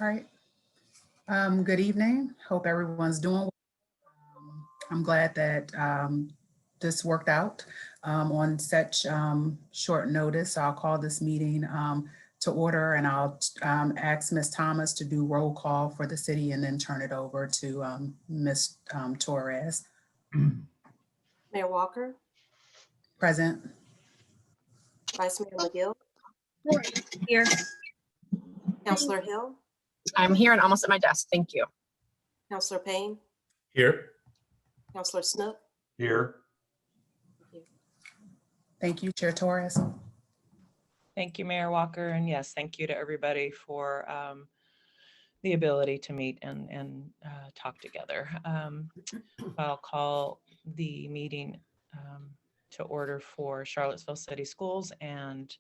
All right. Good evening. Hope everyone's doing well. I'm glad that this worked out on such short notice. I'll call this meeting to order, and I'll ask Ms. Thomas to do roll call for the city and then turn it over to Ms. Torres. Mayor Walker, Present. Vice Mayor McGill, Here. Councillor Hill, I'm here and almost at my desk. Thank you. Councillor Payne, Here. Councillor Snook. Here. Thank you, Chair Torres. Thank you, Mayor Walker. And yes, thank you to everybody for the ability to meet and talk together. I'll call the meeting to order for Charlottesville City Schools, and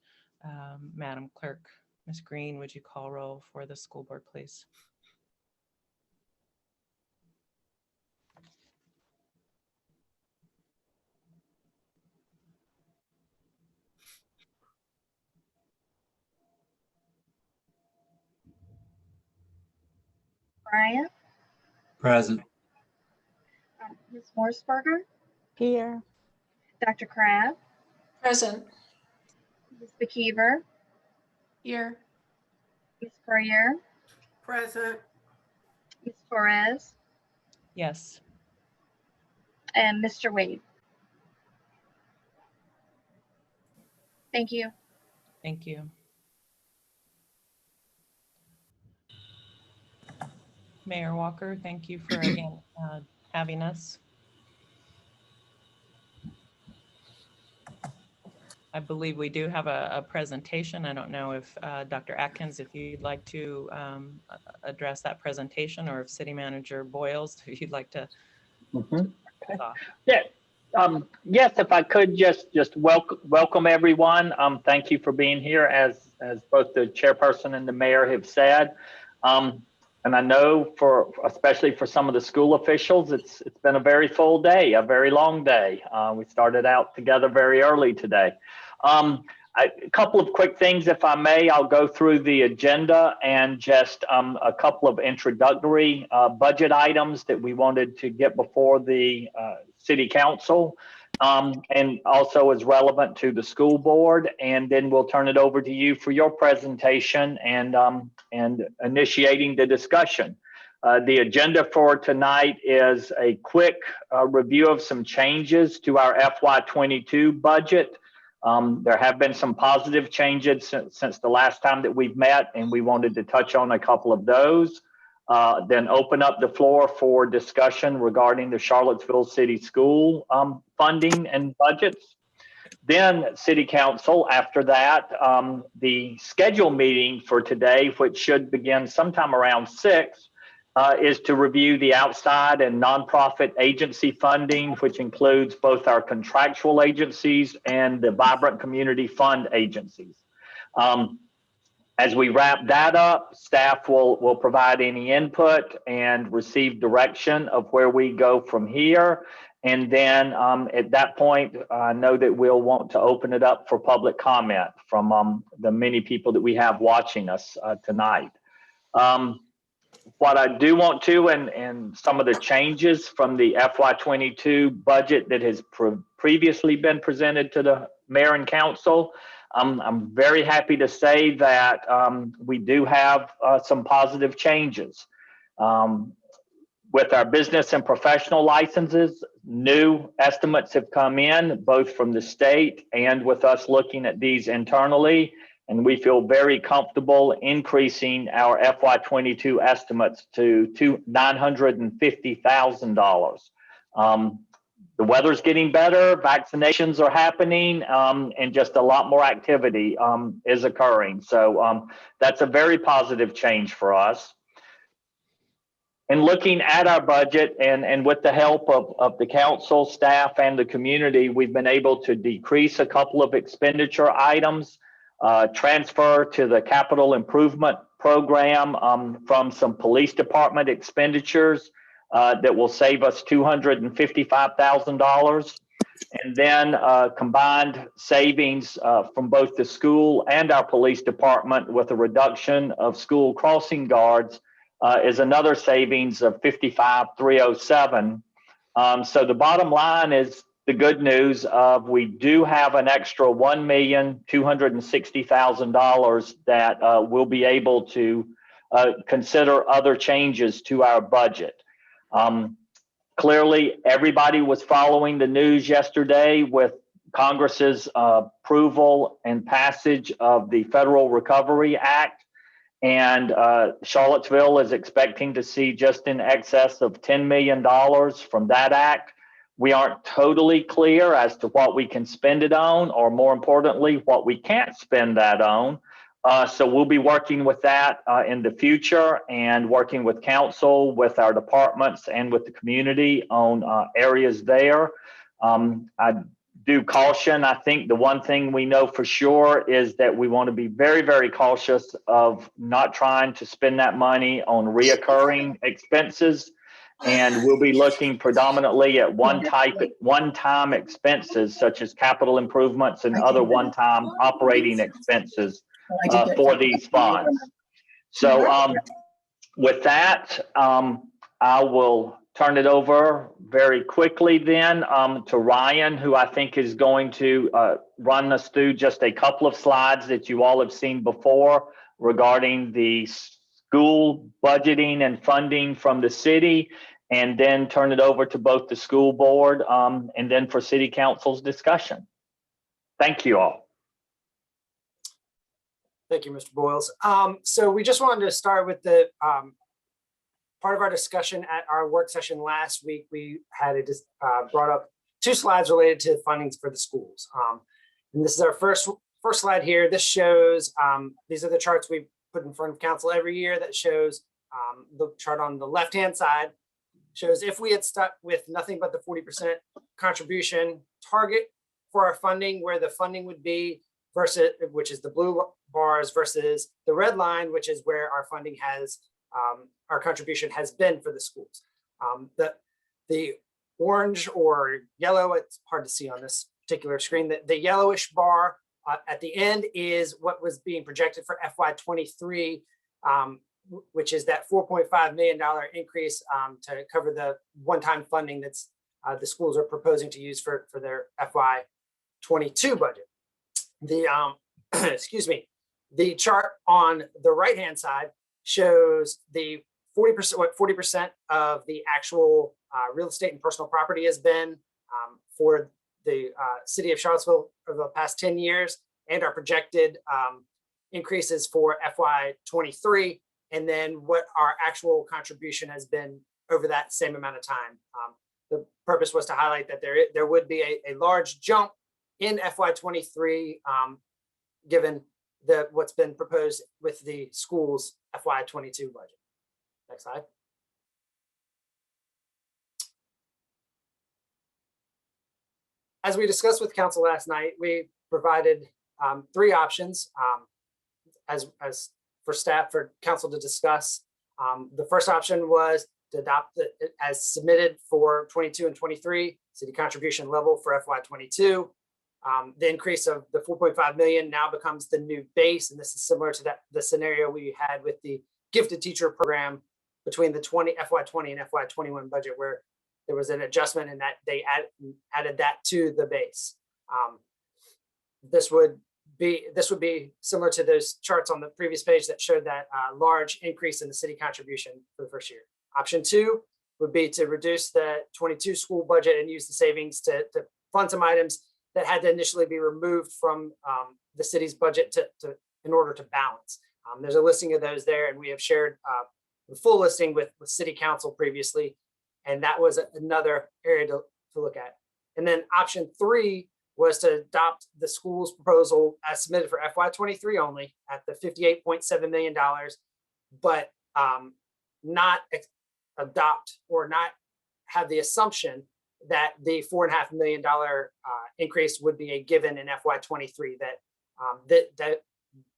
Madam Clerk, Ms. Green, would you call roll for the school board, please? Bryant, Present. Ms. Morseberger, Here. Dr. Crabb, Present. Ms. McKeever, Here. Ms. Poirier, Present. Ms. Torres, Yes. and Mr. Wade. Thank you. Thank you. Mayor Walker, thank you for again having us. I believe we do have a presentation. I don't know if Dr. Atkins, if you'd like to address that presentation, or if City Manager Boyles, if you'd like to. Okay. Yeah. Yes, if I could just welcome everyone. Thank you for being here, as both the chairperson and the mayor have said. And I know especially for some of the school officials, it's been a very full day, a very long day. We started out together very early today. A couple of quick things, if I may. I'll go through the agenda and just a couple of introductory budget items that we wanted to get before the city council, and also is relevant to the school board. And then we'll turn it over to you for your presentation and initiating the discussion. The agenda for tonight is a quick review of some changes to our FY22 budget. There have been some positive changes since the last time that we've met, and we wanted to touch on a couple of those. Then open up the floor for discussion regarding the Charlottesville City School funding and budgets. Then City Council, after that, the scheduled meeting for today, which should begin sometime around 6, is to review the outside and nonprofit agency funding, which includes both our contractual agencies and the Vibrant Community Fund agencies. As we wrap that up, staff will provide any input and receive direction of where we go from here. And then at that point, I know that we'll want to open it up for public comment from the many people that we have watching us tonight. What I do want to, and some of the changes from the FY22 budget that has previously been presented to the mayor and council, I'm very happy to say that we do have some positive changes. With our business and professional licenses, new estimates have come in, both from the state and with us looking at these internally, and we feel very comfortable increasing our FY22 estimates to $950,000. The weather's getting better, vaccinations are happening, and just a lot more activity is occurring. So that's a very positive change for us. And looking at our budget and with the help of the council, staff, and the community, we've been able to decrease a couple of expenditure items, transfer to the capital improvement program from some police department expenditures that will save us $255,000. And then combined savings from both the school and our police department with a reduction of school crossing guards is another savings of 55,307. So the bottom line is the good news of we do have an extra $1,260,000 that we'll be able to consider other changes to our budget. Clearly, everybody was following the news yesterday with Congress's approval and passage of the Federal Recovery Act. And Charlottesville is expecting to see just in excess of $10 million from that act. We aren't totally clear as to what we can spend it on, or more importantly, what we can't spend that on. So we'll be working with that in the future and working with council, with our departments, and with the community on areas there. I do caution. I think the one thing we know for sure is that we want to be very, very cautious of not trying to spend that money on reoccurring expenses. And we'll be looking predominantly at one-time expenses such as capital improvements and other one-time operating expenses for these funds. So with that, I will turn it over very quickly then to Ryan, who I think is going to run us through just a couple of slides that you all have seen before regarding the school budgeting and funding from the city, and then turn it over to both the school board and then for city council's discussion. Thank you all. Thank you, Mr. Boyles. So we just wanted to start with the part of our discussion at our work session last week. We had brought up two slides related to funding for the schools. And this is our first slide here. This shows, these are the charts we put in front of council every year that shows the chart on the left-hand side shows if we had stuck with nothing but the 40% contribution target for our funding, where the funding would be versus, which is the blue bars, versus the red line, which is where our funding has, our contribution has been for the schools. The orange or yellow, it's hard to see on this particular screen, the yellowish bar at the end is what was being projected for FY23, which is that $4.5 million increase to cover the one-time funding that's the schools are proposing to use for their FY22 budget. The excuse me, the chart on the right-hand side shows the 40%, what 40% of the actual real estate and personal property has been for the city of Charlottesville over the past 10 years, and our projected increases for FY23, and then what our actual contribution has been over that same amount of time. The purpose was to highlight that there would be a large jump in FY23, given what's been proposed with the school's FY22 budget. Next slide. As we discussed with council last night, we provided three options as for staff, for council to discuss. The first option was to adopt it as submitted for 22 and 23 city contribution level for FY22. The increase of the 4.5 million now becomes the new base, and this is similar to the scenario we had with the gifted teacher program between the FY20 and FY21 budget, where there was an adjustment and that they added that to the base. This would be similar to those charts on the previous page that showed that large increase in the city contribution for the first year. Option two would be to reduce the 22 school budget and use the savings to fund some items that had to initially be removed from the city's budget in order to balance. There's a listing of those there, and we have shared the full listing with city council previously, and that was another area to look at. And then option three was to adopt the school's proposal as submitted for FY23 only at the $58.7 million, but not adopt or not have the assumption that the $4.5 million increase would be a given in FY23,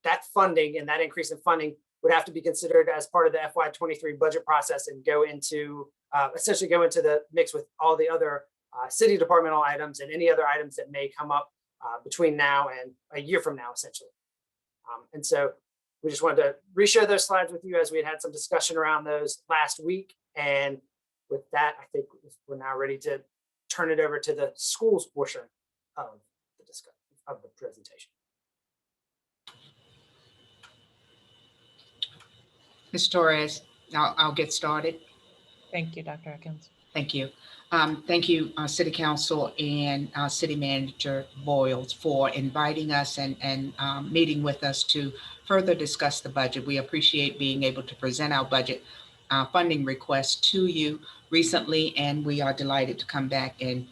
that funding and that increase in funding would have to be considered as part of the FY23 budget process and go into essentially go into the mix with all the other city departmental items and any other items that may come up between now and a year from now, essentially. And so we just wanted to reshare those slides with you as we had some discussion around those last week. And with that, I think we're now ready to turn it over to the schools portion of the discussion of the presentation. Ms. Torres, I'll get started. Thank you, Dr. Atkins. Thank you. Thank you, City Council and City Manager Boyles for inviting us and meeting with us to further discuss the budget. We appreciate being able to present our budget funding request to you recently, and we are delighted to come back and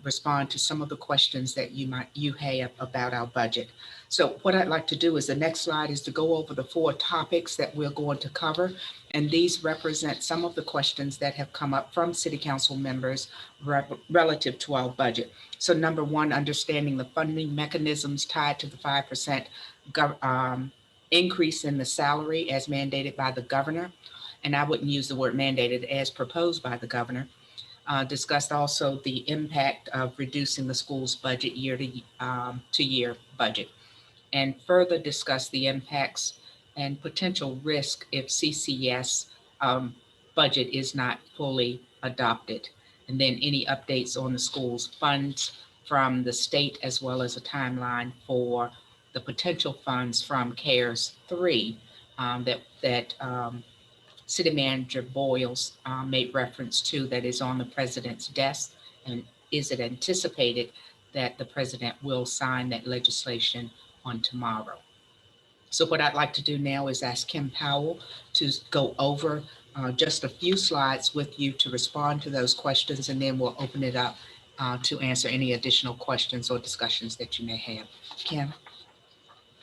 respond to some of the questions that you have about our budget. So what I'd like to do is the next slide is to go over the 4 topics that we're going to cover. And these represent some of the questions that have come up from City Council members relative to our budget. So number 1, understanding the funding mechanisms tied to the 5% increase in the salary as mandated by the governor. And I wouldn't use the word mandated, as proposed by the governor. Discussed also the impact of reducing the school's budget year to year budget, and further discuss the impacts and potential risk if CCS budget is not fully adopted. And then any updates on the school's funds from the state, as well as a timeline for the potential funds from CARES 3 that City Manager Boyles made reference to, that is on the president's desk. And is it anticipated that the president will sign that legislation on tomorrow? So what I'd like to do now is ask Kim Powell to go over just a few slides with you to respond to those questions, and then we'll open it up to answer any additional questions or discussions that you may have. Kim?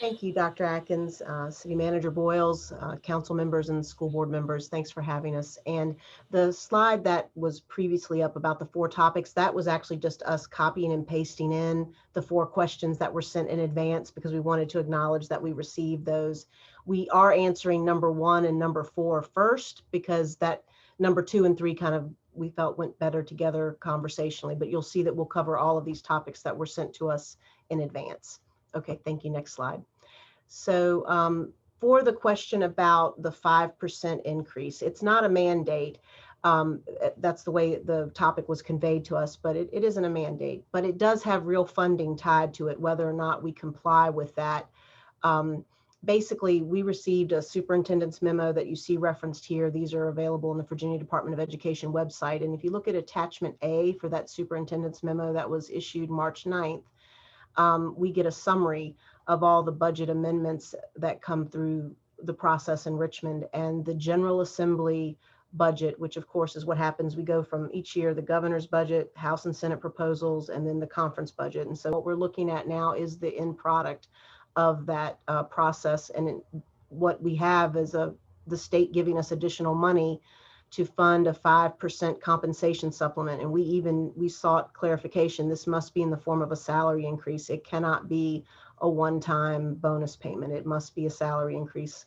Thank you, Dr. Atkins, City Manager Boyles, council members and school board members. Thanks for having us. And the slide that was previously up about the 4 topics, that was actually just us copying and pasting in the 4 questions that were sent in advance, because we wanted to acknowledge that we received those. We are answering number 1 and number 4 first, because that number 2 and 3 kind of we felt went better together conversationally, but you'll see that we'll cover all of these topics that were sent to us in advance. Okay, thank you. Next slide. So for the question about the 5% increase, it's not a mandate. That's the way the topic was conveyed to us, but it isn't a mandate, but it does have real funding tied to it, whether or not we comply with that. Basically, we received a superintendent's memo that you see referenced here. These are available in the Virginia Department of Education website. And if you look at attachment A for that superintendent's memo that was issued March 9th, we get a summary of all the budget amendments that come through the process in Richmond, and the General Assembly budget, which of course is what happens. We go from each year, the governor's budget, House and Senate proposals, and then the conference budget. And so what we're looking at now is the end product of that process. And what we have is the state giving us additional money to fund a 5% compensation supplement. And we sought clarification. This must be in the form of a salary increase. It cannot be a one-time bonus payment. It must be a salary increase.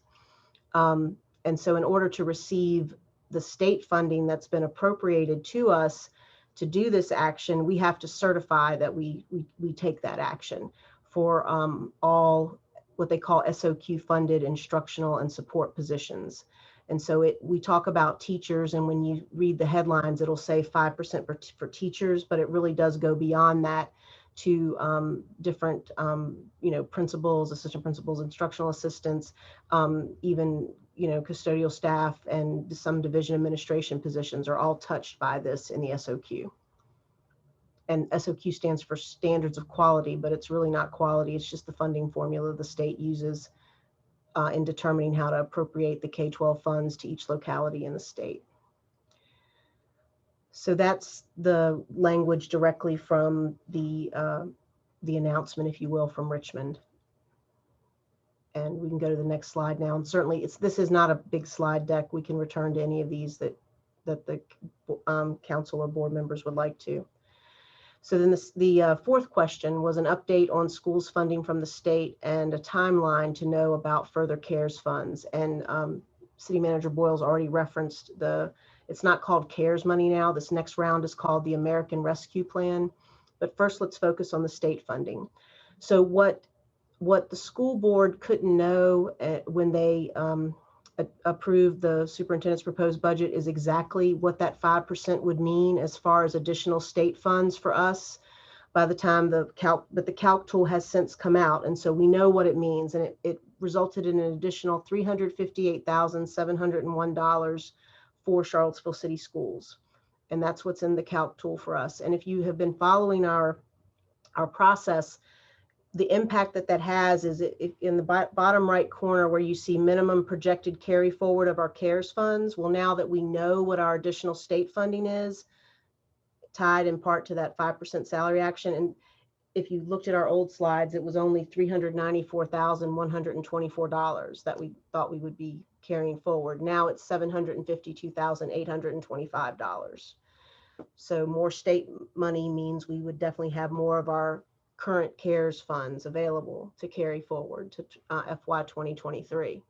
And so in order to receive the state funding that's been appropriated to us to do this action, we have to certify that we take that action for all what they call SOQ funded instructional and support positions. And so we talk about teachers, and when you read the headlines, it'll say 5% for teachers, but it really does go beyond that to different, principals, assistant principals, instructional assistants, even, custodial staff and some division administration positions are all touched by this in the SOQ. And SOQ stands for standards of quality, but it's really not quality. It's just the funding formula the state uses in determining how to appropriate the K-12 funds to each locality in the state. So that's the language directly from the announcement, if you will, from Richmond. And we can go to the next slide now. And certainly this is not a big slide deck. We can return to any of these that the council or board members would like to. So then the 4th question was an update on schools funding from the state and a timeline to know about further CARES funds. And City Manager Boyles already referenced it's not called CARES money now. This next round is called the American Rescue Plan. But first, let's focus on the state funding. So what the school board couldn't know when they approved the superintendent's proposed budget is exactly what that 5% would mean as far as additional state funds for us by the time the calc tool has since come out. And so we know what it means. And it resulted in an additional $358,701 for Charlottesville City Schools. And that's what's in the calc tool for us. And if you have been following our process, the impact that has is in the bottom right corner where you see minimum projected carry forward of our CARES funds. Well, now that we know what our additional state funding is, tied in part to that 5% salary action. And if you looked at our old slides, it was only $394,124 that we thought we would be carrying forward. Now it's $752,825. So more state money means we would definitely have more of our current CARES funds available to carry forward to FY 2023.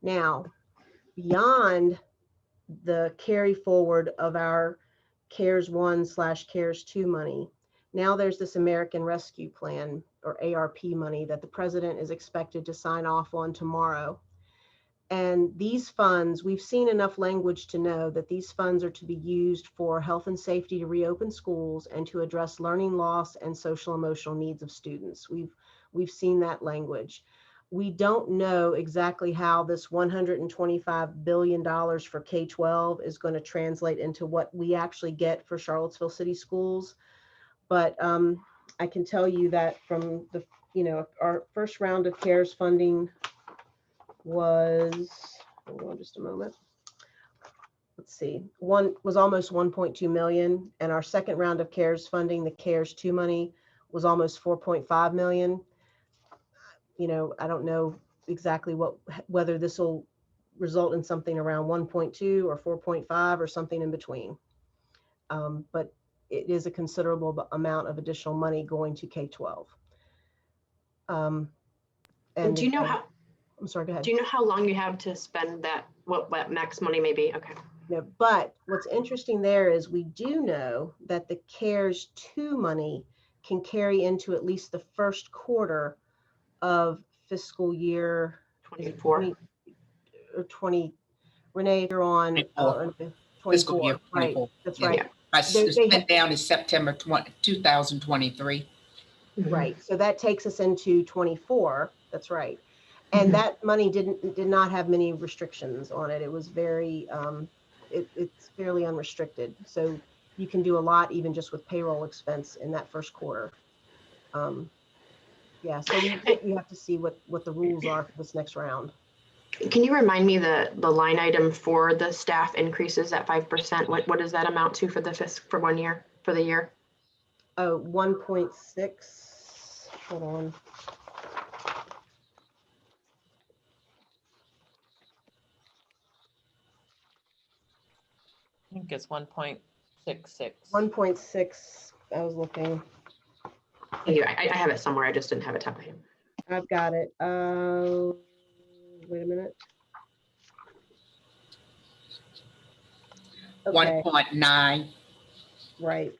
Now, beyond the carry forward of our CARES 1/CARES 2 money, now there's this American Rescue Plan or ARP money that the president is expected to sign off on tomorrow. And these funds, we've seen enough language to know that these funds are to be used for health and safety to reopen schools and to address learning loss and social emotional needs of students. We've seen that language. We don't know exactly how this $125 billion for K-12 is going to translate into what we actually get for Charlottesville City Schools. But I can tell you that from our first round of CARES funding was, hold on just a moment. Let's see, one was almost 1.2 million. And our second round of CARES funding, the CARES 2 money, was almost 4.5 million. I don't know exactly whether this will result in something around 1.2 or 4.5 or something in between. But it is a considerable amount of additional money going to K-12. And do you know how? I'm sorry, go ahead. Do you know how long you have to spend that? What max money may be? Okay. No, but what's interesting there is we do know that the CARES 2 money can carry into at least the first quarter of fiscal year 24 or 20. Renee, if you're on 24. 24, Fiscal year right? 24. That's Yeah. right. Spent down is September 2023. Right. So that takes us into 24. That's right. And that money did not have many restrictions on it. It was very, it's fairly unrestricted. So you can do a lot even just with payroll expense in that first quarter. Yeah, so you have to see what the rules are for this next round. Can you remind me the line item for the staff increases at 5%? What does that amount to for for 1 year, for the year? Oh, 1.6. Hold on. I think it's 1.66. 1.6. I was looking. Thank you. I have it somewhere. I just didn't have it top of hand. I've got it. Wait a minute. Okay. 1.9. Right.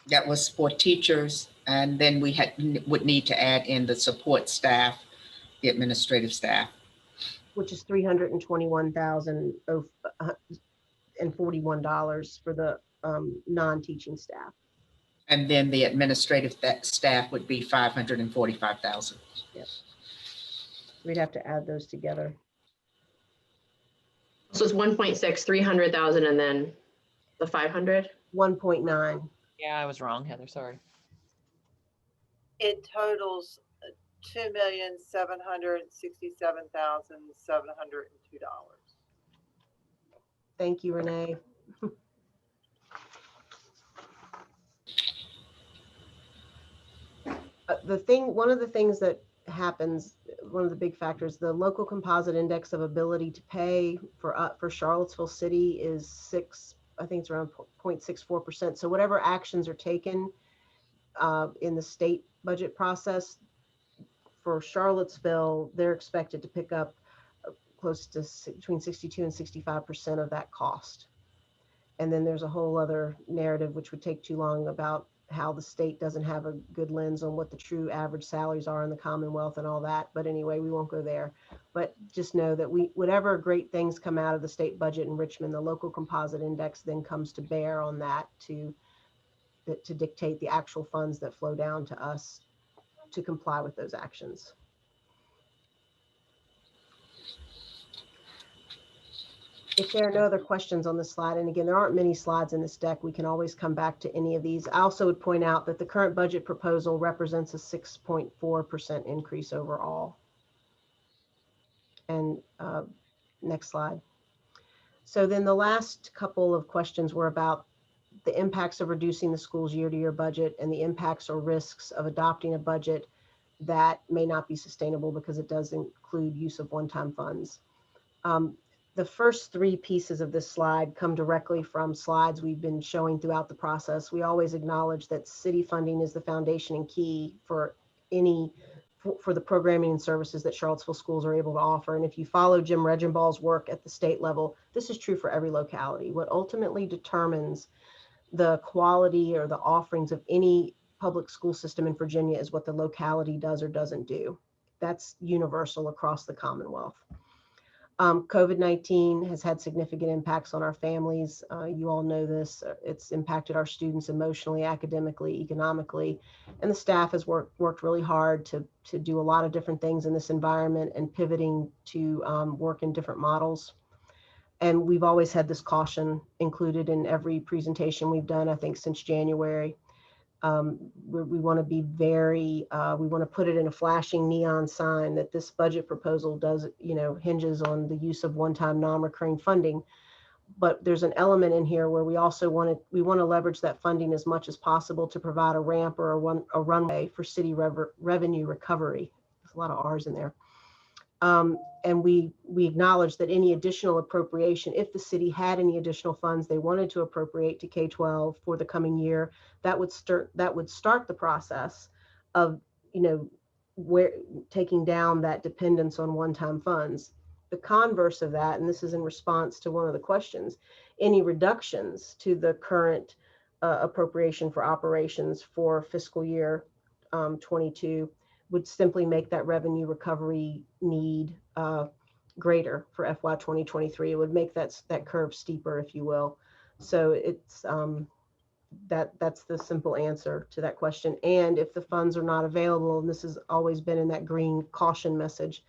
That was for teachers. And then we would need to add in the support staff, the administrative staff. Which is $321,041 for the non-teaching staff. And then the administrative staff would be 545,000. Yes. We'd have to add those together. So it's 1.6, 300,000, and then the 500? 1.9. Yeah, I was wrong, Heather. Sorry. It totals $2,767,702. Thank you, Renee. One of the things that happens, one of the big factors, the local composite index of ability to pay for Charlottesville City is 6, I think it's around 0.64%. So whatever actions are taken in the state budget process for Charlottesville, they're expected to pick up close to between 62 and 65% of that cost. And then there's a whole other narrative, which would take too long, about how the state doesn't have a good lens on what the true average salaries are in the Commonwealth and all that. But anyway, we won't go there. But just know that whatever great things come out of the state budget in Richmond, the local composite index then comes to bear on that to dictate the actual funds that flow down to us to comply with those actions. If there are no other questions on this slide, and again, there aren't many slides in this deck, we can always come back to any of these. I also would point out that the current budget proposal represents a 6.4% increase overall. And next slide. So then the last couple of questions were about the impacts of reducing the school's year-to-year budget and the impacts or risks of adopting a budget that may not be sustainable because it does include use of one-time funds. The first three pieces of this slide come directly from slides we've been showing throughout the process. We always acknowledge that city funding is the foundation and key for the programming and services that Charlottesville schools are able to offer. And if you follow Jim Regenball's work at the state level, this is true for every locality. What ultimately determines the quality or the offerings of any public school system in Virginia is what the locality does or doesn't do. That's universal across the Commonwealth. COVID-19 has had significant impacts on our families. You all know this. It's impacted our students emotionally, academically, economically, and the staff has worked really hard to do a lot of different things in this environment and pivoting to work in different models. And we've always had this caution included in every presentation we've done, I think, since January. We want to be very, we want to put it in a flashing neon sign that this budget proposal does, hinges on the use of one-time non-recurring funding. But there's an element in here where we also want to leverage that funding as much as possible to provide a ramp or a runway for city revenue recovery. There's a lot of R's in there. And we acknowledge that any additional appropriation, if the city had any additional funds they wanted to appropriate to K-12 for the coming year, that would start the process of, taking down that dependence on one-time funds. The converse of that, and this is in response to one of the questions, any reductions to the current appropriation for operations for fiscal year 22 would simply make that revenue recovery need greater for FY 2023. It would make that curve steeper, if you will. So it's that's the simple answer to that question. And if the funds are not available, and this has always been in that green caution message,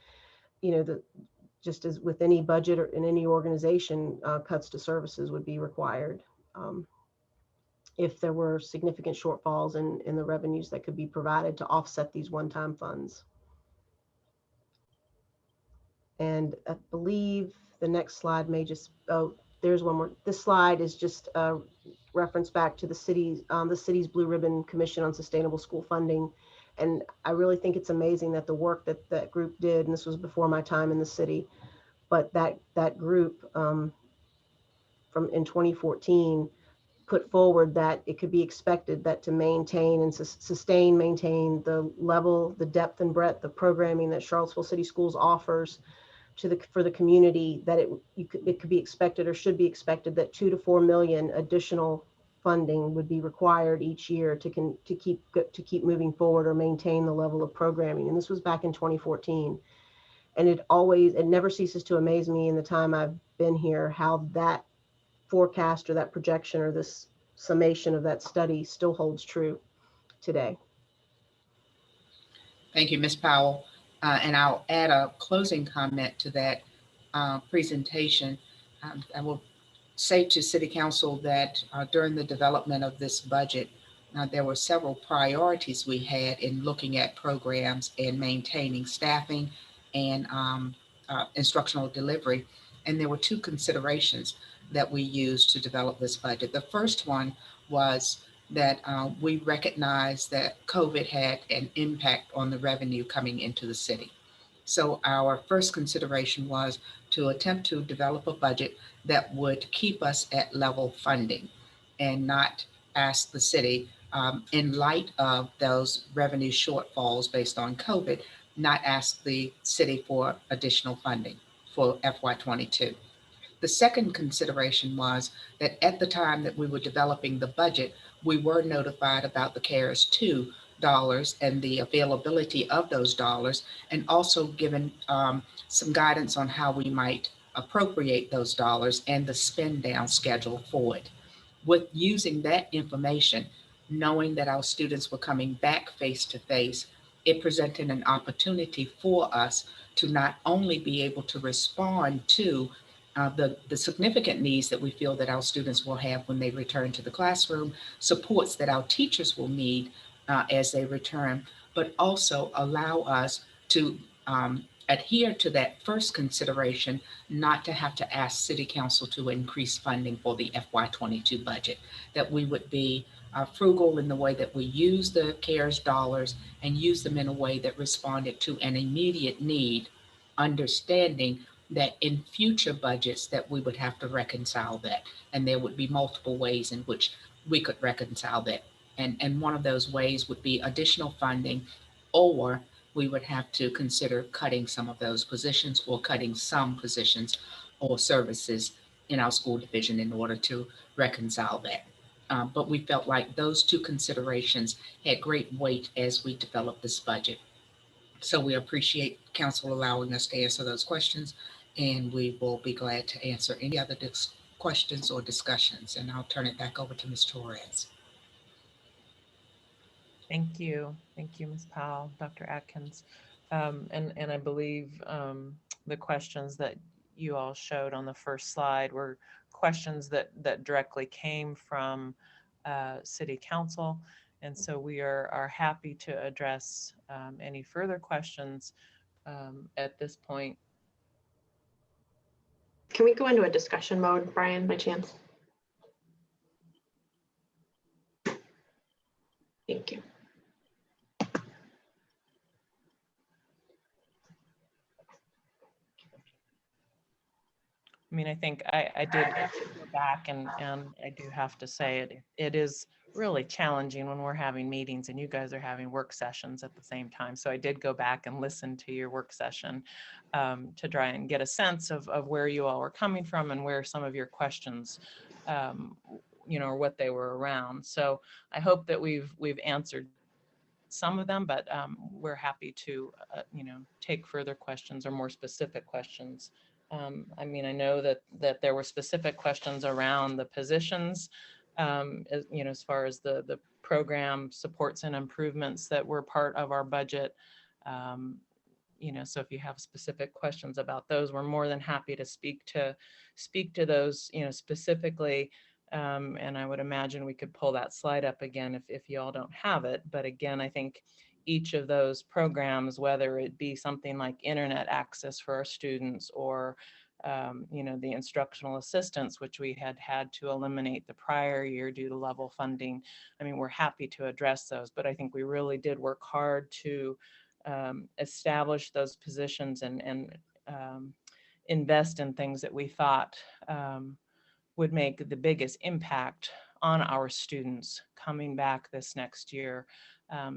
just as with any budget or in any organization, cuts to services would be required if there were significant shortfalls in the revenues that could be provided to offset these one-time funds. And I believe the next slide may just, there's one more. This slide is just a reference back to the city's Blue Ribbon Commission on Sustainable School Funding. And I really think it's amazing that the work that group did, and this was before my time in the city, but that group in 2014 put forward that it could be expected that to maintain and maintain the level, the depth and breadth of programming that Charlottesville City Schools offers for the community, that it could be expected or should be expected that 2 to 4 million additional funding would be required each year to keep moving forward or maintain the level of programming. And this was back in 2014. And it never ceases to amaze me in the time I've been here how that forecast or that projection or this summation of that study still holds true today. Thank you, Ms. Powell. And I'll add a closing comment to that presentation. I will say to City Council that during the development of this budget, there were several priorities we had in looking at programs and maintaining staffing and instructional delivery. And there were two considerations that we used to develop this budget. The first one was that we recognized that COVID had an impact on the revenue coming into the city. So our first consideration was to attempt to develop a budget that would keep us at level funding and not ask the city, in light of those revenue shortfalls based on COVID, not ask the city for additional funding for FY22. The second consideration was that at the time that we were developing the budget, we were notified about the CARES 2 dollars and the availability of those dollars, and also given some guidance on how we might appropriate those dollars and the spend down schedule for it. With using that information, knowing that our students were coming back face to face, it presented an opportunity for us to not only be able to respond to the significant needs that we feel that our students will have when they return to the classroom, supports that our teachers will need as they return, but also allow us to adhere to that first consideration, not to have to ask City Council to increase funding for the FY22 budget, that we would be frugal in the way that we use the CARES dollars and use them in a way that responded to an immediate need, understanding that in future budgets that we would have to reconcile that. And there would be multiple ways in which we could reconcile that. And one of those ways would be additional funding, or we would have to consider cutting some of those positions or cutting some positions or services in our school division in order to reconcile that. But we felt like those two considerations had great weight as we developed this budget. So we appreciate council allowing us to answer those questions, and we will be glad to answer any other questions or discussions. And I'll turn it back over to Ms. Torres. Thank you. Thank you, Ms. Powell, Dr. Atkins. And I believe the questions that you all showed on the first slide were questions that directly came from City Council. And so we are happy to address any further questions at this point. Can we go into a discussion mode, Brian, by chance? Thank you. I mean, I think I did go back and I do have to say it is really challenging when we're having meetings and you guys are having work sessions at the same time. So I did go back and listen to your work session to try and get a sense of where you all were coming from and where some of your questions, or what they were around. So I hope that we've answered some of them, but we're happy to, take further questions or more specific questions. I mean, I know that there were specific questions around the positions, as far as the program supports and improvements that were part of our budget. So if you have specific questions about those, we're more than happy to speak to those, specifically. And I would imagine we could pull that slide up again if you all don't have it. But again, I think each of those programs, whether it be something like internet access for our students or, the instructional assistance, which we had to eliminate the prior year due to level funding. I mean, we're happy to address those, but I think we really did work hard to establish those positions and invest in things that we thought would make the biggest impact on our students coming back this next year,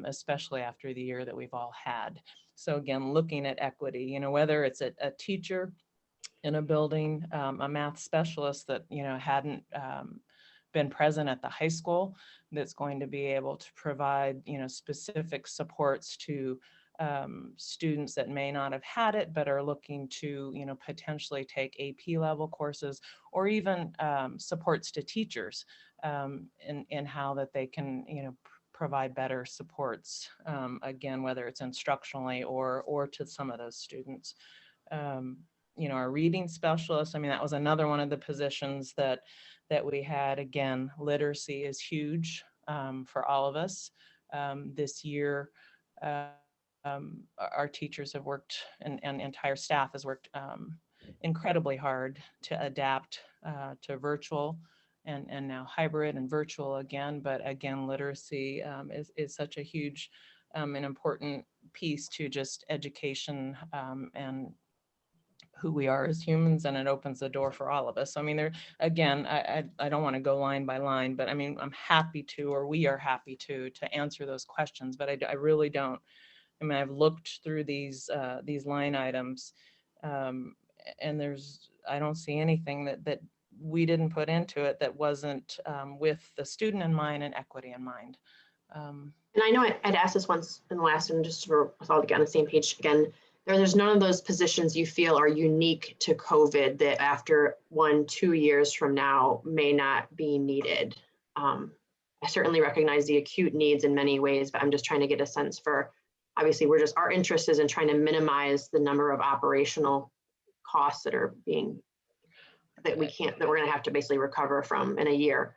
especially after the year that we've all had. So again, looking at equity, whether it's a teacher in a building, a math specialist that, hadn't been present at the high school, that's going to be able to provide, specific supports to students that may not have had it, but are looking to, potentially take AP level courses, or even supports to teachers in how that they can, provide better supports, again, whether it's instructionally or to some of those students. Our reading specialists, I mean, that was another one of the positions that we had. Again, literacy is huge for all of us. This year, our teachers have worked and entire staff has worked incredibly hard to adapt to virtual and now hybrid and virtual again. But again, literacy is such a huge and important piece to just education and who we are as humans, and it opens the door for all of us. So, I mean, again, I don't want to go line by line, but I mean, I'm happy to, or we are happy to answer those questions, but I really don't. I mean, I've looked through these line items, I don't see anything that we didn't put into it that wasn't with the student in mind and equity in mind. And I know I'd asked this once in the last, and just for us all to get on the same page again, there's none of those positions you feel are unique to COVID that after 1-2 years from now may not be needed. I certainly recognize the acute needs in many ways, but I'm just trying to get a sense for, obviously our interest is in trying to minimize the number of operational costs that are that we're gonna have to basically recover from in a year.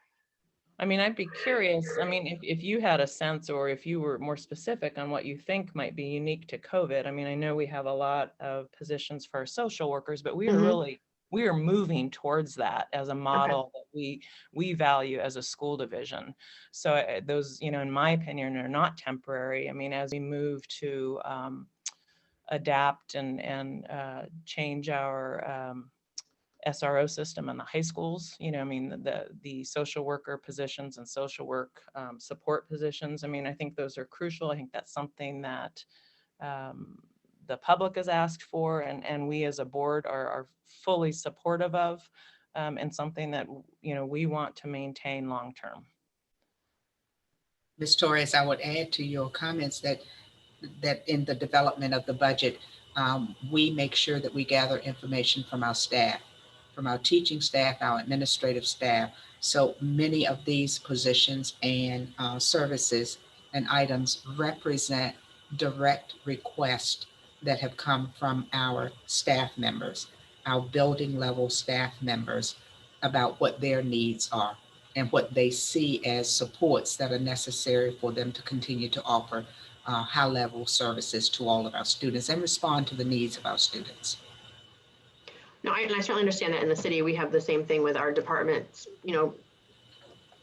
I mean, I'd be curious. I mean, if you had a sense, or if you were more specific on what you think might be unique to COVID. I mean, I know we have a lot of positions for social workers, but we are moving towards that as a model that we value as a school division. So those, in my opinion, are not temporary. I mean, as we move to adapt and change our SRO system in the high schools, I mean, the social worker positions and social work support positions. I mean, I think those are crucial. I think that's something that the public has asked for, and we as a board are fully supportive of, and something that, we want to maintain long-term. Ms. Torres, I would add to your comments that in the development of the budget, we make sure that we gather information from our staff, from our teaching staff, our administrative staff. So many of these positions and services and items represent direct requests that have come from our staff members, our building level staff members, about what their needs are and what they see as supports that are necessary for them to continue to offer high level services to all of our students and respond to the needs of our students. No, and I certainly understand that in the city, we have the same thing with our departments,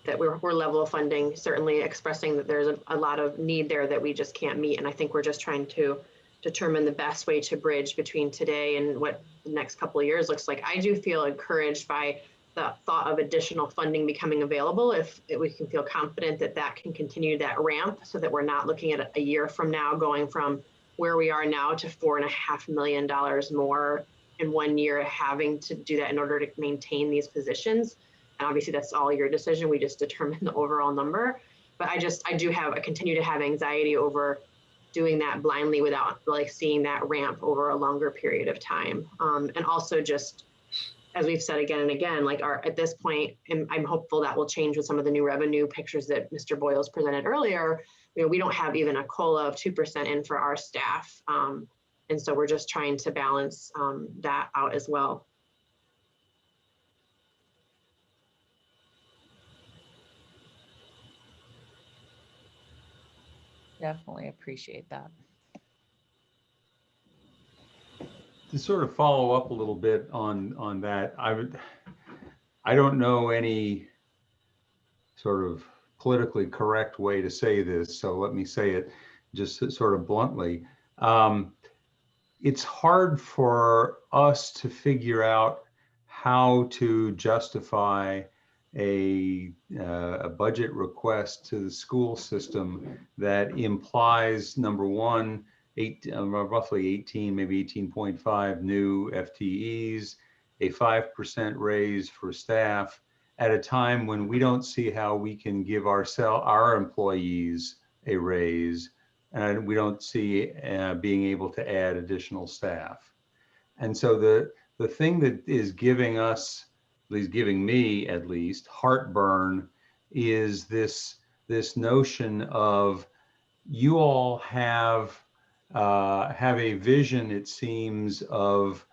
that we're level of funding, certainly expressing that there's a lot of need there that we just can't meet. And I think we're just trying to determine the best way to bridge between today and what the next couple of years looks like. I do feel encouraged by the thought of additional funding becoming available if we can feel confident that can continue that ramp, so that we're not looking at a year from now going from where we are now to $4.5 million more in 1 year, having to do that in order to maintain these positions. And obviously that's all your decision. We just determine the overall number. But I continue to have anxiety over doing that blindly without like seeing that ramp over a longer period of time. And also just, as we've said again and again, like at this point, and I'm hopeful that will change with some of the new revenue pictures that Mr. Boyles presented earlier. We don't have even a COLA of 2% in for our staff. And so we're just trying to balance that out as well. Definitely appreciate that. To sort of follow up a little bit on that, I don't know any sort of politically correct way to say this, so let me say it just sort of bluntly. It's hard for us to figure out how to justify a budget request to the school system that implies, number one, roughly 18, maybe 18.5 new FTEs, a 5% raise for staff at a time when we don't see how we can give our employees a raise, and we don't see being able to add additional staff. And so the thing that is giving us, at least giving me at least, heartburn is this notion of you all have a vision, it seems, of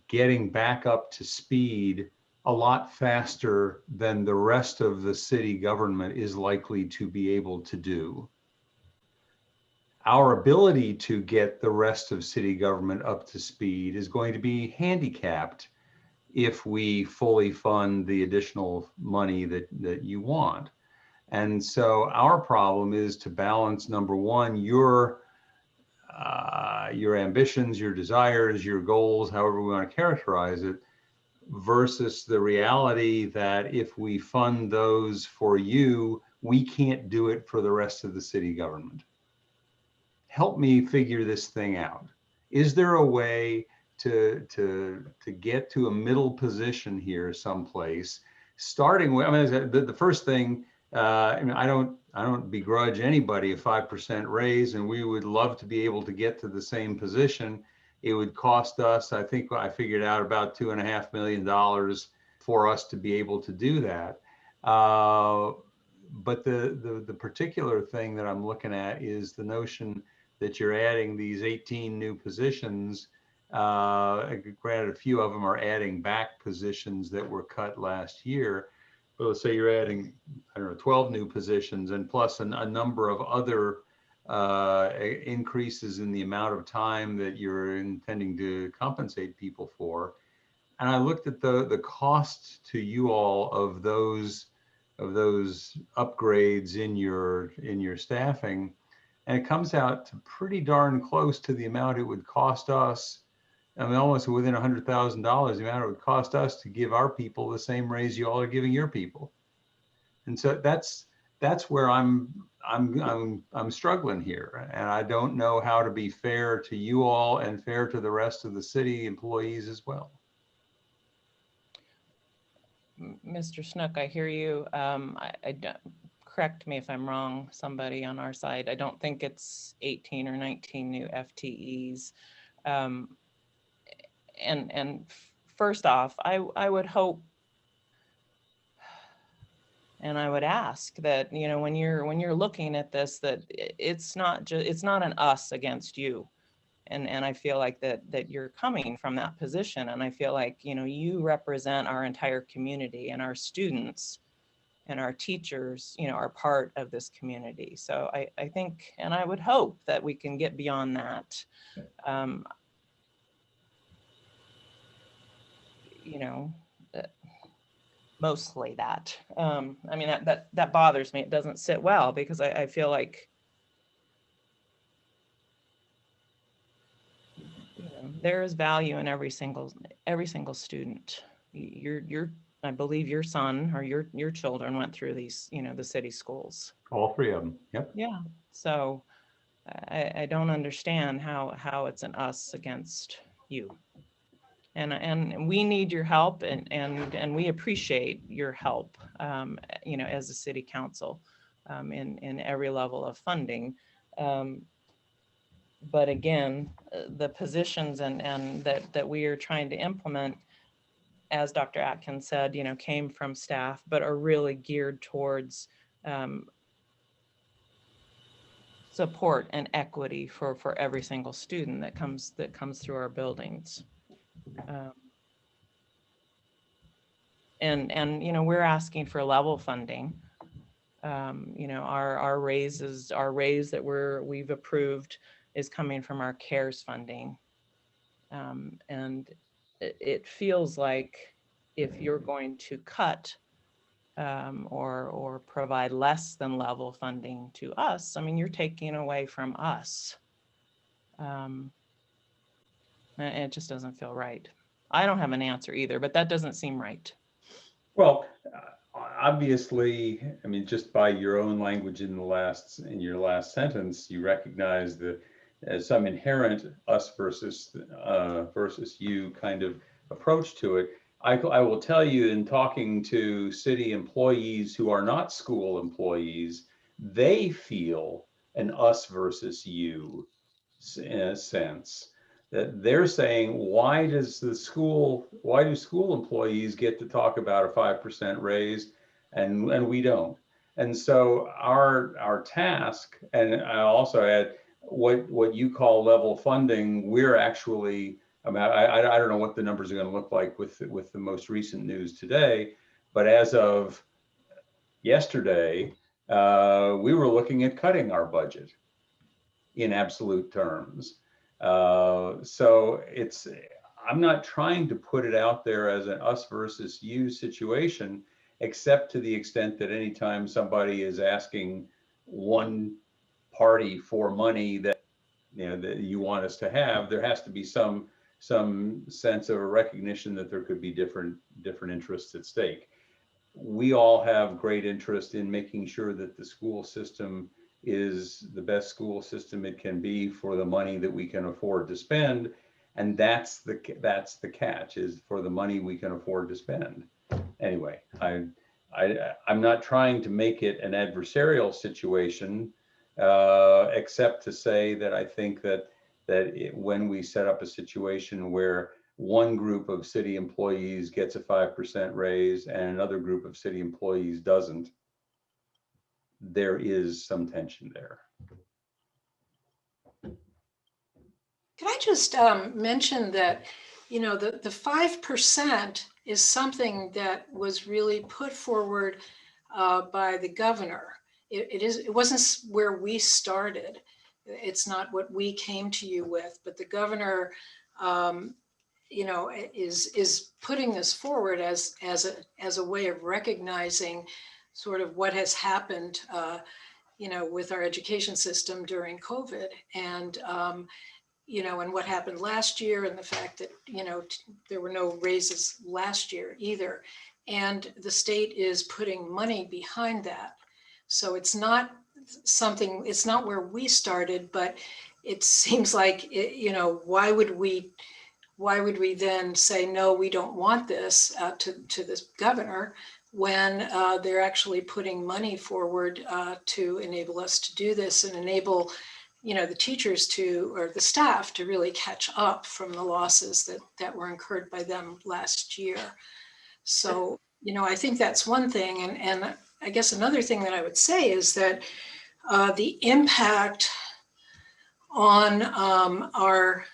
getting back up to speed a lot faster than the rest of the city government is likely to be able to do. Our ability to get the rest of city government up to speed is going to be handicapped if we fully fund the additional money that you want. And so our problem is to balance, number one, your ambitions, your desires, your goals, however we want to characterize it, versus the reality that if we fund those for you, we can't do it for the rest of the city government. Help me figure this thing out. Is there a way to get to a middle position here someplace, starting with, I mean, the first thing, I mean, I don't begrudge anybody a 5% raise, and we would love to be able to get to the same position. It would cost us, I think I figured out, about $2.5 million for us to be able to do that. But the particular thing that I'm looking at is the notion that you're adding these 18 new positions. Granted, a few of them are adding back positions that were cut last year. But let's say you're adding, I don't know, 12 new positions, and plus a number of other increases in the amount of time that you're intending to compensate people for. And I looked at the costs to you all of those upgrades in your staffing, and it comes out to pretty darn close to the amount it would cost us. I mean, almost within $100,000, the amount it would cost us to give our people the same raise you all are giving your people. And so that's where I'm struggling here, and I don't know how to be fair to you all and fair to the rest of the city employees as well. Mr. Snook, I hear you. I don't, correct me if I'm wrong, somebody on our side. I don't think it's 18 or 19 new FTEs. And first off, I would hope, and I would ask that, you know, when you're looking at this, that it's not an us against you. And I feel like that you're coming from that position. And I feel like, you know, you represent our entire community, and our students and our teachers, you know, are part of this community. So I think, and I would hope that we can get beyond that. You know, mostly that. I mean, that bothers me. It doesn't sit well, because I feel like, you know, there is value in every single student. I believe your son or your children went through these, you know, the city schools. All three of them. Yep. Yeah. So I don't understand how it's an us against you. And we need your help, and we appreciate your help, you know, as a city council, in every level of funding. But again, the positions and that we are trying to implement, as Dr. Atkins said, you know, came from staff, but are really geared towards support and equity for every single student that comes through our buildings. And you know, we're asking for level funding. You know, our raise that we've approved is coming from our CARES funding. And it feels like if you're going to cut or provide less than level funding to us, I mean, you're taking away from us. And it just doesn't feel right. I don't have an answer either, but that doesn't seem right. Well, obviously, I mean, just by your own language in your last sentence, you recognize that as some inherent us versus you kind of approach to it. I will tell you, in talking to city employees who are not school employees, they feel an us versus you sense. That they're saying, why do school employees get to talk about a 5% raise and we don't? And so our task, and I also add what you call level funding, we're actually, I don't know what the numbers are going to look like with the most recent news today, but as of yesterday, we were looking at cutting our budget in absolute terms. So I'm not trying to put it out there as an us versus you situation, except to the extent that anytime somebody is asking one party for money that, you know, that you want us to have, there has to be some sense of a recognition that there could be different interests at stake. We all have great interest in making sure that the school system is the best school system it can be for the money that we can afford to spend. And that's the catch, is for the money we can afford to spend. Anyway, I'm not trying to make it an adversarial situation, except to say that I think that when we set up a situation where one group of city employees gets a 5% raise and another group of city employees doesn't, there is some tension there. Can I just mention that, you know, the 5% is something that was really put forward by the governor. It wasn't where we started. It's not what we came to you with, but the governor, you know, is putting this forward as a way of recognizing sort of what has happened, you know, with our education system during COVID, and you know, and what happened last year, and the fact that, you know, there were no raises last year either. And the state is putting money behind that. So it's not something, it's not where we started, but it seems like, you know, why would we then say, no, we don't want this to this governor, when they're actually putting money forward to enable us to do this and enable, you know, the teachers to, or the staff to really catch up from the losses that were incurred by them last year. So, you know, I think that's one thing. And I guess another thing that I would say is that the impact on our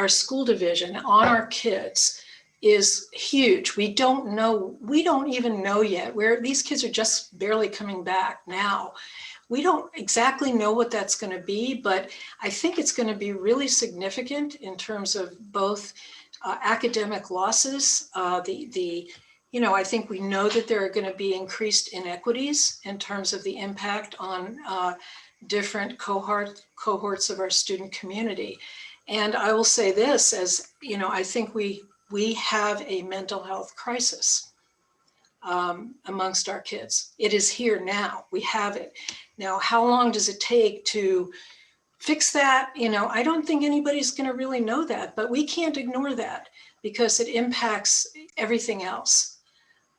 school division, on our kids, is huge. We don't even know yet, where these kids are just barely coming back now. We don't exactly know what that's going to be, but I think it's going to be really significant in terms of both academic losses. You know, I think we know that there are going to be increased inequities in terms of the impact on different cohorts of our student community. And I will say this, as you know, I think we have a mental health crisis amongst our kids. It is here now. We have it. Now, how long does it take to fix that? You know, I don't think anybody's going to really know that, but we can't ignore that because it impacts everything else.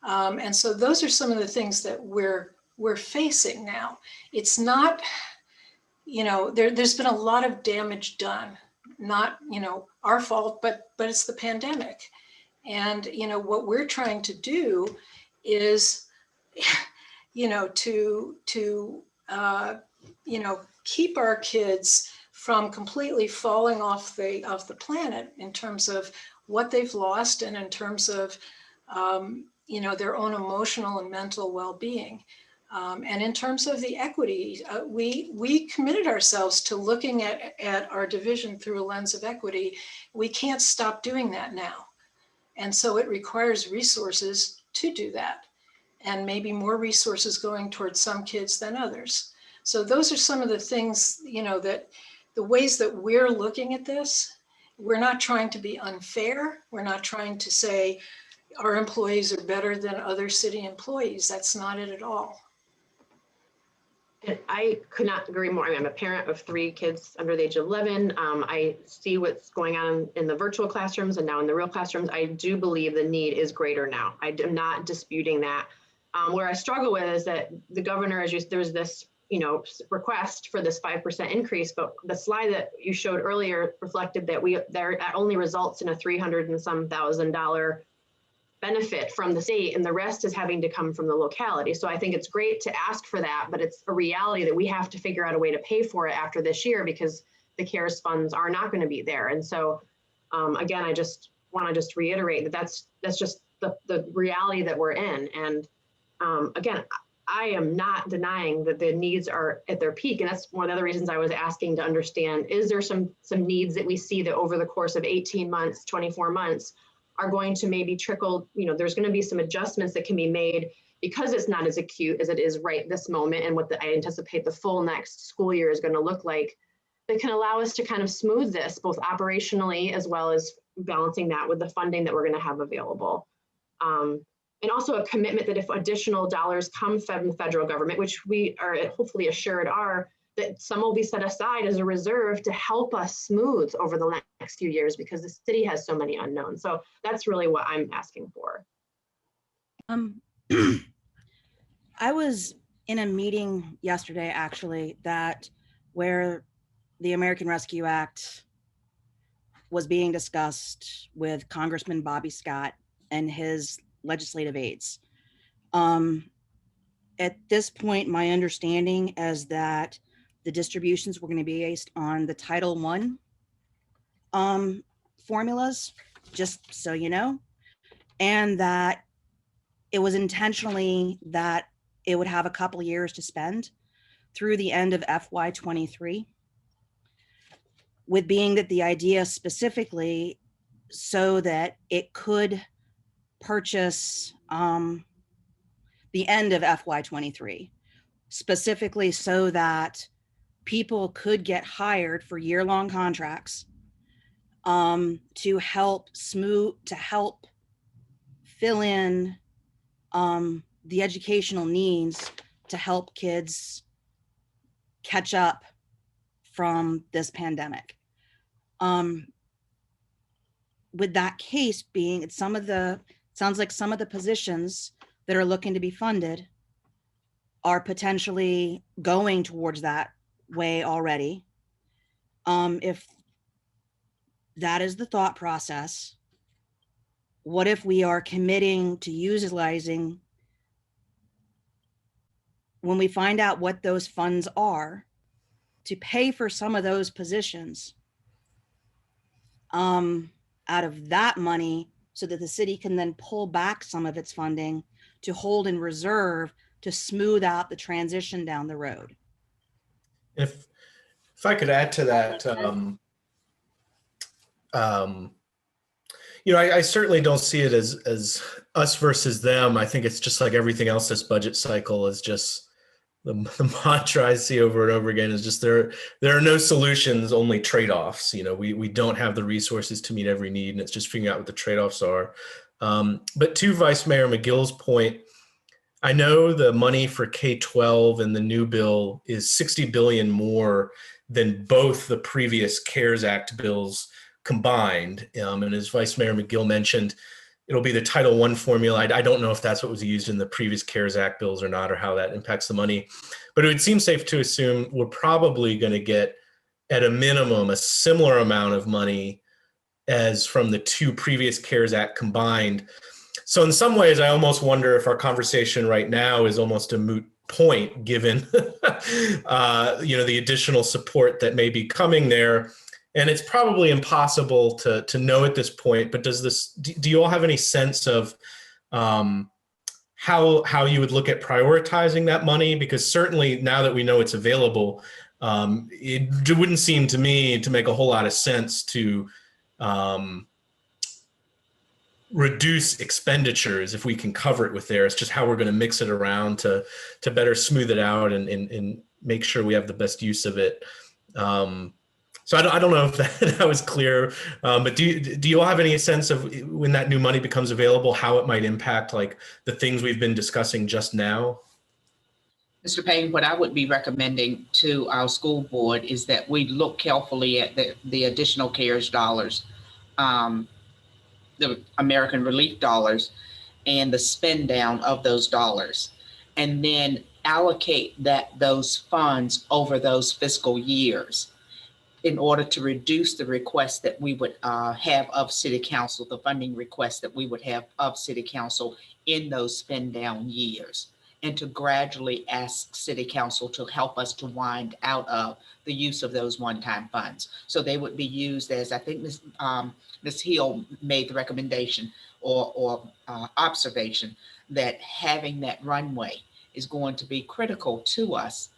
And so those are some of the things that we're facing now. It's not, you know, there's been a lot of damage done, not, you know, our fault, but it's the pandemic. And, you know, what we're trying to do is, you know, to you know, keep our kids from completely falling off the planet in terms of what they've lost and in terms of, you know, their own emotional and mental well-being. And in terms of the equity, we committed ourselves to looking at our division through a lens of equity. We can't stop doing that now. And so it requires resources to do that, and maybe more resources going towards some kids than others. So those are some of the things, you know, that the ways that we're looking at this. We're not trying to be unfair. We're not trying to say our employees are better than other city employees. That's not it at all. And I could not agree more. I mean, I'm a parent of 3 kids under the age of 11. I see what's going on in the virtual classrooms and now in the real classrooms. I do believe the need is greater now. I am not disputing that. Where I struggle with is that the governor, there's this, you know, request for this 5% increase, but the slide that you showed earlier reflected that that only results in a $300,000 and some benefit from the state, and the rest is having to come from the locality. So I think it's great to ask for that, but it's a reality that we have to figure out a way to pay for it after this year because the CARES funds are not going to be there. And so again, I just want to reiterate that that's just the reality that we're in. And again, I am not denying that the needs are at their peak. And that's one of the other reasons I was asking to understand, is there some needs that we see that over the course of 18 months, 24 months are going to maybe trickle, you know, there's going to be some adjustments that can be made because it's not as acute as it is right this moment and what I anticipate the full next school year is going to look like, that can allow us to kind of smooth this both operationally as well as balancing that with the funding that we're going to have available. And also a commitment that if additional dollars come from the federal government, which we are hopefully assured are, that some will be set aside as a reserve to help us smooth over the next few years because the city has so many unknowns. So that's really what I'm asking for. I was in a meeting yesterday, actually, where the American Rescue Act was being discussed with Congressman Bobby Scott and his legislative aides. At this point, my understanding is that the distributions were going to be based on the Title I formulas, just so you know, and that it was intentionally that it would have a couple years to spend through the end of FY23, with being that the idea specifically so that it could purchase the end of FY23, specifically so that people could get hired for year-long contracts to help fill in the educational needs to help kids catch up from this pandemic. With that case being, sounds like some of the positions that are looking to be funded are potentially going towards that way already. If that is the thought process, what if we are committing to utilizing, when we find out what those funds are, to pay for some of those positions out of that money, so that the city can then pull back some of its funding to hold in reserve to smooth out the transition down the road. If I could add to that, I certainly don't see it as us versus them. I think it's just like everything else this budget cycle is just the mantra I see over and over again is just there are no solutions, only trade-offs. We don't have the resources to meet every need, and it's just figuring out what the trade-offs are. But to Vice Mayor McGill's point, I know the money for K-12 and the new bill is $60 billion more than both the previous CARES Act bills combined. And as Vice Mayor McGill mentioned, it'll be the Title I formula. I don't know if that's what was used in the previous CARES Act bills or not, or how that impacts the money. But it would seem safe to assume we're probably going to get, at a minimum, a similar amount of money as from the two previous CARES Act combined. So in some ways, I almost wonder if our conversation right now is almost a moot point, given the additional support that may be coming there. And it's probably impossible to know at this point, but do you all have any sense of how you would look at prioritizing that money? Because certainly now that we know it's available, it wouldn't seem to me to make a whole lot of sense to reduce expenditures if we can cover it with there. It's just how we're going to mix it around to better smooth it out and make sure we have the best use of it. So I don't know if that was clear, but do you all have any sense of when that new money becomes available, how it might impact like the things we've been discussing just now? Mr. Payne, what I would be recommending to our school board is that we look carefully at the additional CARES dollars, the American Relief dollars, and the spend down of those dollars, and then allocate those funds over those fiscal years, in order to reduce the request that we would have of City Council, the funding request that we would have of City Council in those spend down years, and to gradually ask City Council to help us to wind out of the use of those one-time funds. So they would be used, as I think Ms. Hill made the recommendation or observation, that having that runway is going to be critical to us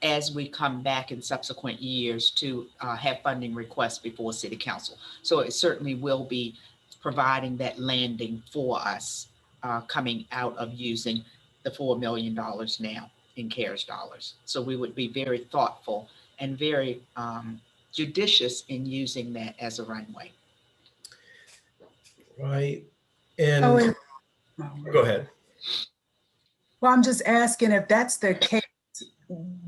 as we come back in subsequent years to have funding requests before City Council. So it certainly will be providing that landing for us coming out of using the $4 million now in CARES dollars. So we would be very thoughtful and very judicious in using that as a runway. Right. And go ahead. Well, I'm just asking, if that's the case,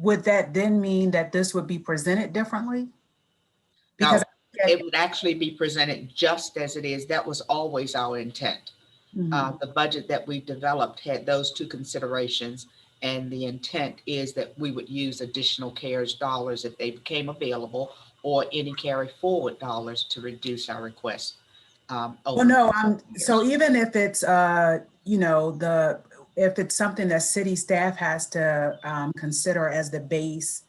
would that then mean that this would be presented differently? No, Because it would actually be presented just as it is. That was always our intent. The budget that we developed had those two considerations, and the intent is that we would use additional CARES dollars if they became available, or any carry forward dollars to reduce our request. Well, no, so even if it's, you know, if it's something that city staff has to consider as the base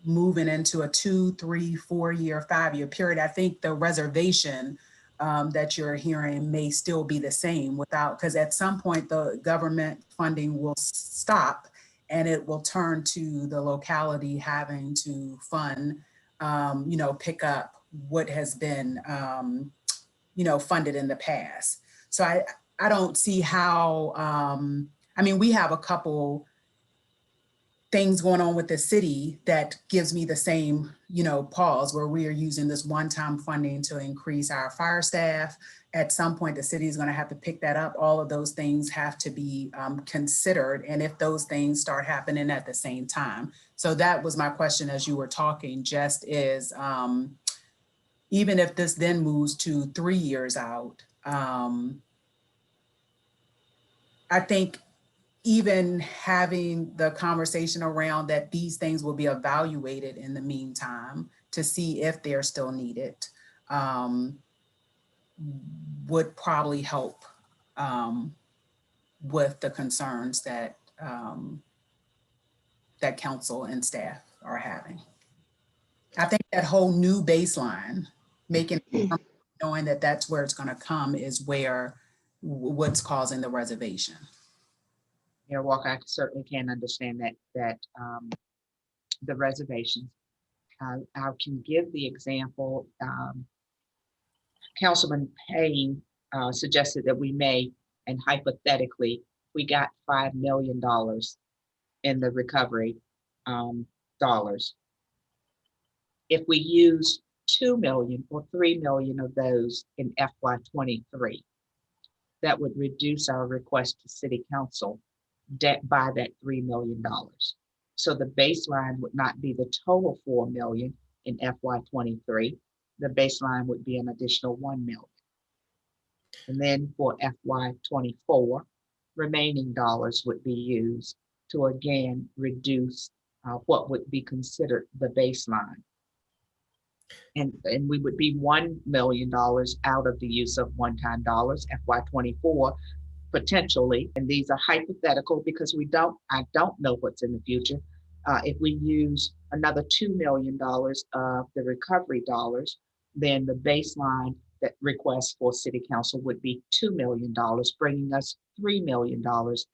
moving into a 2, 3, 4 year, 5-year period, I think the reservation that you're hearing may still be the same without, because at some point the government funding will stop and it will turn to the locality having to fund, you know, pick up what has been, you know, funded in the past. So I don't see how, I mean, we have a couple things going on with the city that gives me the same, you know, pause, where we are using this one-time funding to increase our fire staff. At some point, the city is going to have to pick that up. All of those things have to be considered. And if those things start happening at the same time. So that was my question as you were talking, just is, even if this then moves to 3 years out, I think even having the conversation around that these things will be evaluated in the meantime to see if they're still needed would probably help with the concerns that that council and staff are having. I think that whole new baseline, making knowing that that's where it's going to come is where what's causing the reservation. Mayor Walker, I certainly can understand that the reservations. I can give the example. Councilman Payne suggested that we may, and hypothetically, we got $5 million in the recovery dollars. If we use 2 million or 3 million of those in FY23, that would reduce our request to City Council debt by that $3 million. So the baseline would not be the total 4 million in FY23. The baseline would be an additional 1 million. And then for FY24, remaining dollars would be used to again reduce what would be considered the baseline. And we would be $1 million out of the use of one-time dollars, FY24, potentially, and these are hypothetical because I don't know what's in the future. If we use another $2 million of the recovery dollars, then the baseline that request for City Council would be $2 million, bringing us $3 million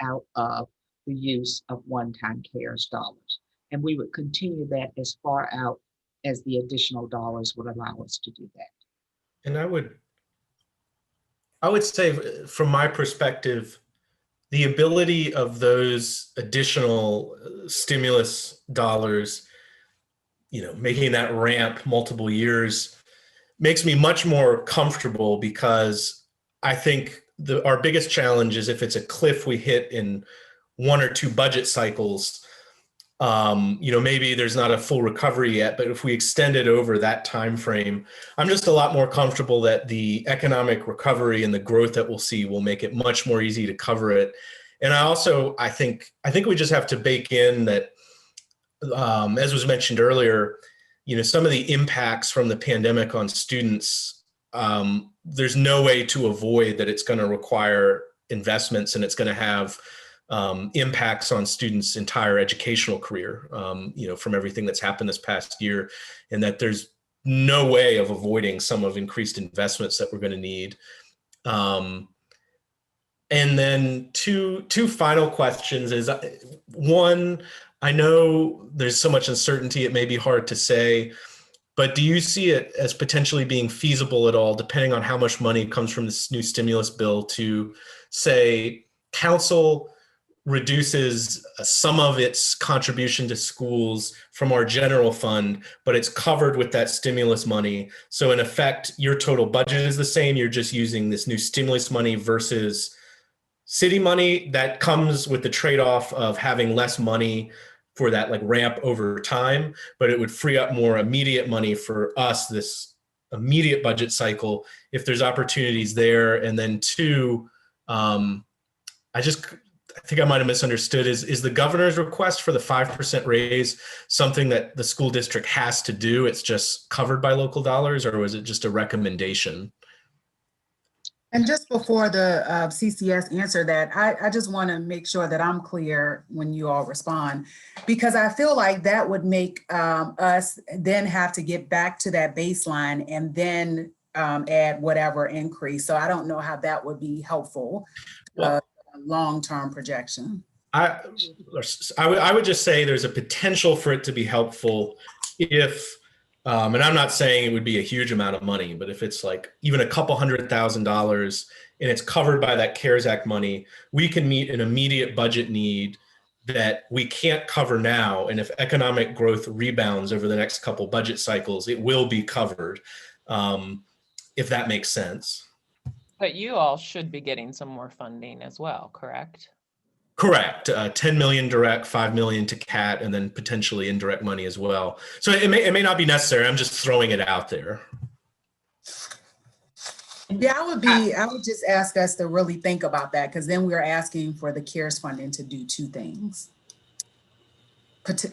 out of the use of one-time CARES dollars. And we would continue that as far out as the additional dollars would allow us to do that. And I would say, from my perspective, the ability of those additional stimulus dollars, you know, making that ramp multiple years makes me much more comfortable, because I think our biggest challenge is if it's a cliff we hit in 1 or 2 budget cycles, you know, maybe there's not a full recovery yet, but if we extend it over that time frame, I'm just a lot more comfortable that the economic recovery and the growth that we'll see will make it much more easy to cover it. And I think we just have to bake in that, as was mentioned earlier, you know, some of the impacts from the pandemic on students, there's no way to avoid that it's going to require investments, and it's going to have impacts on students' entire educational career, you know, from everything that's happened this past year, and that there's no way of avoiding some of increased investments that we're going to need. And then two final questions is, one, I know there's so much uncertainty, it may be hard to say, but do you see it as potentially being feasible at all, depending on how much money comes from this new stimulus bill, to say council reduces some of its contribution to schools from our general fund, but it's covered with that stimulus money. So in effect, your total budget is the same. You're just using this new stimulus money versus city money that comes with the trade-off of having less money for that like ramp over time, but it would free up more immediate money for us this immediate budget cycle if there's opportunities there. And then two, I think I might have misunderstood. Is the governor's request for the 5% raise something that the school district has to do? It's just covered by local dollars, or was it just a recommendation? And just before the CCS answer that, I just want to make sure that I'm clear when you all respond, because I feel like that would make us then have to get back to that baseline and then add whatever increase. So I don't know how that would be helpful. Long-term projection. I would just say there's a potential for it to be helpful if, and I'm not saying it would be a huge amount of money, but if it's like even a couple $100,000 and it's covered by that CARES Act money, we can meet an immediate budget need that we can't cover now. And if economic growth rebounds over the next couple budget cycles, it will be covered, if that makes sense. But you all should be getting some more funding as well, correct? Correct. 10 million direct, 5 million to CAT, and then potentially indirect money as well. So it may not be necessary. I'm just throwing it out there. Yeah, I would just ask us to really think about that, because then we're asking for the CARES funding to do two things.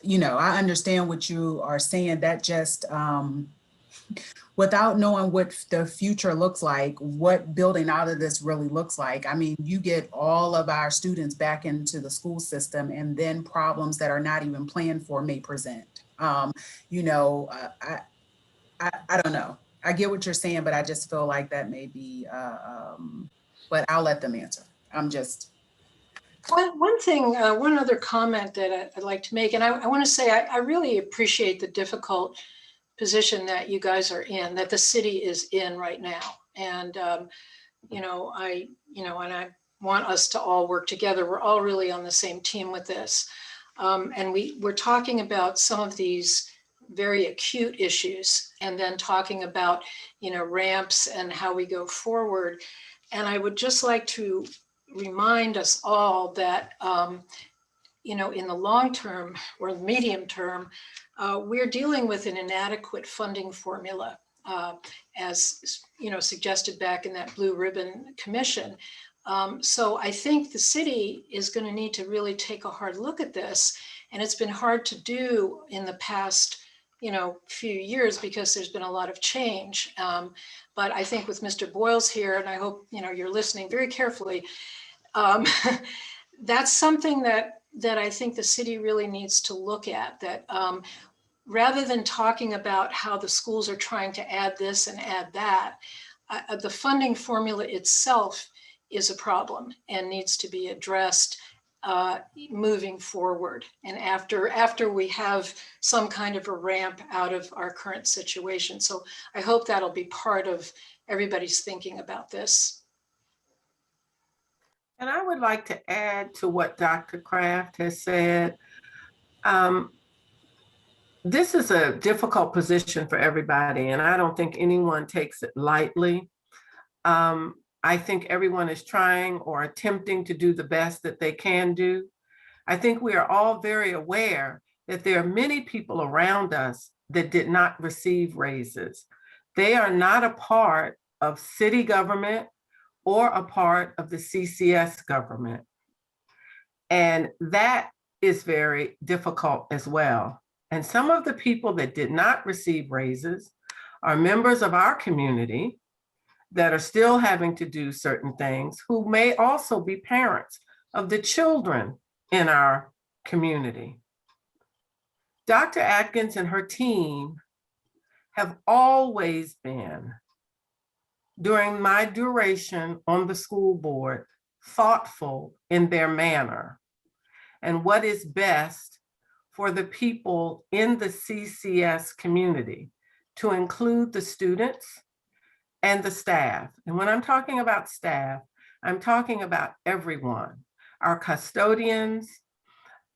You know, I understand what you are saying, that just, without knowing what the future looks like, what building out of this really looks like. I mean, you get all of our students back into the school system, and then problems that are not even planned for may present. You know, I don't know. I get what you're saying, but I just feel like that may be, but I'll let them answer. I'm just. One thing, one other comment that I'd like to make, and I want to say I really appreciate the difficult position that you guys are in, that the city is in right now. And, you know, and I want us to all work together. We're all really on the same team with this. And we're talking about some of these very acute issues, and then talking about, you know, ramps and how we go forward. And I would just like to remind us all that, you know, in the long term or the medium term, we're dealing with an inadequate funding formula, as you know, suggested back in that Blue Ribbon Commission. So I think the city is going to need to really take a hard look at this, and it's been hard to do in the past, you know, few years because there's been a lot of change. But I think with Mr. Boyles here, and I hope, you know, you're listening very carefully, that's something that I think the city really needs to look at, that rather than talking about how the schools are trying to add this and add that, the funding formula itself is a problem and needs to be addressed moving forward. And after we have some kind of a ramp out of our current situation. So I hope that'll be part of everybody's thinking about this. And I would like to add to what Dr. Kraft has said. This is a difficult position for everybody, and I don't think anyone takes it lightly. I think everyone is trying or attempting to do the best that they can do. I think we are all very aware that there are many people around us that did not receive raises. They are not a part of city government or a part of the CCS government. And that is very difficult as well. And some of the people that did not receive raises are members of our community that are still having to do certain things, who may also be parents of the children in our community. Dr. Atkins and her team have always been, during my duration on the school board, thoughtful in their manner and what is best for the people in the CCS community, to include the students and the staff. And when I'm talking about staff, I'm talking about everyone, our custodians,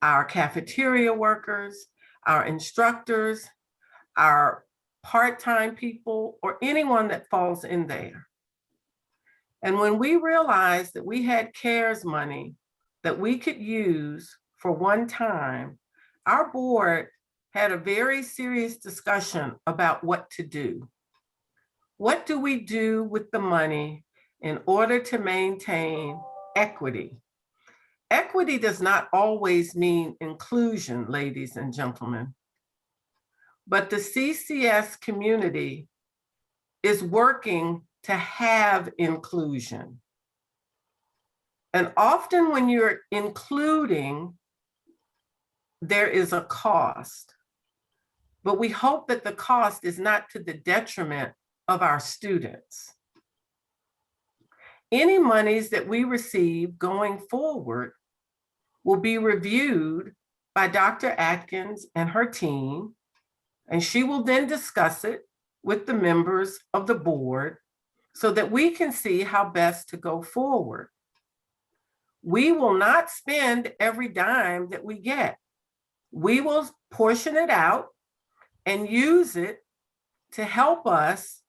our cafeteria workers, our instructors, our part-time people, or anyone that falls in there. And when we realized that we had CARES money that we could use for one time our board had a very serious discussion about what to do. What do we do with the money in order to maintain equity? Equity does not always mean inclusion, ladies and gentlemen. But the CCS community is working to have inclusion. And often when you're including, there is a cost. But we hope that the cost is not to the detriment of our students. Any monies that we receive going forward will be reviewed by Dr. Atkins and her team, and she will then discuss it with the members of the board so that we can see how best to go forward. We will not spend every dime that we get. We will portion it out and use it to help us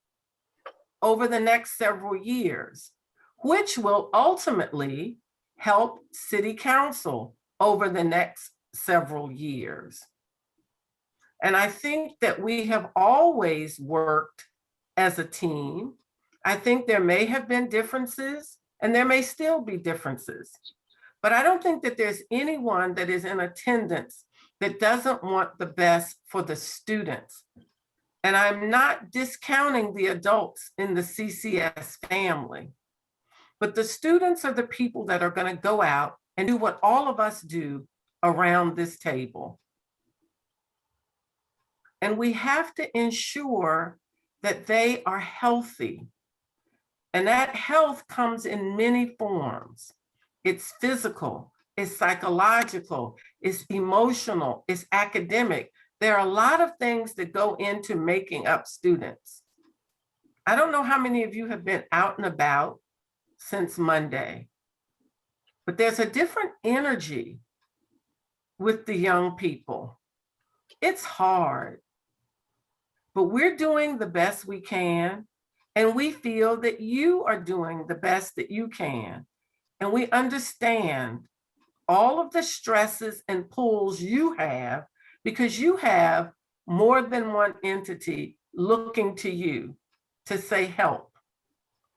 over the next several years, which will ultimately help City Council over the next several years. And I think that we have always worked as a team. I think there may have been differences and there may still be differences, but I don't think that there's anyone that is in attendance that doesn't want the best for the students. And I'm not discounting the adults in the CCS family, but the students are the people that are going to go out and do what all of us do around this table. And we have to ensure that they are healthy. And that health comes in many forms. It's physical, it's psychological, it's emotional, it's academic. There are a lot of things that go into making up students. I don't know how many of you have been out and about since Monday, but there's a different energy with the young people. It's hard, but we're doing the best we can, and we feel that you are doing the best that you can. And we understand all of the stresses and pulls you have because you have more than one entity looking to you to say help.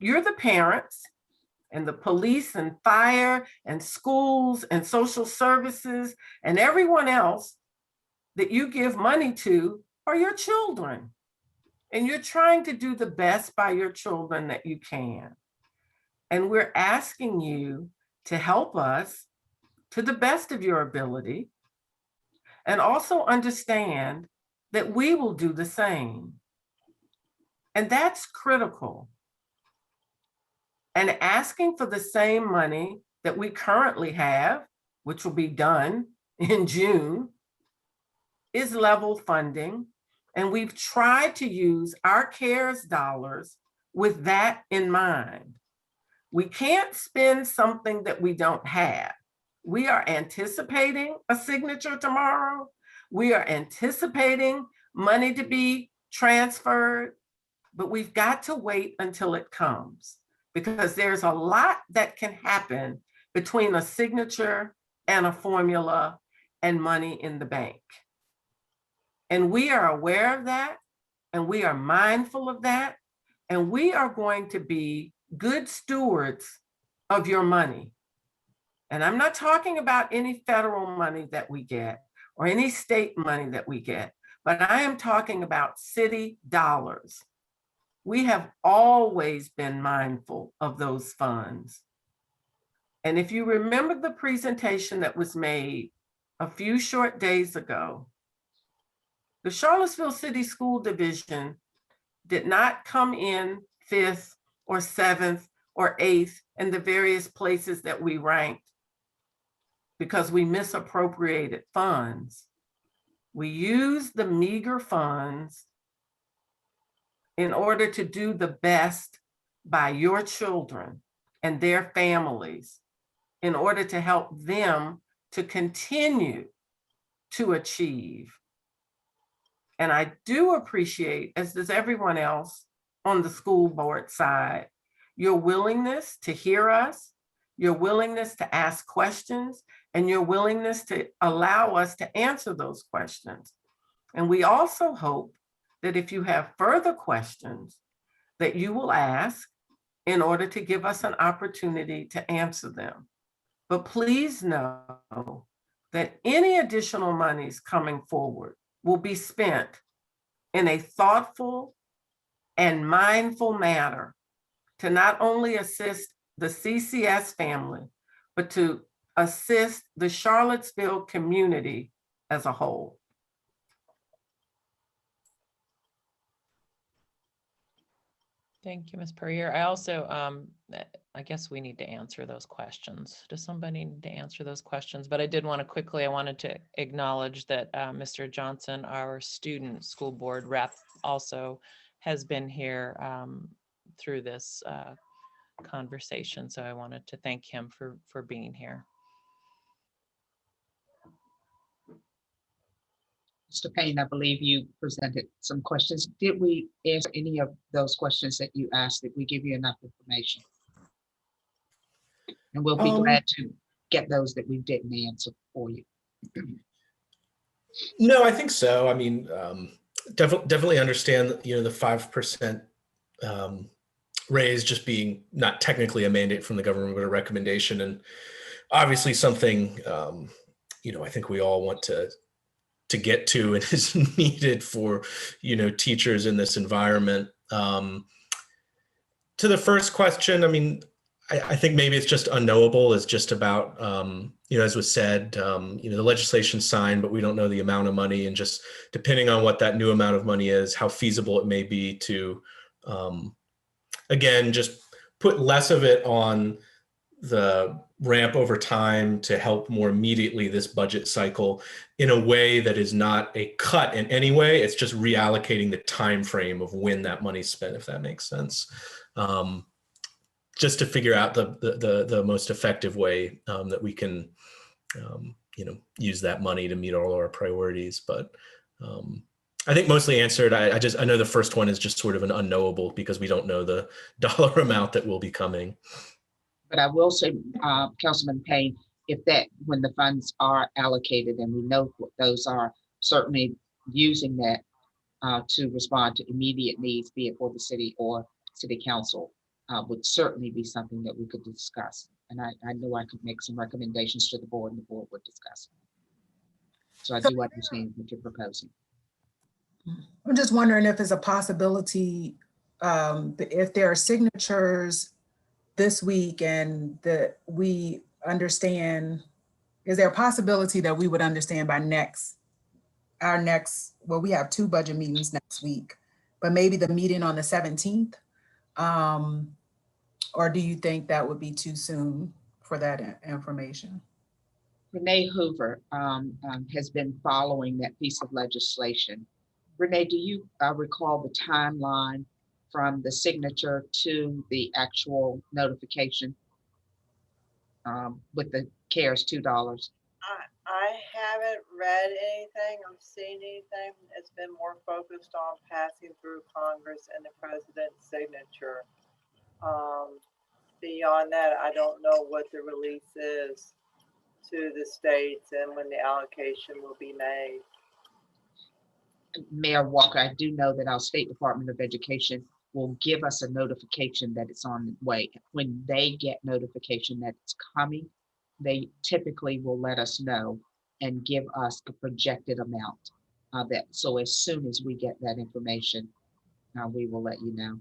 You're the parents, and the police and fire and schools and social services and everyone else that you give money to are your children. And you're trying to do the best by your children that you can. And we're asking you to help us to the best of your ability, and also understand that we will do the same. And that's critical. And asking for the same money that we currently have, which will be done in June, is level funding. And we've tried to use our CARES dollars with that in mind. We can't spend something that we don't have. We are anticipating a signature tomorrow. We are anticipating money to be transferred, but we've got to wait until it comes, because there's a lot that can happen between a signature and a formula and money in the bank. And we are aware of that, and we are mindful of that, and we are going to be good stewards of your money. And I'm not talking about any federal money that we get or any state money that we get, but I am talking about city dollars. We have always been mindful of those funds. And if you remember the presentation that was made a few short days ago, the Charlottesville City School Division did not come in 5th or 7th or 8th in the various places that we ranked because we misappropriated funds. We used the meager funds in order to do the best by your children and their families, in order to help them to continue to achieve. And I do appreciate, as does everyone else on the school board side, your willingness to hear us, your willingness to ask questions, and your willingness to allow us to answer those questions. And we also hope that if you have further questions, that you will ask in order to give us an opportunity to answer them. But please know that any additional monies coming forward will be spent in a thoughtful and mindful manner to not only assist the CCS family, but to assist the Charlottesville community as a whole. Thank you, Ms. Puryear. I also, I guess we need to answer those questions. Does somebody need to answer those questions? But I did want to quickly, I wanted to acknowledge that Mr. Johnson, our student school board rep, also has been here through this conversation. So I wanted to thank him for being here. Mr. Payne, I believe you presented some questions. Did we answer any of those questions that you asked? Did we give you enough information? And we'll be glad to get those that we didn't answer for you. No, I think so. I mean, definitely understand, the 5% raise just being not technically a mandate from the government, but a recommendation, and obviously something, I think we all want to get to and is needed for, teachers in this environment. To the first question, I mean, I think maybe it's just unknowable. It's just about, as was said, the legislation signed, but we don't know the amount of money, and just depending on what that new amount of money is, how feasible it may be to, again, just put less of it on the ramp over time to help more immediately this budget cycle in a way that is not a cut in any way. It's just reallocating the time frame of when that money's spent, if that makes sense. Just to figure out the most effective way that we can, use that money to meet all our priorities. But I think mostly answered. I know the first one is just sort of an unknowable because we don't know the dollar amount that will be coming. But I will say, Councilman Payne, when the funds are allocated and we know what those are, certainly using that to respond to immediate needs, be it for the city or city council, would certainly be something that we could discuss. And I know I could make some recommendations to the board and the board would discuss. So I do understand what you're proposing. I'm just wondering if it's a possibility, if there are signatures this week and that we understand, is there a possibility that we would understand by well, we have 2 budget meetings next week, but maybe the meeting on the 17th? Or do you think that would be too soon for that information? Renee Hoover has been following that piece of legislation. Renee, do you recall the timeline from the signature to the actual notification with the CARES $2? I haven't read anything or seen anything. It's been more focused on passing through Congress and the president's signature. Beyond that, I don't know what the release is to the states and when the allocation will be made. Mayor Walker, I do know that our State Department of Education will give us a notification that it's on the way. When they get notification that it's coming, they typically will let us know and give us a projected amount. So as soon as we get that information, we will let you know.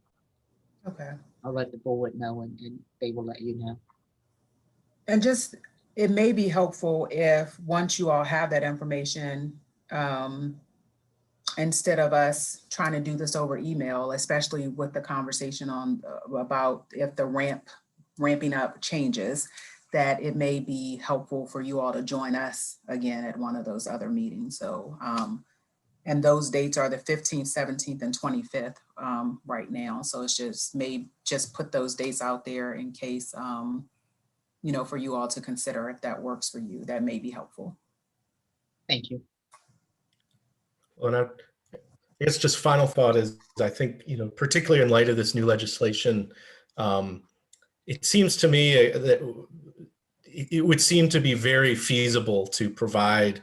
Okay. I'll let the board know and they will let you know. And just, it may be helpful if once you all have that information, instead of us trying to do this over email, especially with the conversation on about if the ramping up changes, that it may be helpful for you all to join us again at one of those other meetings. So, and those dates are the 15th, 17th, and 25th right now. So it's just put those dates out there in case, for you all to consider if that works for you. That may be helpful. Thank you. Well, and I guess just final thought is, I think, particularly in light of this new legislation, it seems to me that it would seem to be very feasible to provide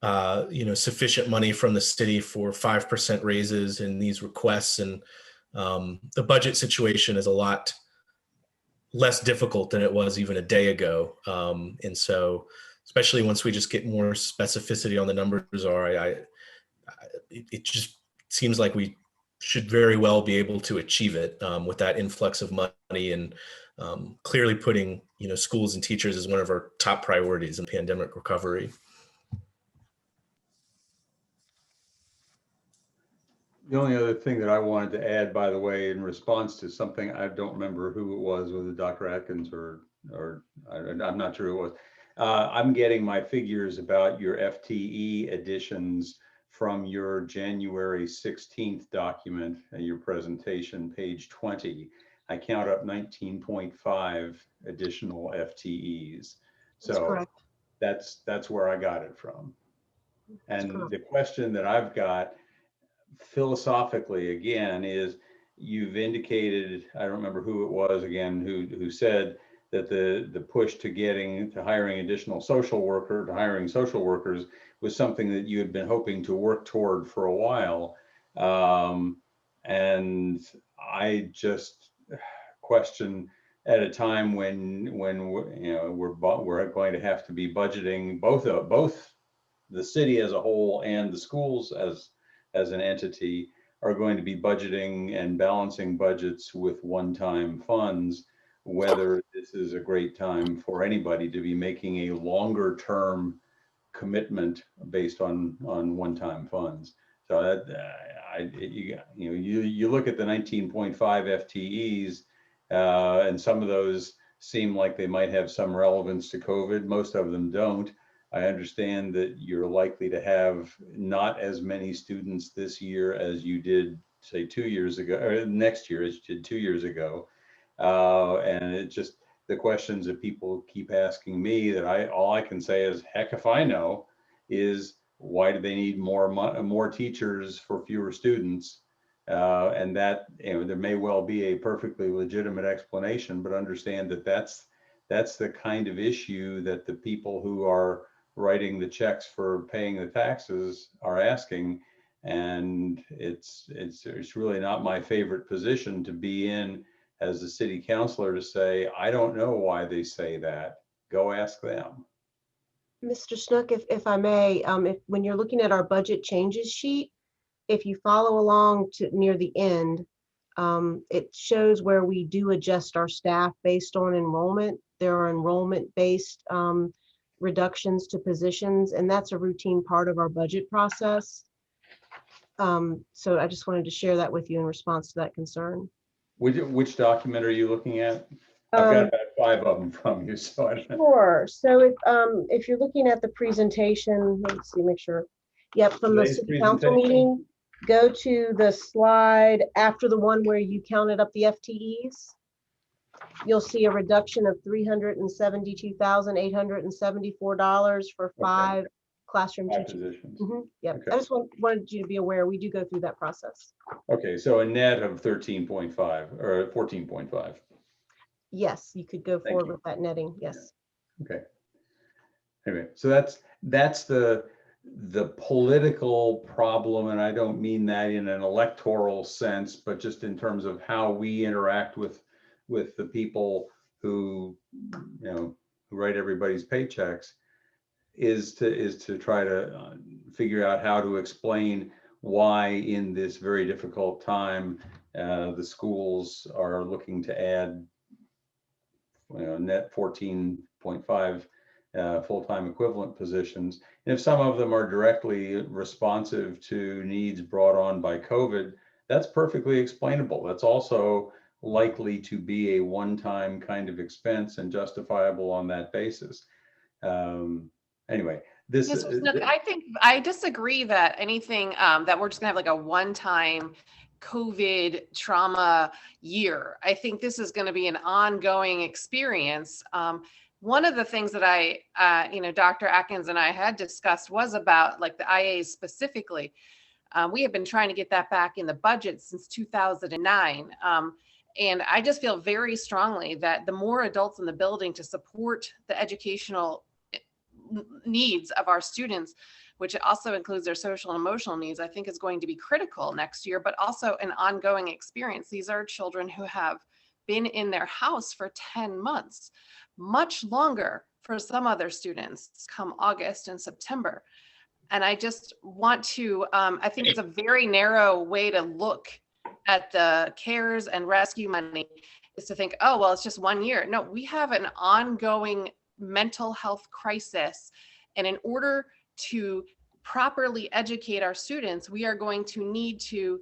sufficient money from the city for 5% raises in these requests. And the budget situation is a lot less difficult than it was even a day ago. And so, especially once we just get more specificity on the numbers, it just seems like we should very well be able to achieve it with that influx of money, and clearly putting schools and teachers as one of our top priorities in pandemic recovery. The only other thing that I wanted to add, by the way, in response to something, I don't remember who it was, whether Dr. Atkins or I'm not sure who it was. I'm getting my figures about your FTE additions from your January 16th document, your presentation, page 20. I count up 19.5 additional FTEs. So that's where I got it from. And the question that I've got philosophically again is, you've indicated, I don't remember who it was again who said that the push to hiring additional social workers was something that you had been hoping to work toward for a while. And I just question, at a time when we're going to have to be budgeting, both the city as a whole and the schools as an entity are going to be budgeting and balancing budgets with one-time funds, whether this is a great time for anybody to be making a longer term commitment based on one-time funds. So that you look at the 19.5 FTEs, and some of those seem like they might have some relevance to COVID. Most of them don't. I understand that you're likely to have not as many students this year as you did, say, 2 years ago, or next year as you did 2 years ago. And it just, the questions that people keep asking me, that all I can say is, heck if I know, is why do they need more teachers for fewer students? And that, there may well be a perfectly legitimate explanation, but understand that that's the kind of issue that the people who are writing the checks for paying the taxes are asking. And it's really not my favorite position to be in as a city councilor, to say, I don't know why they say that. Go ask them. Mr. Snook, if I may, when you're looking at our budget changes sheet, if you follow along to near the end, it shows where we do adjust our staff based on enrollment. There are enrollment-based reductions to positions, and that's a routine part of our budget process. So I just wanted to share that with you in response to that concern. Which document are you looking at? I've got about 5 of them from you, so I don't know. Sure. So if you're looking at the presentation, let's see, make sure. Yep, from the city council meeting, go to the slide after the one where you counted up the FTEs. You'll see a reduction of $372,874 for 5 classroom teachers. Yep. Okay. I just wanted you to be aware, we do go through that process. Okay, so a net of 13.5 or 14.5. Yes, you could go forward with that netting. Yes. Okay. Anyway, so that's the political problem, and I don't mean that in an electoral sense, but just in terms of how we interact with the people who write everybody's paychecks, is to try to figure out how to explain why in this very difficult time the schools are looking to add net 14.5 full-time equivalent positions. And if some of them are directly responsive to needs brought on by COVID, that's perfectly explainable. That's also likely to be a one-time kind of expense and justifiable on that basis. Anyway, I think I disagree that anything that we're just gonna have like a one-time COVID trauma year. I think this is going to be an ongoing experience. One of the things that Dr. Atkins and I had discussed was about like the IAs specifically. We have been trying to get that back in the budget since 2009. And I just feel very strongly that the more adults in the building to support the educational needs of our students, which also includes their social and emotional needs, I think is going to be critical next year, but also an ongoing experience. These are children who have been in their house for 10 months, much longer for some other students come August and September. And I just want to, I think it's a very narrow way to look at the CARES and rescue money, is to think, oh, well, it's just 1 year. No, we have an ongoing mental health crisis. And in order to properly educate our students, we are going to need to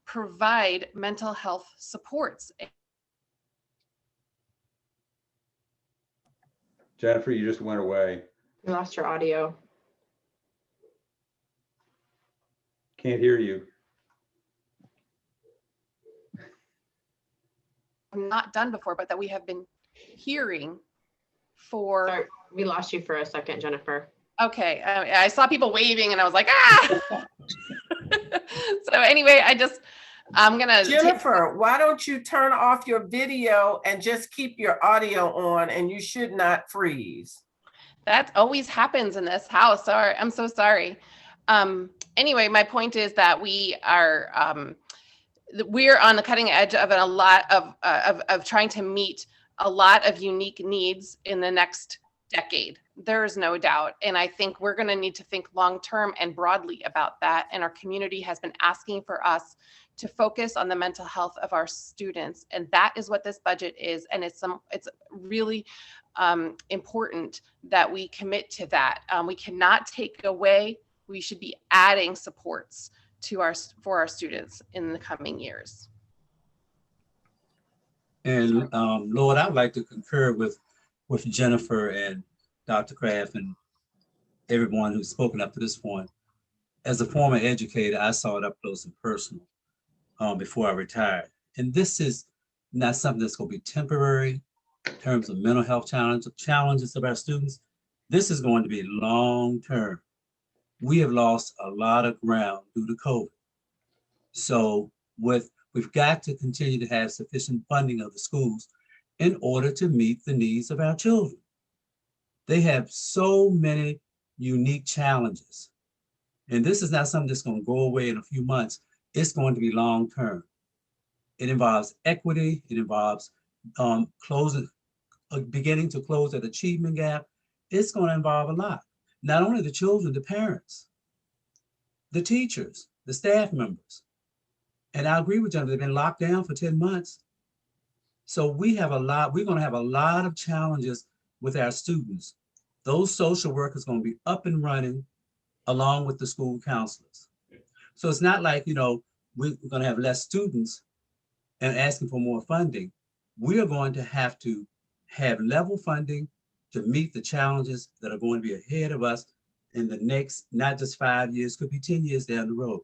provide mental health supports. Jennifer, you just went away. We lost your audio. Can't hear you. Not done before, but that we have been hearing for. Sorry, we lost you for a second, Jennifer. Okay, I saw people waving and I was like, ah. So anyway, I'm gonna. Jennifer, why don't you turn off your video and just keep your audio on, and you should not freeze. That always happens in this house. Sorry, I'm so sorry. Anyway, my point is that we're on the cutting edge of a lot of trying to meet a lot of unique needs in the next decade. There is no doubt. And I think we're going to need to think long-term and broadly about that. And our community has been asking for us to focus on the mental health of our students. And that is what this budget is. And it's really important that we commit to that. We cannot take away, we should be adding supports for our students in the coming years. And Lord, I'd like to concur with Jennifer and Dr. Kraft and everyone who's spoken up to this point. As a former educator, I saw it up close and personal before I retired. And this is not something that's going to be temporary in terms of mental health challenges of our students. This is going to be long-term. We have lost a lot of ground due to COVID. So we've got to continue to have sufficient funding of the schools in order to meet the needs of our children. They have so many unique challenges. And this is not something that's going to go away in a few months. It's going to be long-term. It involves equity. It involves beginning to close that achievement gap. It's going to involve a lot. Not only the children, the parents, the teachers, the staff members. And I agree with Jennifer, they've been locked down for 10 months. So we're going to have a lot of challenges with our students. Those social workers are going to be up and running along with the school counselors. So it's not like, we're going to have less students and asking for more funding. We are going to have level funding to meet the challenges that are going to be ahead of us in the next, not just 5 years, could be 10 years down the road.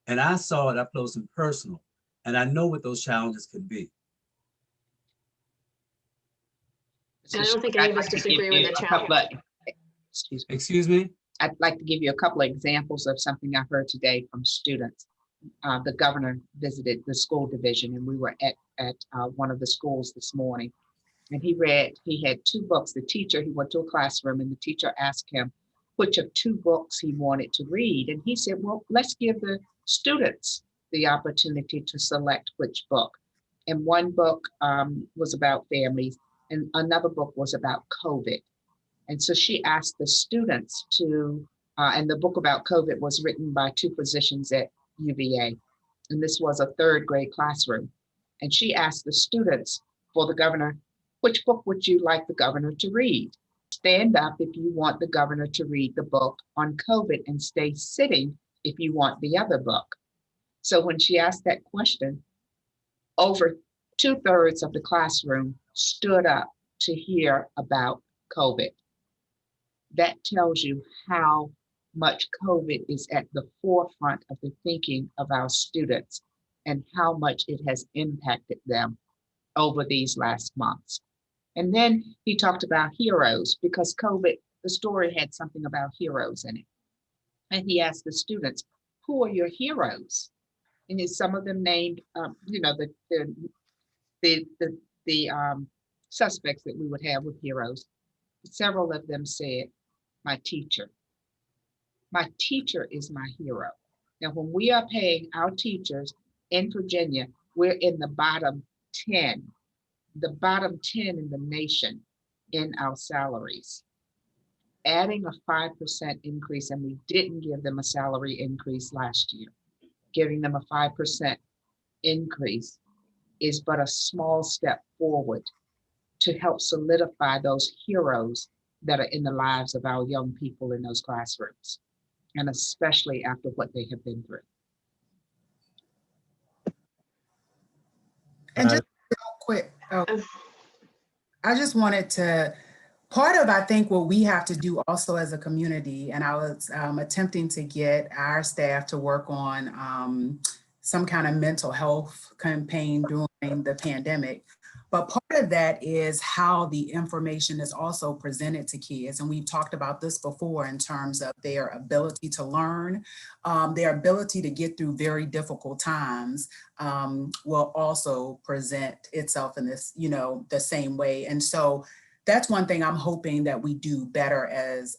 And I saw it up close and personal, and I know what those challenges can be. And I don't think any of us disagree with the challenge. Excuse me. I'd like to give you a couple of examples of something I heard today from students. The governor visited the school division, and we were at one of the schools this morning. And he had 2 books. He went to a classroom, and the teacher asked him which of 2 books he wanted to read. And he said, well, let's give the students the opportunity to select which book. And one book was about families, and another book was about COVID. And so she asked the students to, and the book about COVID was written by 2 physicians at UVA. And this was a 3rd grade classroom. And she asked the students for the governor, which book would you like the governor to read? Stand up if you want the governor to read the book on COVID, and stay sitting if you want the other book. So when she asked that question, over 2/3 of the classroom stood up to hear about COVID. That tells you how much COVID is at the forefront of the thinking of our students and how much it has impacted them over these last months. And then he talked about heroes, because COVID, the story had something about heroes in it. And he asked the students, who are your heroes? And is some of them named, you know, the suspects that we would have with heroes. Several of them said, my teacher. My teacher is my hero. Now, when we are paying our teachers in Virginia, we're in the bottom 10 in the nation in our salaries. Adding a 5% increase, and we didn't give them a salary increase last year, giving them a 5% increase is but a small step forward to help solidify those heroes that are in the lives of our young people in those classrooms, and especially after what they have been through. And just real quick, I just wanted to, part of, I think, what we have to do also as a community, and I was attempting to get our staff to work on some kind of mental health campaign during the pandemic. But part of that is how the information is also presented to kids. And we've talked about this before in terms of their ability to learn, their ability to get through very difficult times will also present itself in this, you know, the same way. And so that's one thing I'm hoping that we do better as,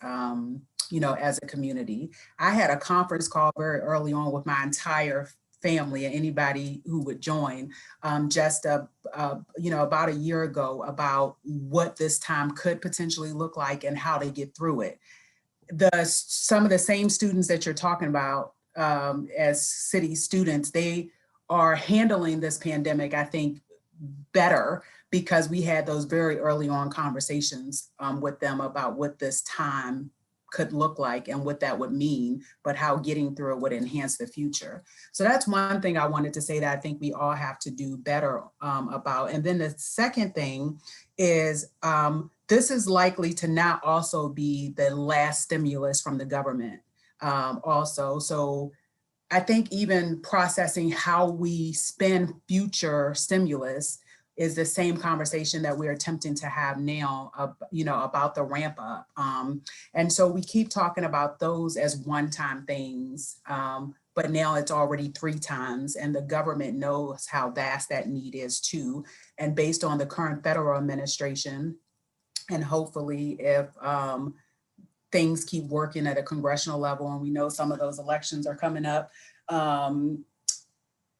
you know, as a community. I had a conference call very early on with my entire family and anybody who would join just you know, about a year ago about what this time could potentially look like and how to get through it. Some of the same students that you're talking about as city students, they are handling this pandemic, I think, better because we had those very early on conversations with them about what this time could look like and what that would mean, but how getting through it would enhance the future. So that's one thing I wanted to say that I think we all have to do better about. And then the second thing is this is likely to not also be the last stimulus from the government also. So I think even processing how we spend future stimulus is the same conversation that we're attempting to have now, you know, about the ramp up. And so we keep talking about those as one-time things, but now it's already 3 times, and the government knows how vast that need is too. And based on the current federal administration, and hopefully if things keep working at a congressional level, and we know some of those elections are coming up,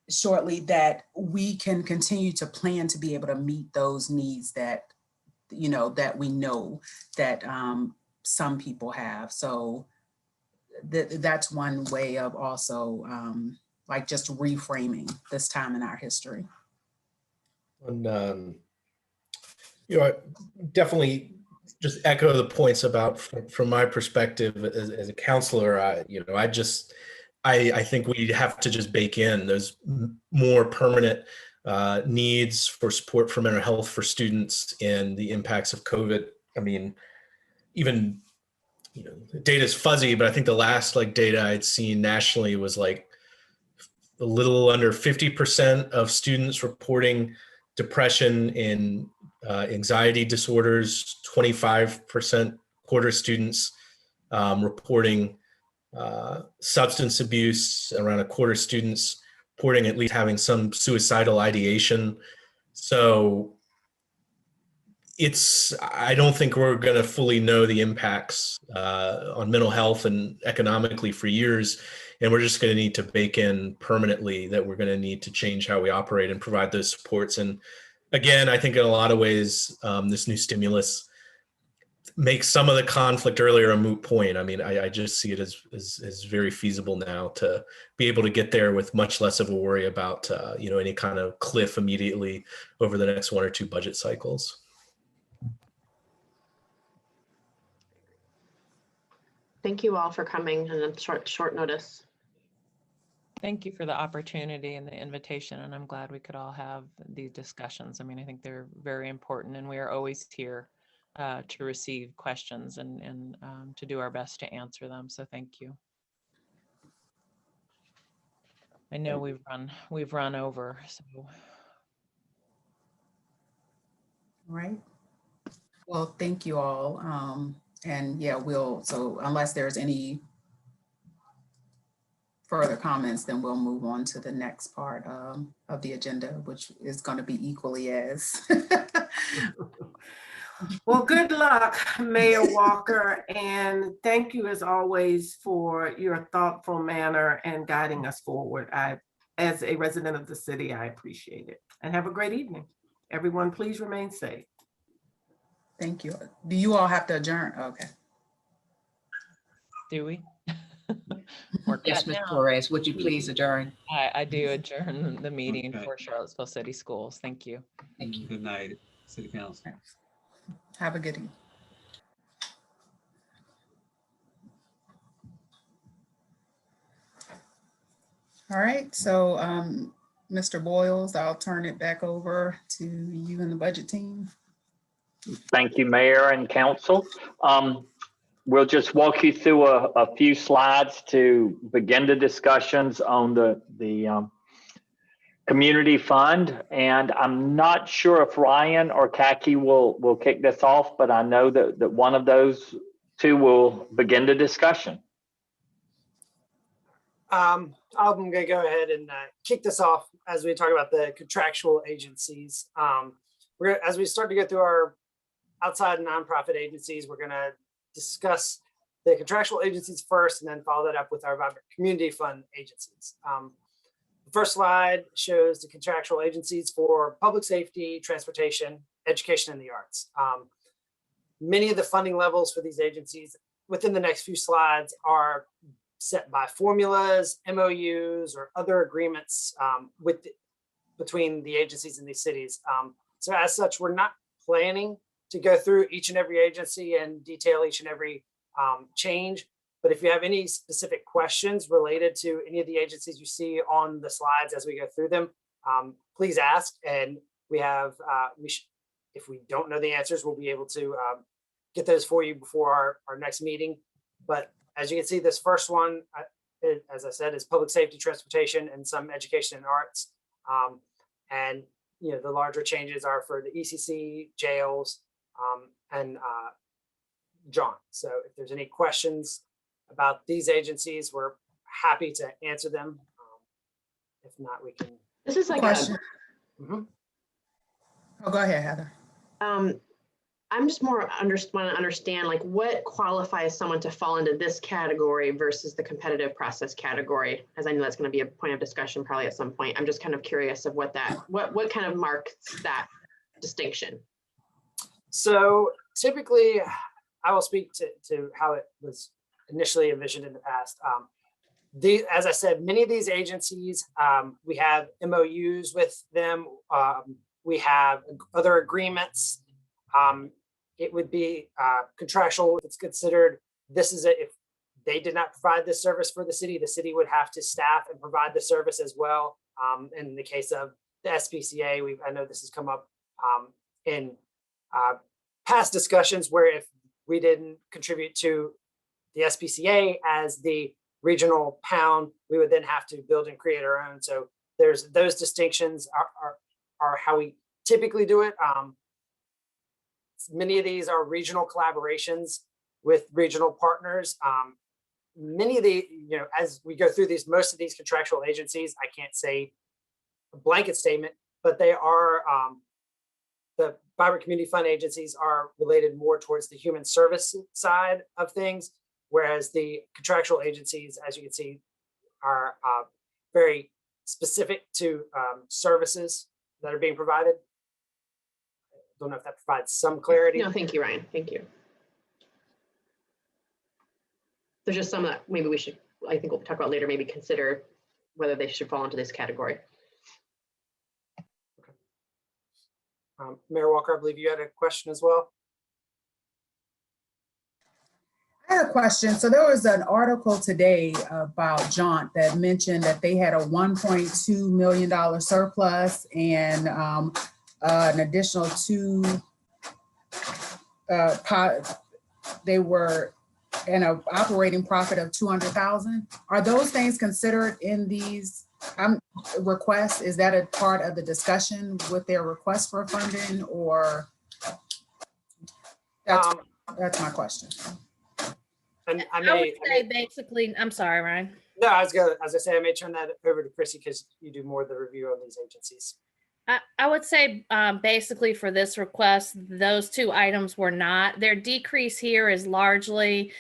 shortly, that we can continue to plan to be able to meet those needs that, you know, that we know that some people have. So that's one way of also like just reframing this time in our history. And, you know, I definitely just echo the points about from my perspective as a counselor, I think we have to just bake in those more permanent needs for support for mental health for students and the impacts of COVID. I mean, even, you know, the data is fuzzy, but I think the last data I'd seen nationally was like a little under 50% of students reporting depression and anxiety disorders, 25% quarter students reporting substance abuse, around a quarter students reporting at least having some suicidal ideation. So I don't think we're going to fully know the impacts on mental health and economically for years. And we're just going to need to bake in permanently that we're going to need to change how we operate and provide those supports. And again, I think in a lot of ways, this new stimulus makes some of the conflict earlier a moot point. I mean, I just see it as very feasible now to be able to get there with much less of a worry about, you know, any kind of cliff immediately over the next 1 or 2 budget cycles. Thank you all for coming on short notice. Thank you for the opportunity and the invitation, and I'm glad we could all have these discussions. I mean, I think they're very important, and we are always here to receive questions and to do our best to answer them. So thank you. I know we've run over. So. All right. Well, thank you all. And yeah, so unless there's any further comments, then we'll move on to the next part of the agenda, which is going to be equally as. Well, good luck, Mayor Walker, and thank you as always for your thoughtful manner and guiding us forward. As a resident of the city, I appreciate it. And have a great evening. Everyone, please remain safe. Thank you. Do you all have to adjourn? Okay. Do we? Yes, Ms. Torres, would you please adjourn? I do adjourn the meeting for Charlottesville City Schools. Thank you. Thank you. Good night, City Council. Have a good evening. All right, so Mr. Boyles, I'll turn it back over to you and the budget team. Thank you, Mayor and Council. We'll just walk you through a few slides to begin the discussions on the community fund. And I'm not sure if Ryan or Kaki will kick this off, but I know that one of those two will begin the discussion. I'm going to go ahead and kick this off as we talk about the contractual agencies. As we start to go through our outside nonprofit agencies, we're going to discuss the contractual agencies first and then follow that up with our vibrant community fund agencies. The first slide shows the contractual agencies for public safety, transportation, education, and the arts. Many of the funding levels for these agencies within the next few slides are set by formulas, MOUs, or other agreements between the agencies in these cities. So as such, we're not planning to go through each and every agency and detail each and every change. But if you have any specific questions related to any of the agencies you see on the slides as we go through them, please ask. And we have, if we don't know the answers, we'll be able to get those for you before our next meeting. But as you can see, this first one, as I said, is public safety, transportation, and some education and arts. And the larger changes are for the ECC, jails, and John. So if there's any questions about these agencies, we're happy to answer them. If not, we can. This is like Question. Mhm. Oh, go ahead, Heather. I'm just more want to understand like what qualifies someone to fall into this category versus the competitive process category, as I know that's going to be a point of discussion probably at some point. I'm just kind of curious of what kind of marks that distinction. So typically, I will speak to how it was initially envisioned in the past. As I said, many of these agencies, we have MOUs with them. We have other agreements. It would be contractual. It's considered if they did not provide this service for the city would have to staff and provide the service as well. In the case of the SPCA, I know this has come up in past discussions where if we didn't contribute to the SPCA as the regional pound, we would then have to build and create our own. So there's those distinctions are how we typically do it. Many of these are regional collaborations with regional partners. Many of the, as we go through most of these contractual agencies, I can't say a blanket statement, but they are, the vibrant community fund agencies are related more towards the human service side of things, whereas the contractual agencies, as you can see, are very specific to services that are being provided. Don't know if that provides some clarity. No, thank you, Ryan. Thank you. There's just some that maybe I think we'll talk about later, maybe consider whether they should fall into this category. Okay. Mayor Walker, I believe you had a question as well. I had a question. So there was an article today about Jaunt that mentioned that they had a $1.2 million surplus and an additional they were in an operating profit of 200,000. Are those things considered in these requests? Is that a part of the discussion with their request for funding, or that's my question? And I would say basically, I'm sorry, Ryan. No, as I say, I may turn that over to Chrissy because you do more of the review on these agencies. I would say basically for this request, those two items were not. Their decrease here is largely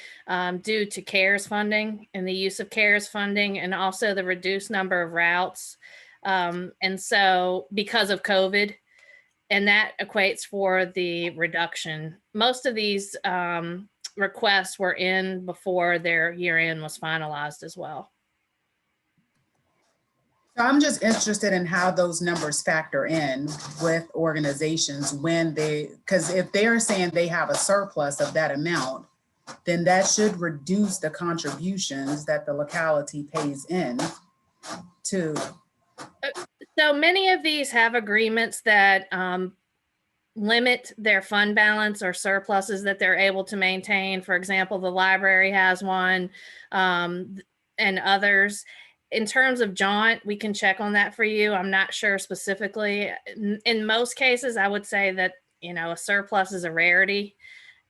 due to CARES funding and the use of CARES funding and also the reduced number of routes. And so because of COVID, and that equates for the reduction. Most of these requests were in before their year end was finalized as well. So I'm just interested in how those numbers factor in with organizations when because if they're saying they have a surplus of that amount, then that should reduce the contributions that the locality pays in to. So many of these have agreements that limit their fund balance or surpluses that they're able to maintain. For example, the library has one and others. In terms of jaunt, we can check on that for you. I'm not sure specifically. In most cases, I would say that, you know, a surplus is a rarity.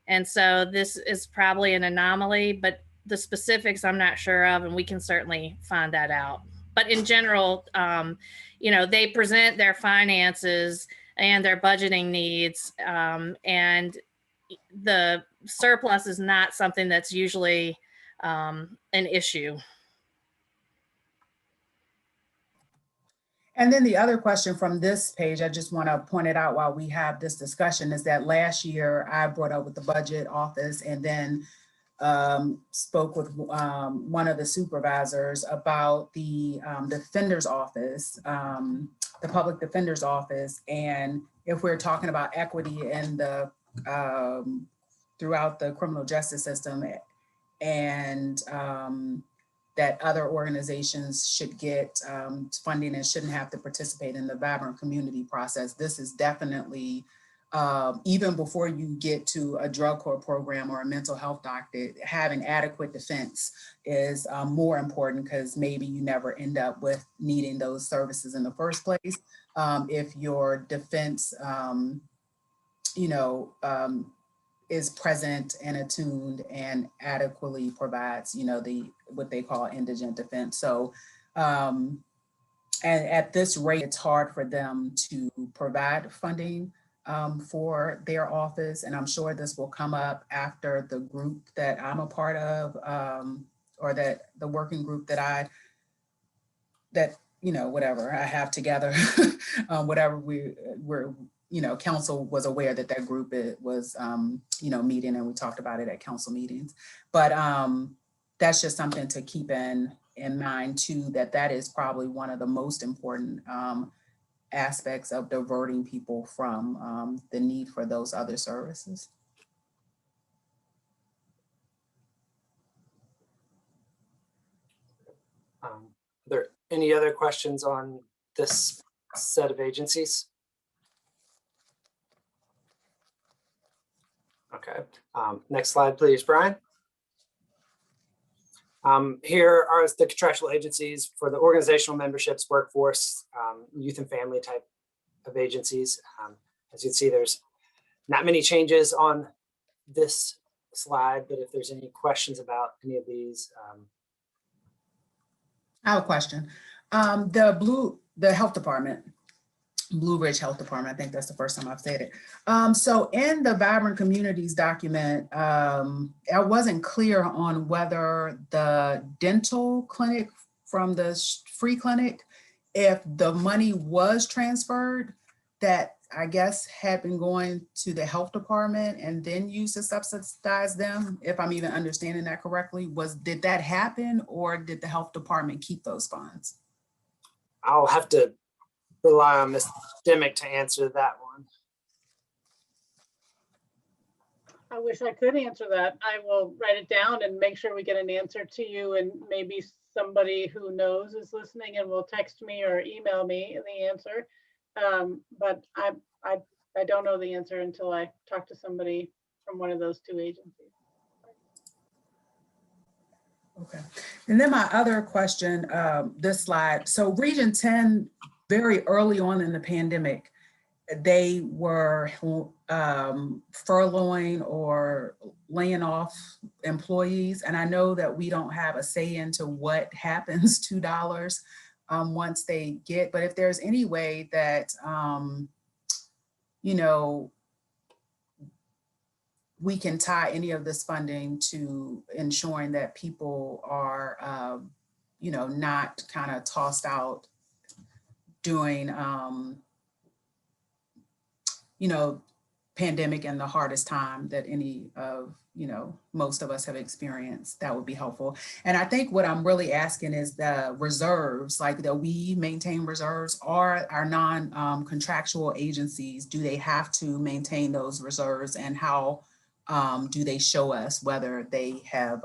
And so this is probably an anomaly, but the specifics I'm not sure of, and we can certainly find that out. But in general, you know, they present their finances and their budgeting needs, and the surplus is not something that's usually an issue. And then the other question from this page, I just want to point it out while we have this discussion, is that last year I brought up with the budget office and then spoke with one of the supervisors about the defender's office, the public defender's office. And if we're talking about equity in the throughout the criminal justice system, and that other organizations should get funding and shouldn't have to participate in the vibrant community process. This is definitely, even before you get to a drug court program or a mental health doctor, having adequate defense is more important because maybe you never end up with needing those services in the first place. If your defense, you know, is present and attuned and adequately provides, you know, what they call indigent defense. So, and at this rate, it's hard for them to provide funding for their office. And I'm sure this will come up after the group that I'm a part of, or that the working group that you know, whatever I have together, whatever we're, you know, council was aware that that group was, you know, meeting, and we talked about it at council meetings. But that's just something to keep in mind too, that is probably one of the most important aspects of diverting people from the need for those other services. Are there any other questions on this set of agencies? Okay, next slide, please, Brian. Here are the contractual agencies for the organizational memberships, workforce, youth and family type of agencies. As you can see, there's not many changes on this slide, but if there's any questions about any of these. I have a question. The health department, Blue Ridge Health Department, I think that's the first time I've said it. So in the Vibrant Communities document, I wasn't clear on whether the dental clinic from the free clinic, if the money was transferred, that I guess had been going to the health department and then used to subsidize them, if I'm even understanding that correctly. Did that happen, or did the health department keep those funds? I'll have to rely on Ms. Dimick to answer that one. I wish I could answer that. I will write it down and make sure we get an answer to you, and maybe somebody who knows is listening and will text me or email me the answer. But I don't know the answer until I talk to somebody from one of those two agencies. Okay. And then my other question, this slide. So Region 10, very early on in the pandemic, they were furloughing or laying off employees. And I know that we don't have a say into what happens to dollars once they get, but if there's any way that, you know, we can tie any of this funding to ensuring that people are, you know, not kind of tossed out during, you know, pandemic and the hardest time that any of, you know, most of us have experienced, that would be helpful. And I think what I'm really asking is the reserves, like that we maintain reserves, or our non-contractual agencies, do they have to maintain those reserves, and how do they show us whether they have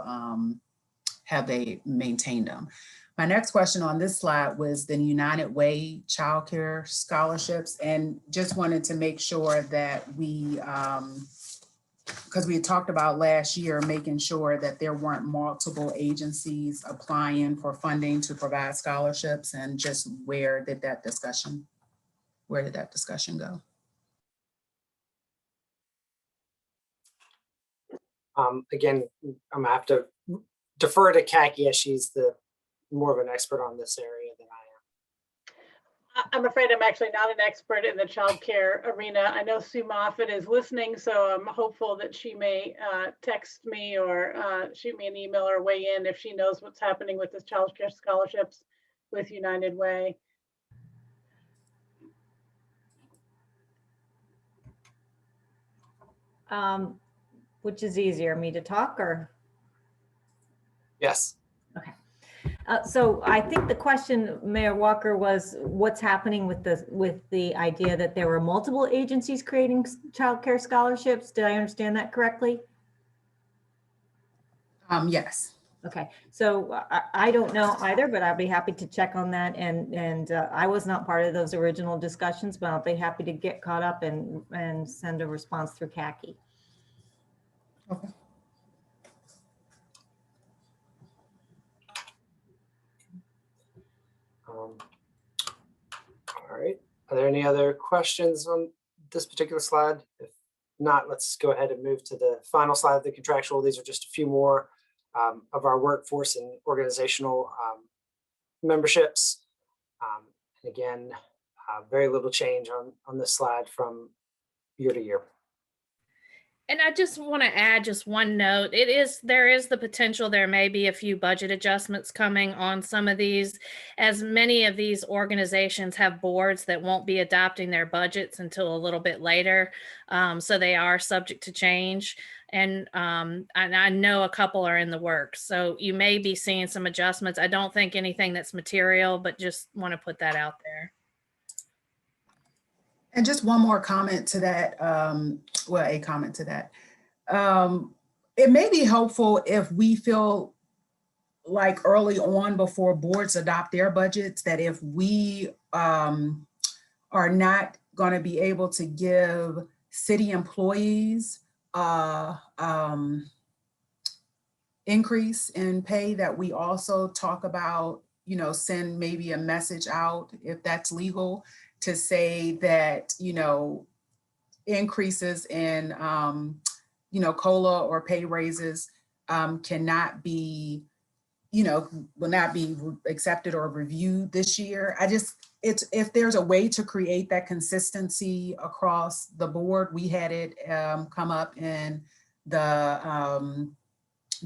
they maintained them? My next question on this slide was the United Way childcare scholarships, and just wanted to make sure that we, because we had talked about last year, making sure that there weren't multiple agencies applying for funding to provide scholarships, and just where did that discussion go? Again, I'm gonna have to defer to Kaki, as she's the more of an expert on this area than I am. I'm afraid I'm actually not an expert in the childcare arena. I know Sue Moffett is listening, so I'm hopeful that she may text me or shoot me an email or weigh in if she knows what's happening with the childcare scholarships with United Way. Which is easier, me to talk or? Yes. Okay. So I think the question, Mayor Walker, was what's happening with the idea that there were multiple agencies creating childcare scholarships. Did I understand that correctly? Yes. Okay, so I don't know either, but I'll be happy to check on that. And I was not part of those original discussions, but I'll be happy to get caught up and send a response through Kaki. Okay. All right. Are there any other questions on this particular slide? If not, let's go ahead and move to the final slide of the contractual. These are just a few more of our workforce and organizational memberships. And again, very little change on this slide from year to year. And I just want to add just one note. There is the potential there may be a few budget adjustments coming on some of these, as many of these organizations have boards that won't be adopting their budgets until a little bit later. So they are subject to change. And I know a couple are in the works. So you may be seeing some adjustments. I don't think anything that's material, but just want to put that out there. And just one more comment to that, well, a comment to that. It may be helpful if we feel like early on before boards adopt their budgets, that if we are not going to be able to give city employees increase in pay, that we also talk about, you know, send maybe a message out, if that's legal, to say that, you know, increases in, you know, COLA or pay raises cannot be, you know, will not be accepted or reviewed this year. If there's a way to create that consistency across the board. We had it come up in the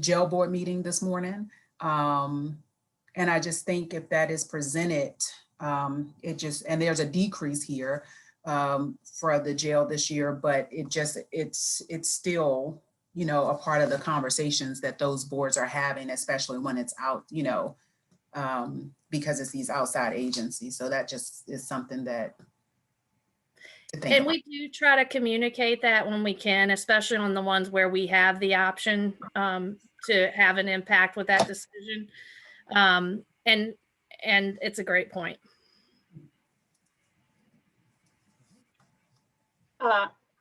jail board meeting this morning. And I just think if that is presented, and there's a decrease here for the jail this year, but it's still, you know, a part of the conversations that those boards are having, especially when it's out, you know, because it's these outside agencies. So that just is something that to think And about. we do try to communicate that when we can, especially on the ones where we have the option to have an impact with that decision. And it's a great point.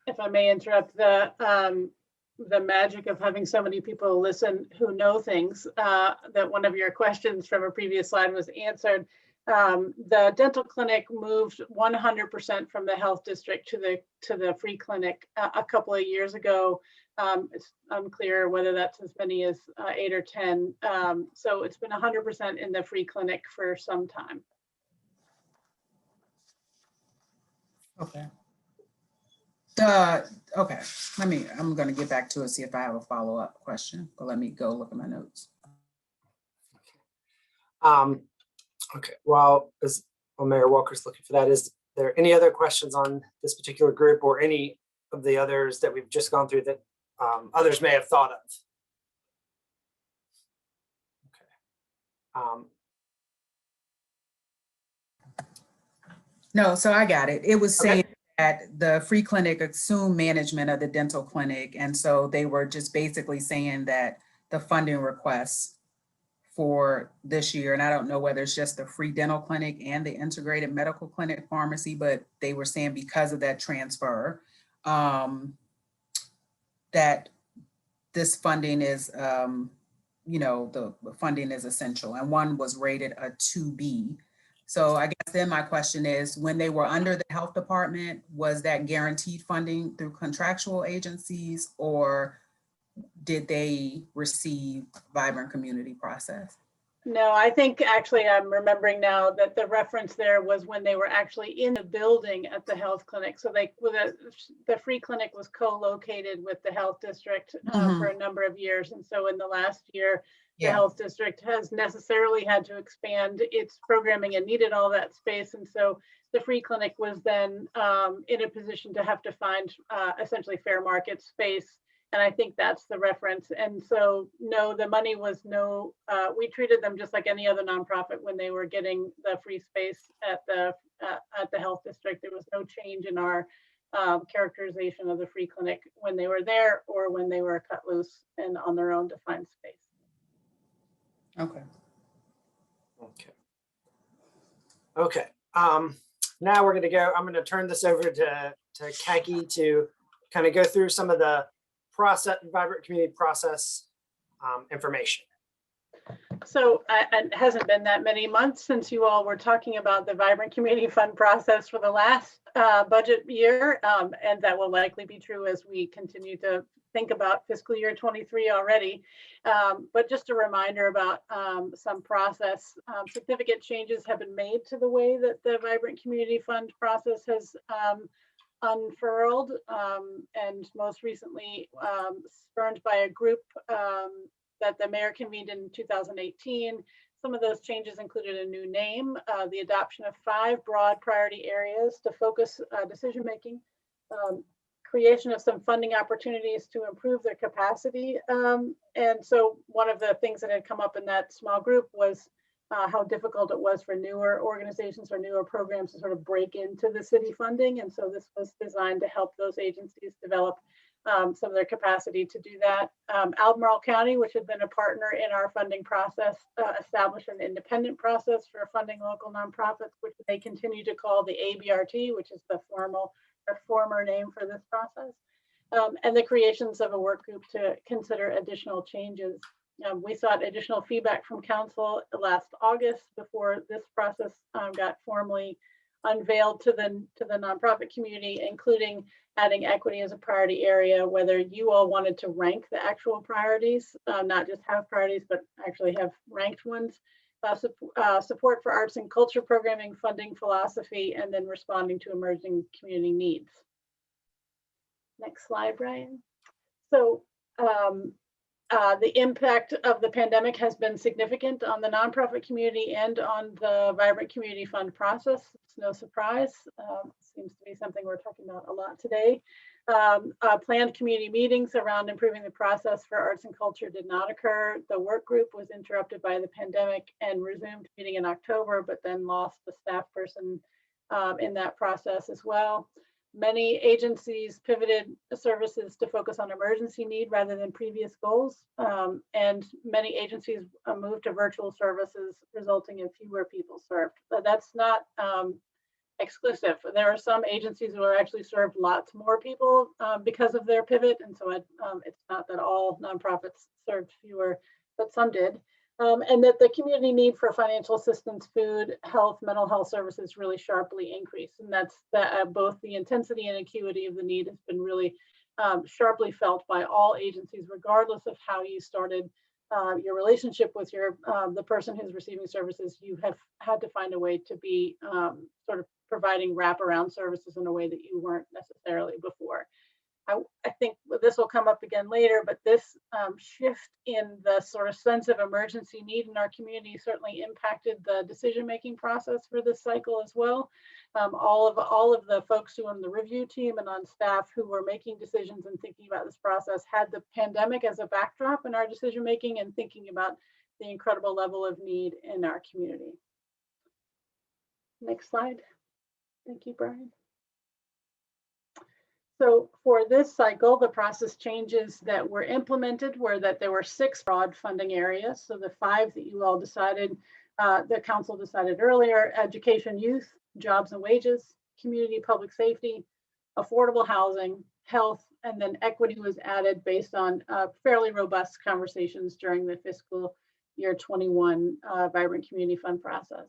If I may interrupt, the magic of having so many people listen who know things, that one of your questions from a previous slide was answered. The dental clinic moved 100% from the health district to the free clinic a couple of years ago. It's unclear whether that's as many as 8 or 10. So it's been 100% in the free clinic for some time. Okay. Okay, I'm gonna get back to it, see if I have a follow-up question, but let me go look at my notes. Okay, well, Mayor Walker's looking for that, is there any other questions on this particular group or any of the others that we've just gone through that others may have thought of? Okay. No, so I got it. It was saying that the free clinic assumed management of the dental clinic. And so they were just basically saying that the funding requests for this year, and I don't know whether it's just the free dental clinic and the integrated medical clinic pharmacy, but they were saying because of that transfer, that this funding is, the funding is essential, and one was rated a 2B. So I guess then my question is, when they were under the health department, was that guaranteed funding through contractual agencies, or did they receive Vibrant Community Process? No, I think actually I'm remembering now that the reference there was when they were actually in the building at the health clinic. So the free clinic was co-located with the health district for a number of years. And so in the last year, the health district has necessarily had to expand its programming and needed all that space. And so the free clinic was then in a position to have to find essentially fair market space. And I think that's the reference. And so, no, the money was we treated them just like any other nonprofit when they were getting the free space at the health district. There was no change in our characterization of the free clinic when they were there or when they were cut loose and on their own to find space. Okay. Okay. Now we're going to I'm going to turn this over to Kaki to kind of go through some of the Vibrant Community Process information. So it hasn't been that many months since you all were talking about the Vibrant Community Fund process for the last budget year, and that will likely be true as we continue to think about fiscal year 23 already. But just a reminder about some process. Significant changes have been made to the way that the Vibrant Community Fund process has unfurled, and most recently spurned by a group that the mayor convened in 2018. Some of those changes included a new name, the adoption of 5 broad priority areas to focus decision-making, creation of some funding opportunities to improve their capacity. And so one of the things that had come up in that small group was how difficult it was for newer organizations or newer programs to sort of break into the city funding. And so this was designed to help those agencies develop some of their capacity to do that. Albemarle County, which had been a partner in our funding process, established an independent process for funding local nonprofits, which they continue to call the ABRT, which is the former name for this process. And the creations of a work group to consider additional changes. We sought additional feedback from council last August before this process got formally unveiled to the nonprofit community, including adding equity as a priority area, whether you all wanted to rank the actual priorities, not just have priorities, but actually have ranked ones, support for arts and culture programming, funding philosophy, and then responding to emerging community needs. Next slide, Brian. So the impact of the pandemic has been significant on the nonprofit community and on the Vibrant Community Fund process. It's no surprise. Seems to be something we're talking about a lot today. Planned community meetings around improving the process for arts and culture did not occur. The work group was interrupted by the pandemic and resumed meeting in October, but then lost the staff person in that process as well. Many agencies pivoted services to focus on emergency need rather than previous goals. And many agencies moved to virtual services, resulting in fewer people served. But that's not exclusive. There are some agencies who are actually served lots more people because of their pivot. And so it's not that all nonprofits served fewer, but some did. And that the community need for financial assistance, food, health, mental health services really sharply increased. And that's both the intensity and acuity of the need has been really sharply felt by all agencies, regardless of how you started your relationship with the person who's receiving services. You have had to find a way to be sort of providing wraparound services in a way that you weren't necessarily before. I think this will come up again later, but this shift in the sort of sense of emergency need in our community certainly impacted the decision-making process for this cycle as well. All of the folks who are on the review team and on staff who were making decisions and thinking about this process had the pandemic as a backdrop in our decision-making and thinking about the incredible level of need in our community. Next slide. Thank you, Brian. So for this cycle, the process changes that were implemented were that there were 6 broad funding areas. So the 5 that you all decided, the council decided earlier: education, youth, jobs and wages, community public safety, affordable housing, health, and then equity was added based on fairly robust conversations during the fiscal year 21 Vibrant Community Fund process.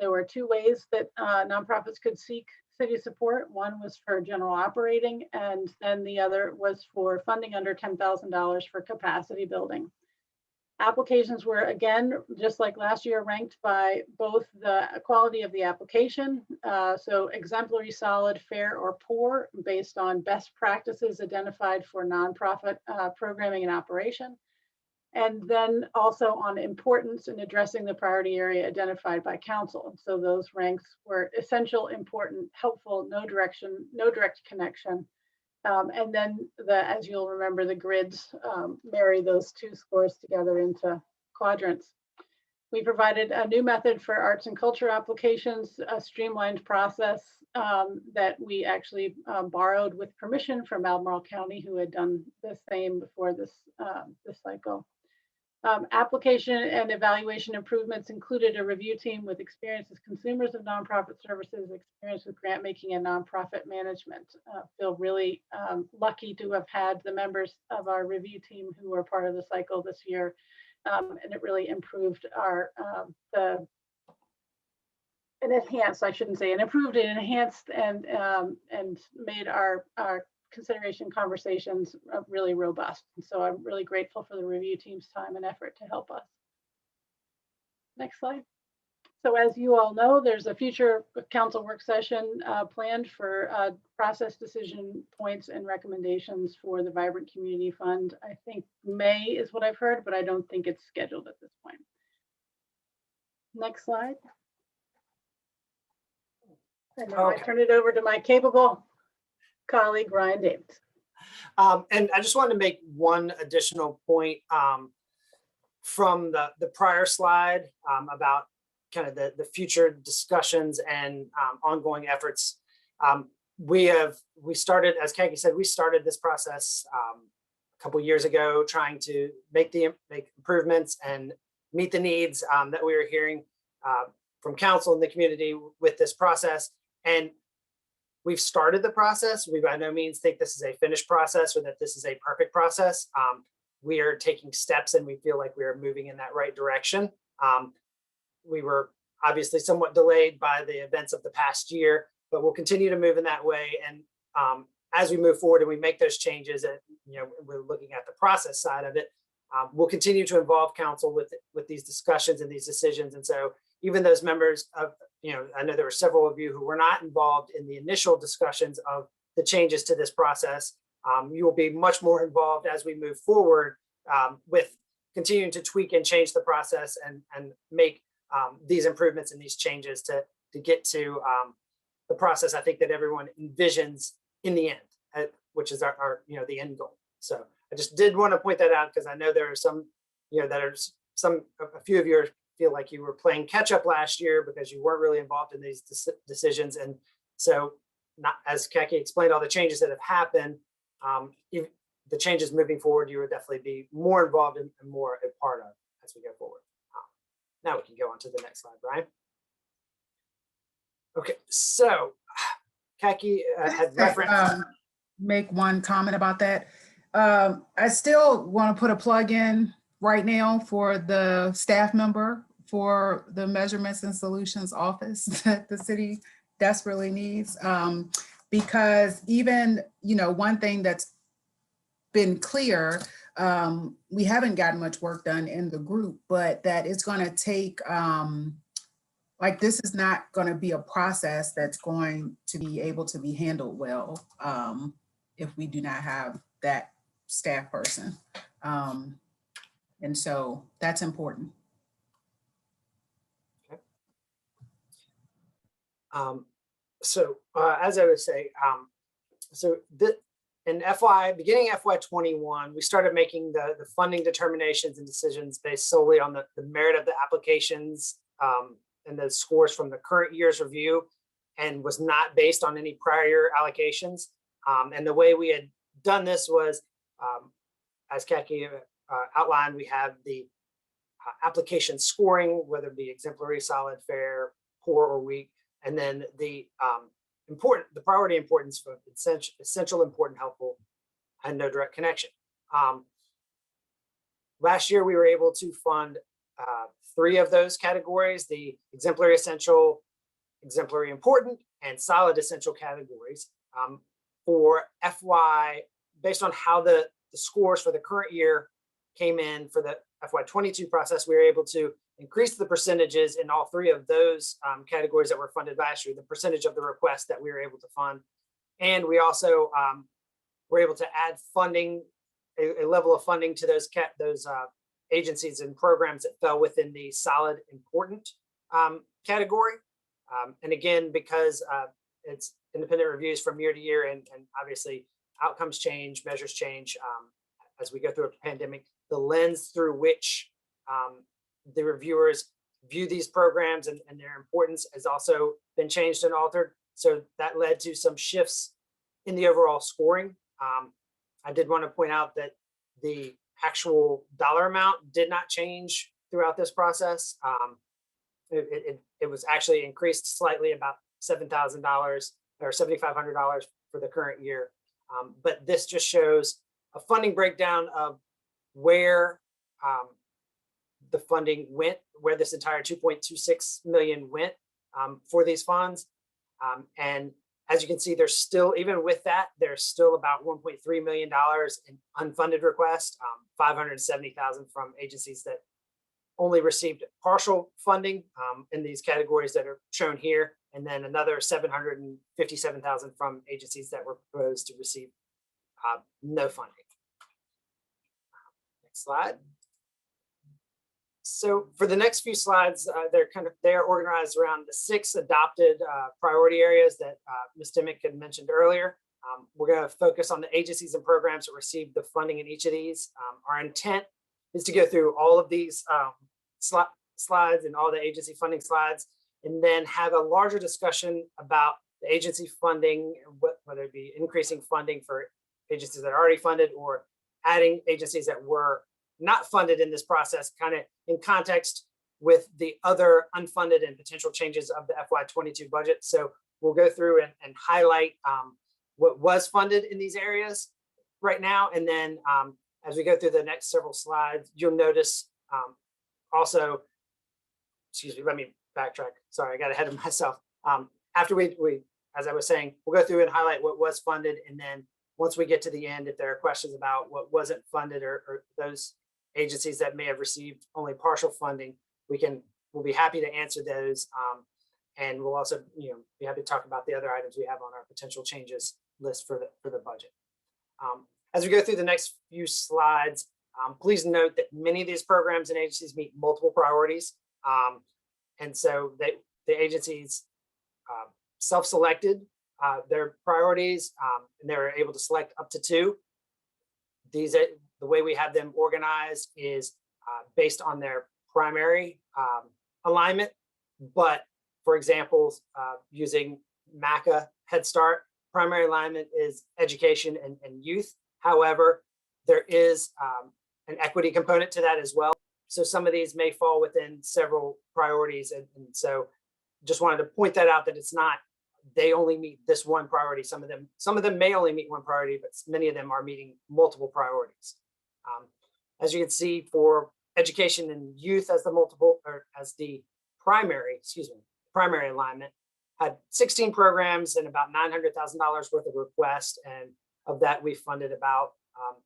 There were 2 ways that nonprofits could seek city support. One was for general operating, and then the other was for funding under $10,000 for capacity building. Applications were, again, just like last year, ranked by both the quality of the application, so exemplary, solid, fair, or poor, based on best practices identified for nonprofit programming and operation, and then also on importance in addressing the priority area identified by council. So those ranks were essential, important, helpful, no direct connection. And then as you'll remember, the grids marry those 2 scores together into quadrants. We provided a new method for arts and culture applications, a streamlined process that we actually borrowed with permission from Albemarle County, who had done the same before this cycle. Application and evaluation improvements included a review team with experience as consumers of nonprofit services, experience with grant making and nonprofit management. Feel really lucky to have had the members of our review team who were part of the cycle this year, and it really improved our enhanced and made our consideration conversations really robust. And so I'm really grateful for the review team's time and effort to help us. Next slide. So as you all know, there's a future council work session planned for process decision points and recommendations for the Vibrant Community Fund. I think May is what I've heard, but I don't think it's scheduled at this point. Next slide. And now I turn it over to my capable colleague, Ryan Davis. And I just wanted to make one additional point from the prior slide about kind of the future discussions and ongoing efforts. We started, as Kaki said, we started this process a couple years ago, trying to make improvements and meet the needs that we were hearing from council and the community with this process. And we've started the process. We by no means think this is a finished process or that this is a perfect process. We are taking steps and we feel like we are moving in that right direction. We were obviously somewhat delayed by the events of the past year, but we'll continue to move in that way. And as we move forward and we make those changes, and we're looking at the process side of it, we'll continue to involve council with these discussions and these decisions. And so even those members of, I know there were several of you who were not involved in the initial discussions of the changes to this process. You will be much more involved as we move forward with continuing to tweak and change the process and make these improvements and these changes to get to the process I think that everyone envisions in the end, which is our the end goal. So I just did want to point that out because I know there are some, a few of you feel like you were playing catch up last year because you weren't really involved in these decisions. And so not, as Kaki explained, all the changes that have happened, the changes moving forward, you would definitely be more involved and more a part of as we go forward. Now we can go on to the next slide, Brian. Okay, so Kaki had referenced. Make one comment about that. I still want to put a plug in right now for the staff member for the Measurements and Solutions Office that the city desperately needs. Because even, one thing that's been clear, we haven't gotten much work done in the group, but that it's going to take, like, this is not going to be a process that's going to be able to be handled well if we do not have that staff person. And so that's important. As I was saying, beginning FY21, we started making the funding determinations and decisions based solely on the merit of the applications and the scores from the current year's review, and was not based on any prior year allocations. And the way we had done this was, as Kaki outlined, we have the application scoring, whether it be exemplary, solid, fair, poor, or weak, and then the priority importance for essential, important, helpful, and no direct connection. Last year, we were able to fund 3 of those categories: the exemplary, essential, exemplary, important, and solid essential categories. For FY, based on how the scores for the current year came in for the FY22 process, we were able to increase the percentages in all 3 of those categories that were funded last year, the percentage of the request that we were able to fund. And we also were able to add funding, a level of funding to those agencies and programs that fell within the solid, important category. And again, because it's independent reviews from year to year, and obviously outcomes change, measures change as we go through a pandemic, the lens through which the reviewers view these programs and their importance has also been changed and altered. So that led to some shifts in the overall scoring. I did want to point out that the actual dollar amount did not change throughout this process. It was actually increased slightly, about $7,000 or $7,500 for the current year. But this just shows a funding breakdown of where the funding went, where this entire 2.26 million went for these funds. And as you can see, there's still, even with that, there's still about $1.3 million in unfunded requests, 570,000 from agencies that only received partial funding in these categories that are shown here, and then another 757,000 from agencies that were proposed to receive no funding. Next slide. So for the next few slides, they're organized around the 6 adopted priority areas that Ms. Dimick had mentioned earlier. We're going to focus on the agencies and programs that received the funding in each of these. Our intent is to go through all of these slides and all the agency funding slides, and then have a larger discussion about the agency funding, whether it be increasing funding for agencies that are already funded or adding agencies that were not funded in this process, kind of in context with the other unfunded and potential changes of the FY22 budget. So we'll go through and highlight what was funded in these areas right now. And then as we go through the next several slides, you'll notice also, excuse me, let me backtrack. Sorry, I got ahead of myself. After we, as I was saying, we'll go through and highlight what was funded. And then once we get to the end, if there are questions about what wasn't funded or those agencies that may have received only partial funding, we'll be happy to answer those. And we'll also, be happy to talk about the other items we have on our potential changes list for the budget. As we go through the next few slides, please note that many of these programs and agencies meet multiple priorities. And so the agencies self-selected their priorities, and they were able to select up to 2. The way we have them organized is based on their primary alignment. But for example, using Ymca Head Start, primary alignment is education and youth. However, there is an equity component to that as well. So some of these may fall within several priorities. And so just wanted to point that out, that it's not, they only meet this one priority. Some of them may only meet one priority, but many of them are meeting multiple priorities. As you can see, for education and youth as the primary alignment, had 16 programs and about $900,000 worth of requests, and of that we funded about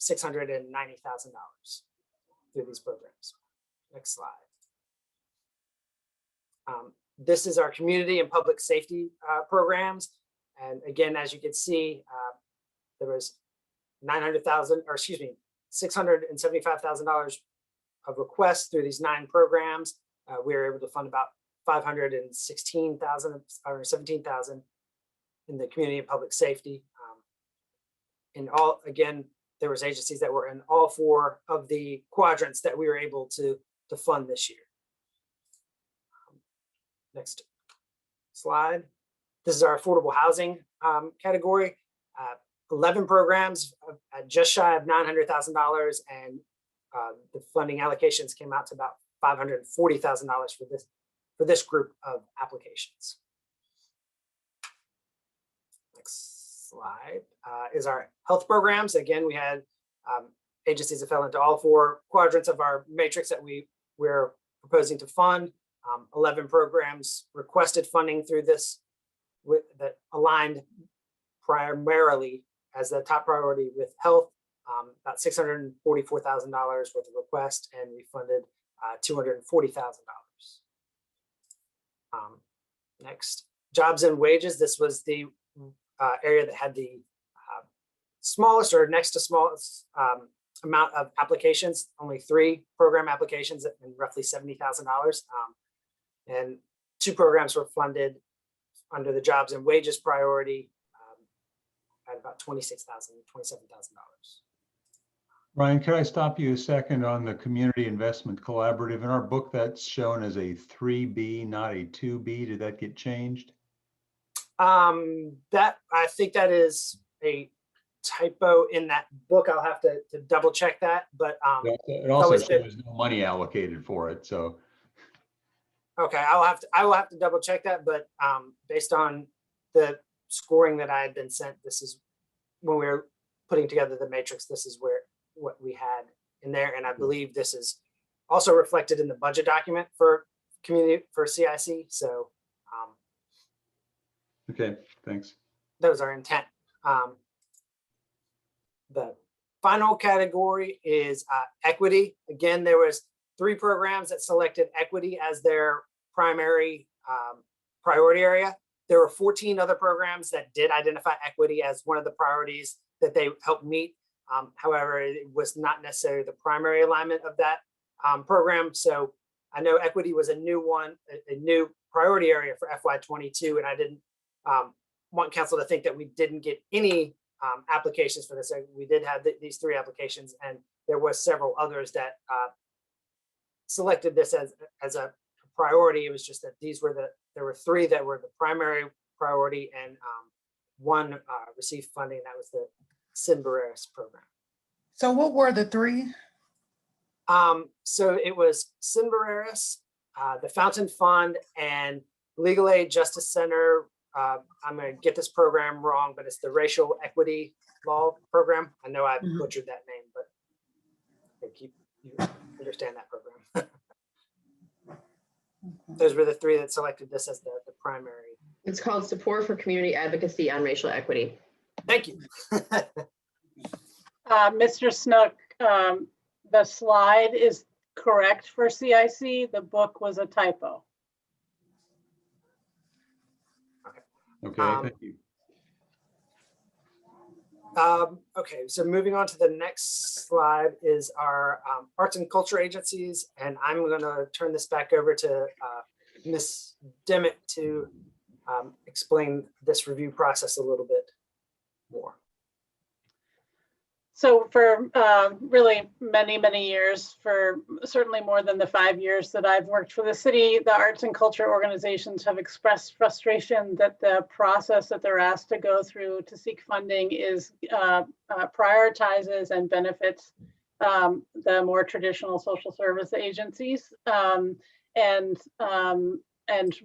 $690,000 through these programs. Next slide. This is our community and public safety programs, and again, as you can see, there was $675,000 of requests through these 9 programs. We were able to fund about $516,000 or $17,000 in the community and public safety. In all, again, there was agencies that were in all 4 of the quadrants that we were able to fund this year. Next slide. This is our affordable housing category. 11 programs at just shy of $900,000, and the funding allocations came out to about $540,000 for this group of applications. Next slide is our health programs. Again, we had agencies that fell into all 4 quadrants of our matrix that we're proposing to fund. 11 programs requested funding through this that aligned primarily as the top priority with health, about $644,000 worth of request, and we funded $240,000. Next, jobs and wages. This was the area that had the smallest or next to smallest amount of applications, only 3 program applications and roughly $70,000. And 2 programs were funded under the jobs and wages priority at about $26,000, $27,000. Ryan, can I stop you a second on the Community Investment Collaborative? In our book, that's shown as a 3B, not a 2B. Did that get changed? That I think that is a typo in that book. I'll have to double check that, but it also shows no money allocated for it. So okay, I will have to double check that, but based on the scoring that I had been sent, this is when we were putting together the matrix, this is what we had in there. And I believe this is also reflected in the budget document for CIC. So okay, thanks. That was our intent. The final category is equity. Again, there was 3 programs that selected equity as their primary priority area. There were 14 other programs that did identify equity as one of the priorities that they helped meet. However, it was not necessarily the primary alignment of that program. So I know equity was a new one, a new priority area for FY22, and I didn't want council to think that we didn't get any applications for this. We did have these 3 applications, and there was several others that selected this as a priority. It was just that there were 3 that were the primary priority, and 1 received funding. That was the Sinbareris program. So what were the 3? So it was Sinbareris, the Fountain Fund, and Legal Aid Justice Center. I'm going to get this program wrong, but it's the Racial Equity Law Program. I know I butchered that name, but I think you understand that program. Those were the 3 that selected this as the primary. It's called Support for Community Advocacy on Racial Equity. Thank you. Mr. Snook, the slide is correct for CIC. The book was a typo. Okay, thank you. Okay, so moving on to the next slide is our arts and culture agencies, and I'm going to turn this back over to Ms. Dimmitt to explain this review process a little bit more. So for really many years, for certainly more than the 5 years that I've worked for the city, the arts and culture organizations have expressed frustration that the process that they're asked to go through to seek funding is prioritizes and benefits the more traditional social service agencies and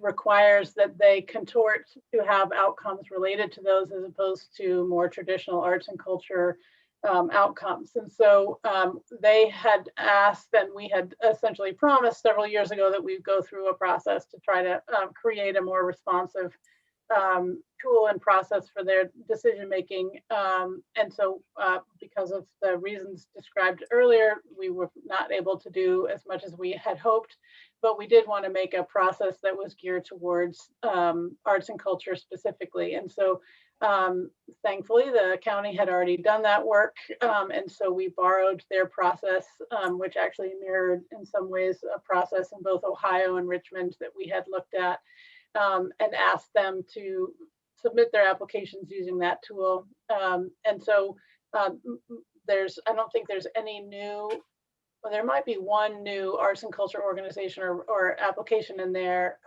requires that they contort to have outcomes related to those as opposed to more traditional arts and culture outcomes. And so they had asked, and we had essentially promised several years ago that we'd go through a process to try to create a more responsive tool and process for their decision making. And so because of the reasons described earlier, we were not able to do as much as we had hoped, but we did want to make a process that was geared towards arts and culture specifically. And so thankfully, the county had already done that work. And so we borrowed their process, which actually mirrored in some ways a process in both Ohio and Richmond that we had looked at, and asked them to submit their applications using that tool. And so I don't think there's any new, well, there might be one new arts and culture organization or application in there,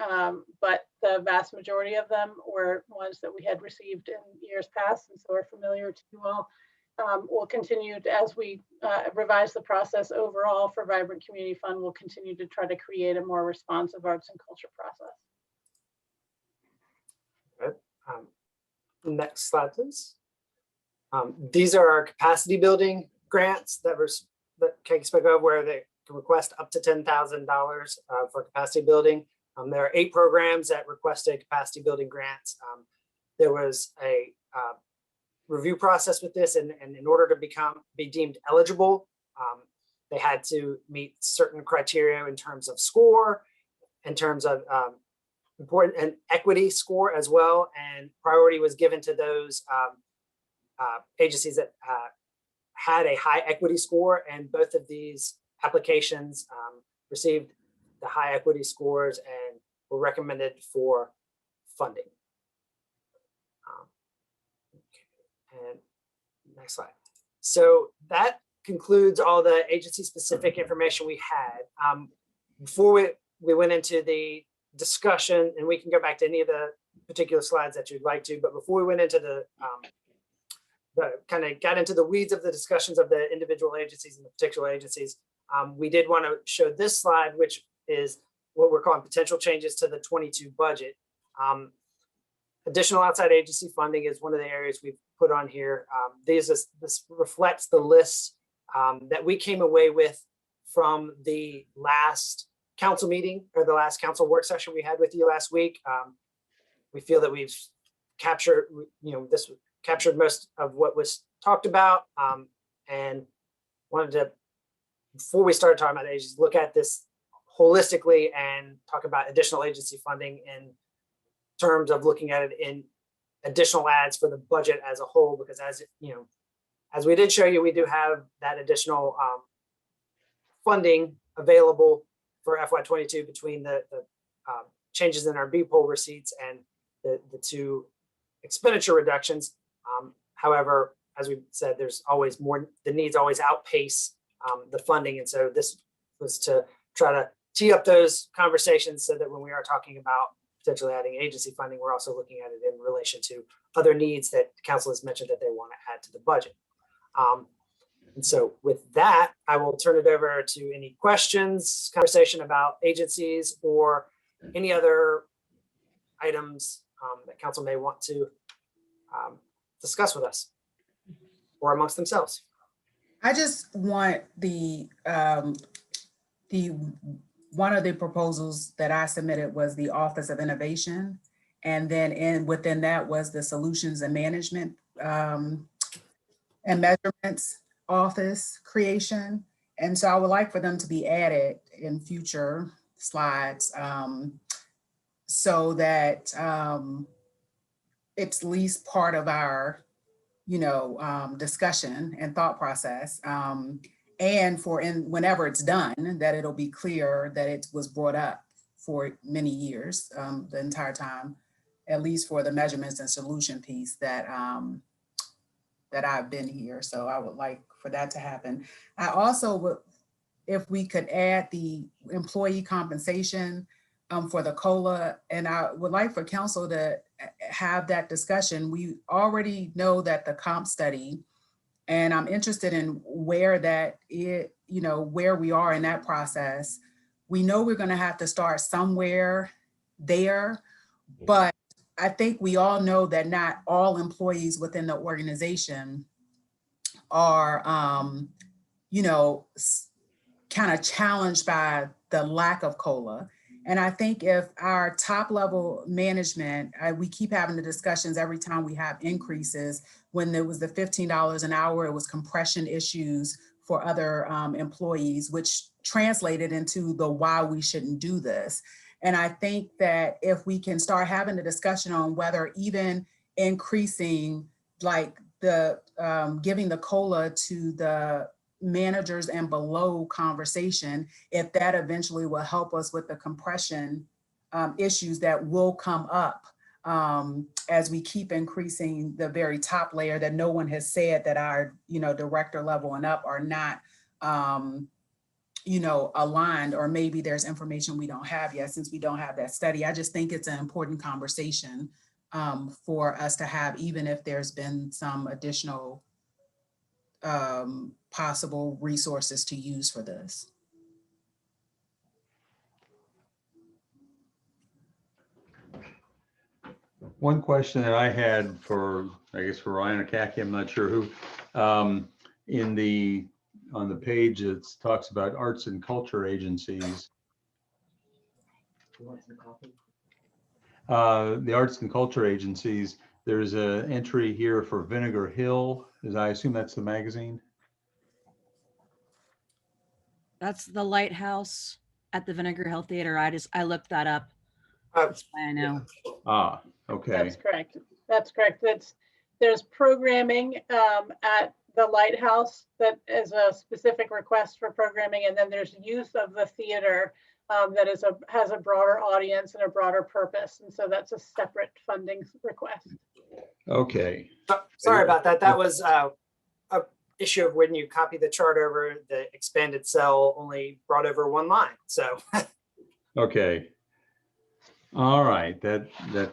but the vast majority of them were ones that we had received in years past, and so are familiar to you all. We'll continue to, as we revise the process overall for Vibrant Community Fund, we'll continue to try to create a more responsive arts and culture process. Good. Next slide, please. These are our capacity building grants that Kate spoke of, where they can request up to $10,000 for capacity building. There are 8 programs that requested capacity building grants. There was a review process with this, and in order to be deemed eligible, they had to meet certain criteria in terms of score, in terms of important and equity score as well. And priority was given to those agencies that had a high equity score, and both of these applications received the high equity scores and were recommended for funding. And next slide. So that concludes all the agency specific information we had. Before we went into the discussion, and we can go back to any of the particular slides that you'd like to, but before we went into the kind of got into the weeds of the discussions of the individual agencies and the particular agencies, we did want to show this slide, which is what we're calling potential changes to the 22 budget. Additional outside agency funding is one of the areas we've put on here. This reflects the list that we came away with from the last council meeting, or the last council work session we had with you last week. We feel that we've captured, this captured most of what was talked about, and wanted to, before we started talking about agencies, look at this holistically and talk about additional agency funding in terms of looking at it in additional adds for the budget as a whole, because as we did show you, we do have that additional funding available for FY22 between the changes in our BPOL receipts and the 2 expenditure reductions. However, as we said, there's always more, the needs always outpace the funding. And so this was to try to tee up those conversations so that when we are talking about potentially adding agency funding, we're also looking at it in relation to other needs that council has mentioned that they want to add to the budget. And so with that, I will turn it over to any questions, conversation about agencies, or any other items that council may want to discuss with us or amongst themselves. I just want one of the proposals that I submitted was the Office of Innovation. And then within that was the Solutions and Management and Measurements Office creation. And so I would like for them to be added in future slides so that it's at least part of our, discussion and thought process. And whenever it's done, that it'll be clear that it was brought up for many years, the entire time, at least for the measurements and solution piece that I've been here. So I would like for that to happen. I also would, if we could add the employee compensation for the COLA, and I would like for council to have that discussion. We already know that the comp study, and I'm interested in where where we are in that process. We know we're going to have to start somewhere there, but I think we all know that not all employees within the organization are, you know, kind of challenged by the lack of COLA. And I think if our top level management, we keep having the discussions every time we have increases. When there was the $15 an hour, it was compression issues for other employees, which translated into the why we shouldn't do this. And I think that if we can start having a discussion on whether even increasing, like the giving the COLA to the managers and below conversation, if that eventually will help us with the compression issues that will come up as we keep increasing the very top layer that no one has said that our, you know, director level and up are not, you know, aligned, or maybe there's information we don't have yet since we don't have that study. I just think it's an important conversation for us to have, even if there's been some additional possible resources to use for this. One question that I had for, I guess for Ryan or Kaki, I'm not sure who, on the page it talks about arts and culture agencies. The arts and culture agencies, there's an entry here for Vinegar Hill. I assume that's the magazine? That's the Lighthouse at the Vinegar Hill Theater. I looked that up. That's why I know. Ah, okay. That's correct. That's correct. There's programming at the Lighthouse that is a specific request for programming, and then there's use of the theater that has a broader audience and a broader purpose, and so that's a separate funding request. Okay. Sorry about that. That was a issue of when you copy the chart over, the expanded cell only brought over one line. So. Okay. All right, that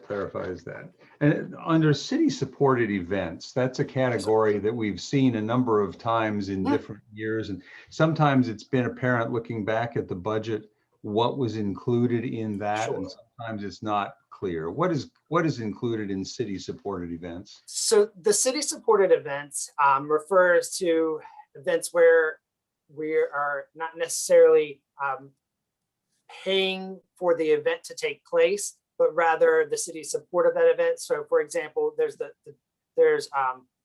clarifies that. And under city-supported events, that's a category that we've seen a number of times in different years. And sometimes it's been apparent looking back at the budget, what was included in that, and sometimes it's not clear. What is included in city-supported events? So the city-supported events refers to events where we are not necessarily paying for the event to take place, but rather the city's support of that event. So for example, there's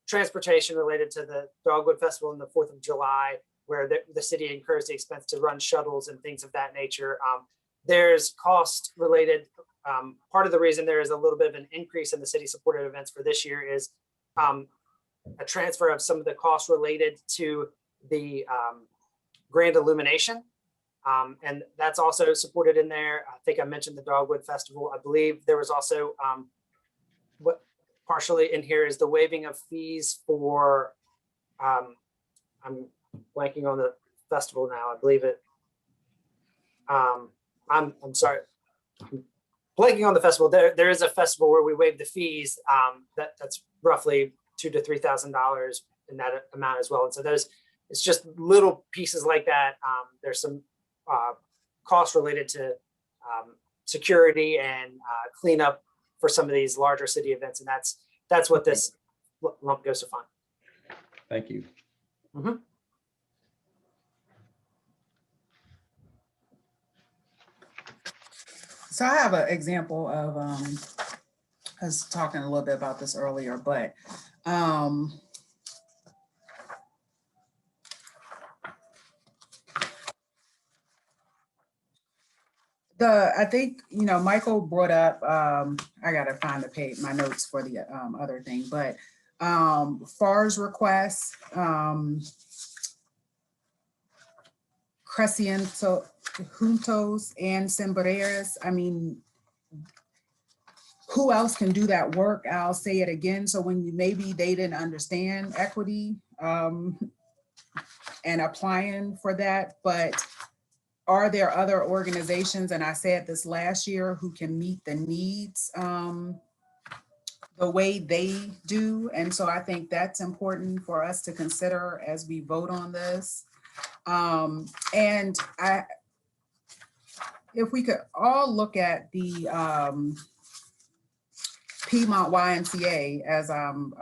transportation related to the Dogwood Festival and the 4th of July, where the city incurs the expense to run shuttles and things of that nature. There's cost related. Part of the reason there is a little bit of an increase in the city supported events for this year is a transfer of some of the costs related to the grand illumination. And that's also supported in there. I think I mentioned the Dogwood Festival. I believe there was also what partially in here is the waiving of fees for, I'm blanking on the festival now. I believe it. I'm sorry. I'm blanking on the festival. There is a festival where we waive the fees. That's roughly $2,000 to $3,000 in that amount as well. And so it's just little pieces like that. There's some costs related to security and cleanup for some of these larger city events, and that's what this lump goes to fund. Thank you. Mm-hmm. So I have an example of, I was talking a little bit about this earlier, but I think, you know, Michael brought up, I gotta find the page, my notes for the other thing, but FAR's requests, Crecientos and Sombreros. I mean, who else can do that work? I'll say it again. So when maybe they didn't understand equity and applying for that, but are there other organizations, and I said this last year, who can meet the needs the way they do? And so I think that's important for us to consider as we vote on this. And if we could all look at the Piedmont Ymca as I'm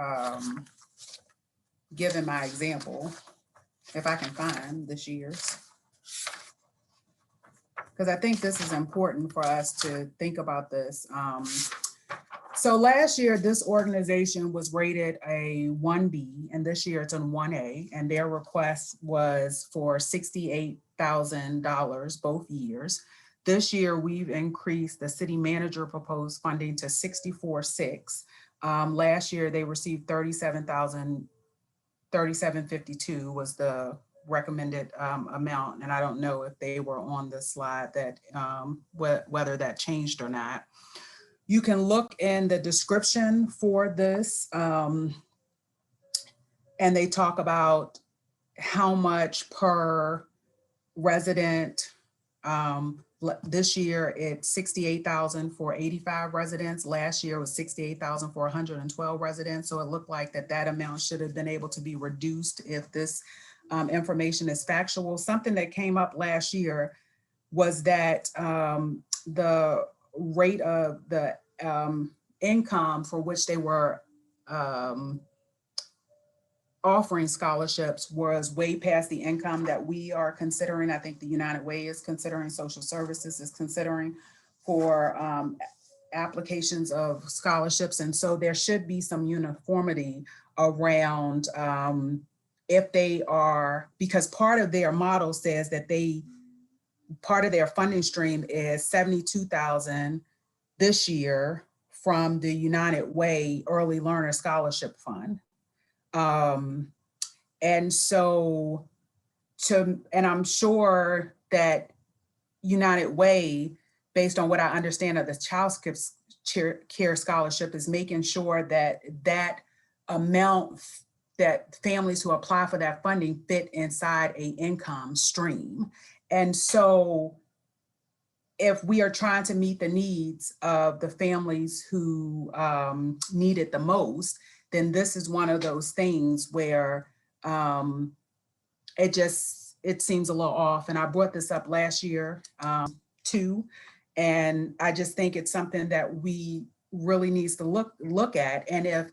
given my example, if I can find this year's. Because I think this is important for us to think about this. So last year, this organization was rated a 1B, and this year it's a 1A, and their request was for $68,000 both years. This year, we've increased the city manager proposed funding to 64.6. Last year, they received $37,52 was the recommended amount, and I don't know if they were on the slide that whether that changed or not. You can look in the description for this, and they talk about how much per resident. This year it's 68,000 for 85 residents. Last year was 68,000 for 112 residents. So it looked like that amount should have been able to be reduced if this information is factual. Something that came up last year was that the rate of the income for which they were offering scholarships was way past the income that we are considering. I think the United Way is considering, social services is considering for applications of scholarships. And so there should be some uniformity around if they are, because part of their model says that part of their funding stream is 72,000 this year from the United Way Early Learner Scholarship Fund. And so and I'm sure that United Way, based on what I understand of the child care scholarship, is making sure that that amount that families who apply for that funding fit inside a income stream. And so if we are trying to meet the needs of the families who need it the most, then this is one of those things where it seems a little off. And I brought this up last year too. And I just think it's something that we really needs to look at. And if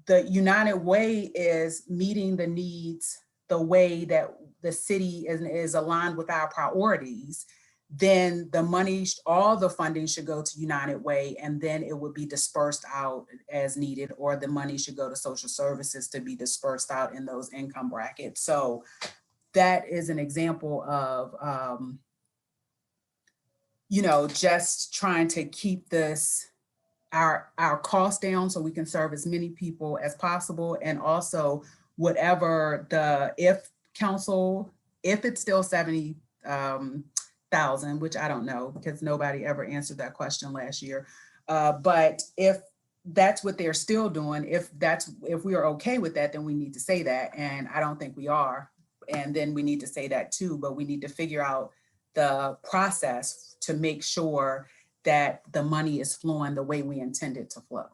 the United Way is meeting the needs the way that the city is aligned with our priorities, then the money, all the funding should go to United Way, and then it would be dispersed out as needed, or the money should go to social services to be dispersed out in those income brackets. So that is an example of, just trying to keep our costs down so we can serve as many people as possible. And also whatever if it's still 70,000, which I don't know because nobody ever answered that question last year. But if that's what they're still doing, if we are okay with that, then we need to say that. And I don't think we are. And then we need to say that too, but we need to figure out the process to make sure that the money is flowing the way we intend it to flow.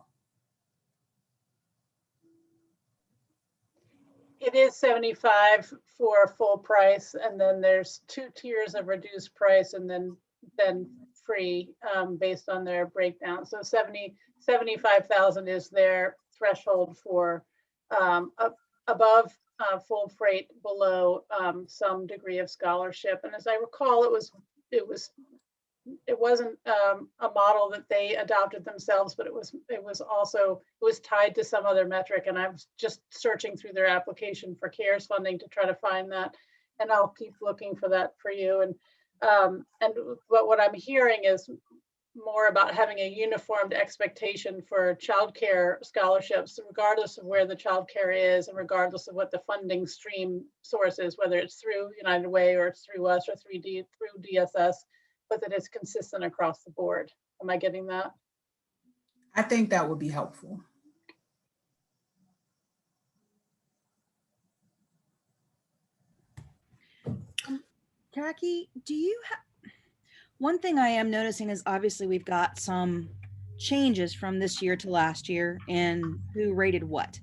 It is 75 for full price, and then there's 2 tiers of reduced price, and then free based on their breakdown. So 75,000 is their threshold for above full freight, below some degree of scholarship. And as I recall, it wasn't a model that they adopted themselves, but it was tied to some other metric. And I was just searching through their application for CARES funding to try to find that, and I'll keep looking for that for you. And what I'm hearing is more about having a uniformed expectation for childcare scholarships, regardless of where the childcare is, and regardless of what the funding stream source is, whether it's through United Way or it's through us or through DSS. But that it's consistent across the board. Am I getting that? I think that would be helpful. Jackie, do you have, one thing I am noticing is obviously we've got some changes from this year to last year in who rated what.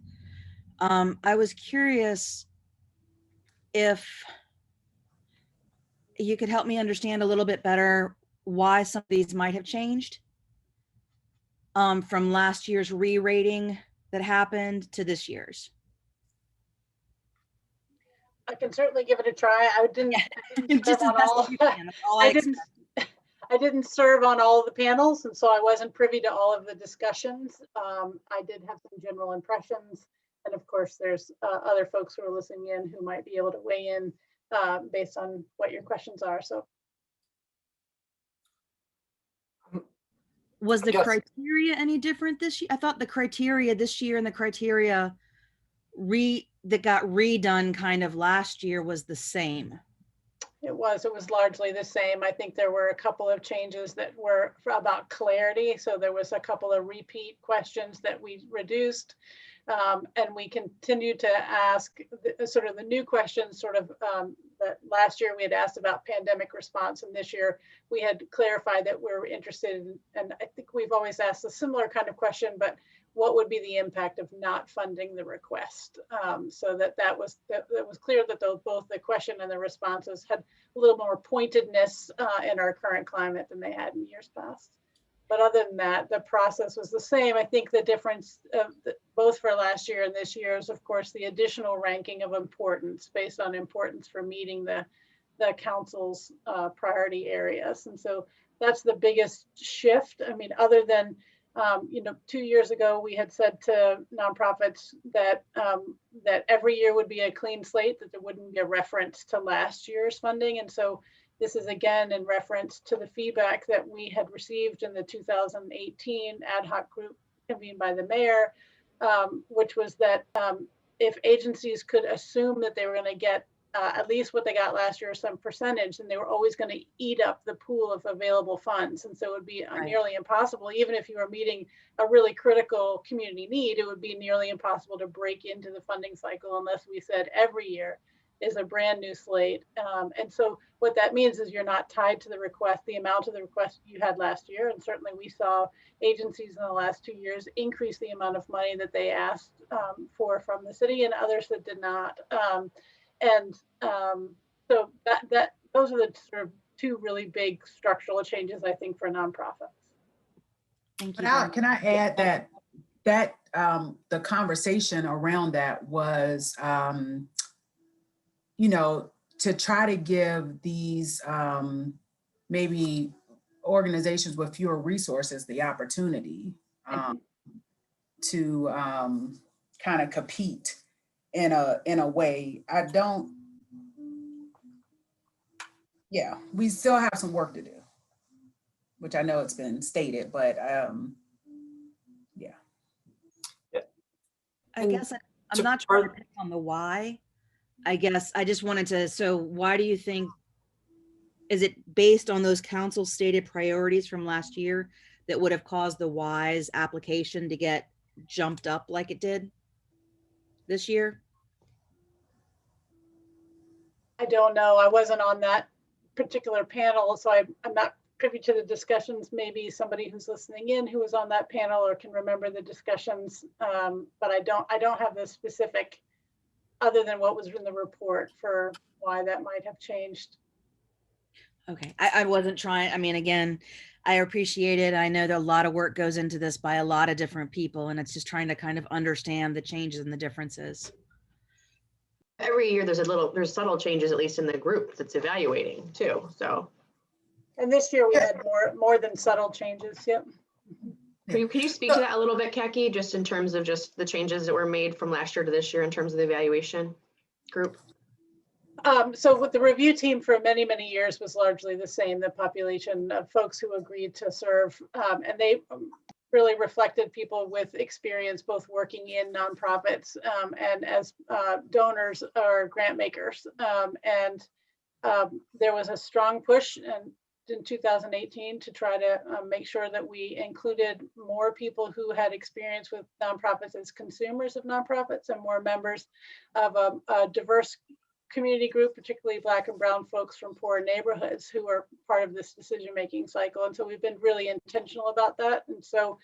I was curious if you could help me understand a little bit better why some of these might have changed from last year's re-rating that happened to this year's. I can certainly give it a try. I didn't Just as serve on best all. as you can. That's all I I didn't serve on all of the panels, and so I wasn't privy to all of the discussions. I did have some general impressions, and of course, there's other folks who are listening in who might be able to weigh in based on what your questions are. So, Was the Yes. criteria any different this year? I thought the criteria this year and the criteria that got redone kind of last year was the same. it was largely the same. I think there were a couple of changes that were about clarity. So there was a couple of repeat questions that we reduced. And we continue to ask sort of the new questions, that last year we had asked about pandemic response, and this year we had clarified that we're interested in, and I think we've always asked a similar kind of question, but what would be the impact of not funding the request? So that was clear that both the question and the responses had a little more pointedness in our current climate than they had in years past. But other than that, the process was the same. I think the difference both for last year and this year is, of course, the additional ranking of importance based on importance for meeting the council's priority areas. And so that's the biggest shift. I mean, other than, 2 years ago, we had said to nonprofits that that every year would be a clean slate, that there wouldn't be a reference to last year's funding. And so this is again in reference to the feedback that we had received in the 2018 ad hoc group convened by the mayor, which was that if agencies could assume that they were going to get at least what they got last year, or some percentage, then they were always going to eat up the pool of available funds. And so it would be nearly impossible, even if you were meeting a really critical community need, it would be nearly impossible to break into the funding cycle unless we said every year is a brand new slate. And so what that means is you're not tied to the request, the amount of the request you had last year. And certainly we saw agencies in the last 2 years increase the amount of money that they asked for from the city, and others that did not. So those are the sort of two really big structural changes, I think, for nonprofits. Thank you. Can I add that the conversation around that was, to try to give these maybe organizations with fewer resources the opportunity to kind of compete in a way. We still have some work to do, which I know it's been stated, but I guess I'm not trying to pick on the why. I guess I just wanted to, so why do you think, is it based on those council stated priorities from last year that would have caused the WISE application to get jumped up like it did this year? I don't know. I wasn't on that particular panel, so I'm not privy to the discussions. Maybe somebody who's listening in who was on that panel or can remember the discussions, but I don't have the specific, other than what was in the report, for why that might have changed. Okay, I wasn't trying, I mean, again, I appreciate it. I know that a lot of work goes into this by a lot of different people, and it's just trying to kind of understand the changes and the differences. Every year there's subtle changes, at least in the group that's evaluating too, so. And this year we had more than subtle changes, yep. Can you speak to that a little bit, Kaki, just in terms of just the changes that were made from last year to this year in terms of the evaluation group? So with the review team for many, many years was largely the same, the population of folks who agreed to serve, and they really reflected people with experience both working in nonprofits and as donors or grant makers. There was a strong push in 2018 to try to make sure that we included more people who had experience with nonprofits as consumers of nonprofits and more members of a diverse community group, particularly Black and brown folks from poor neighborhoods who are part of this decision-making cycle. And so we've been really intentional about that. And so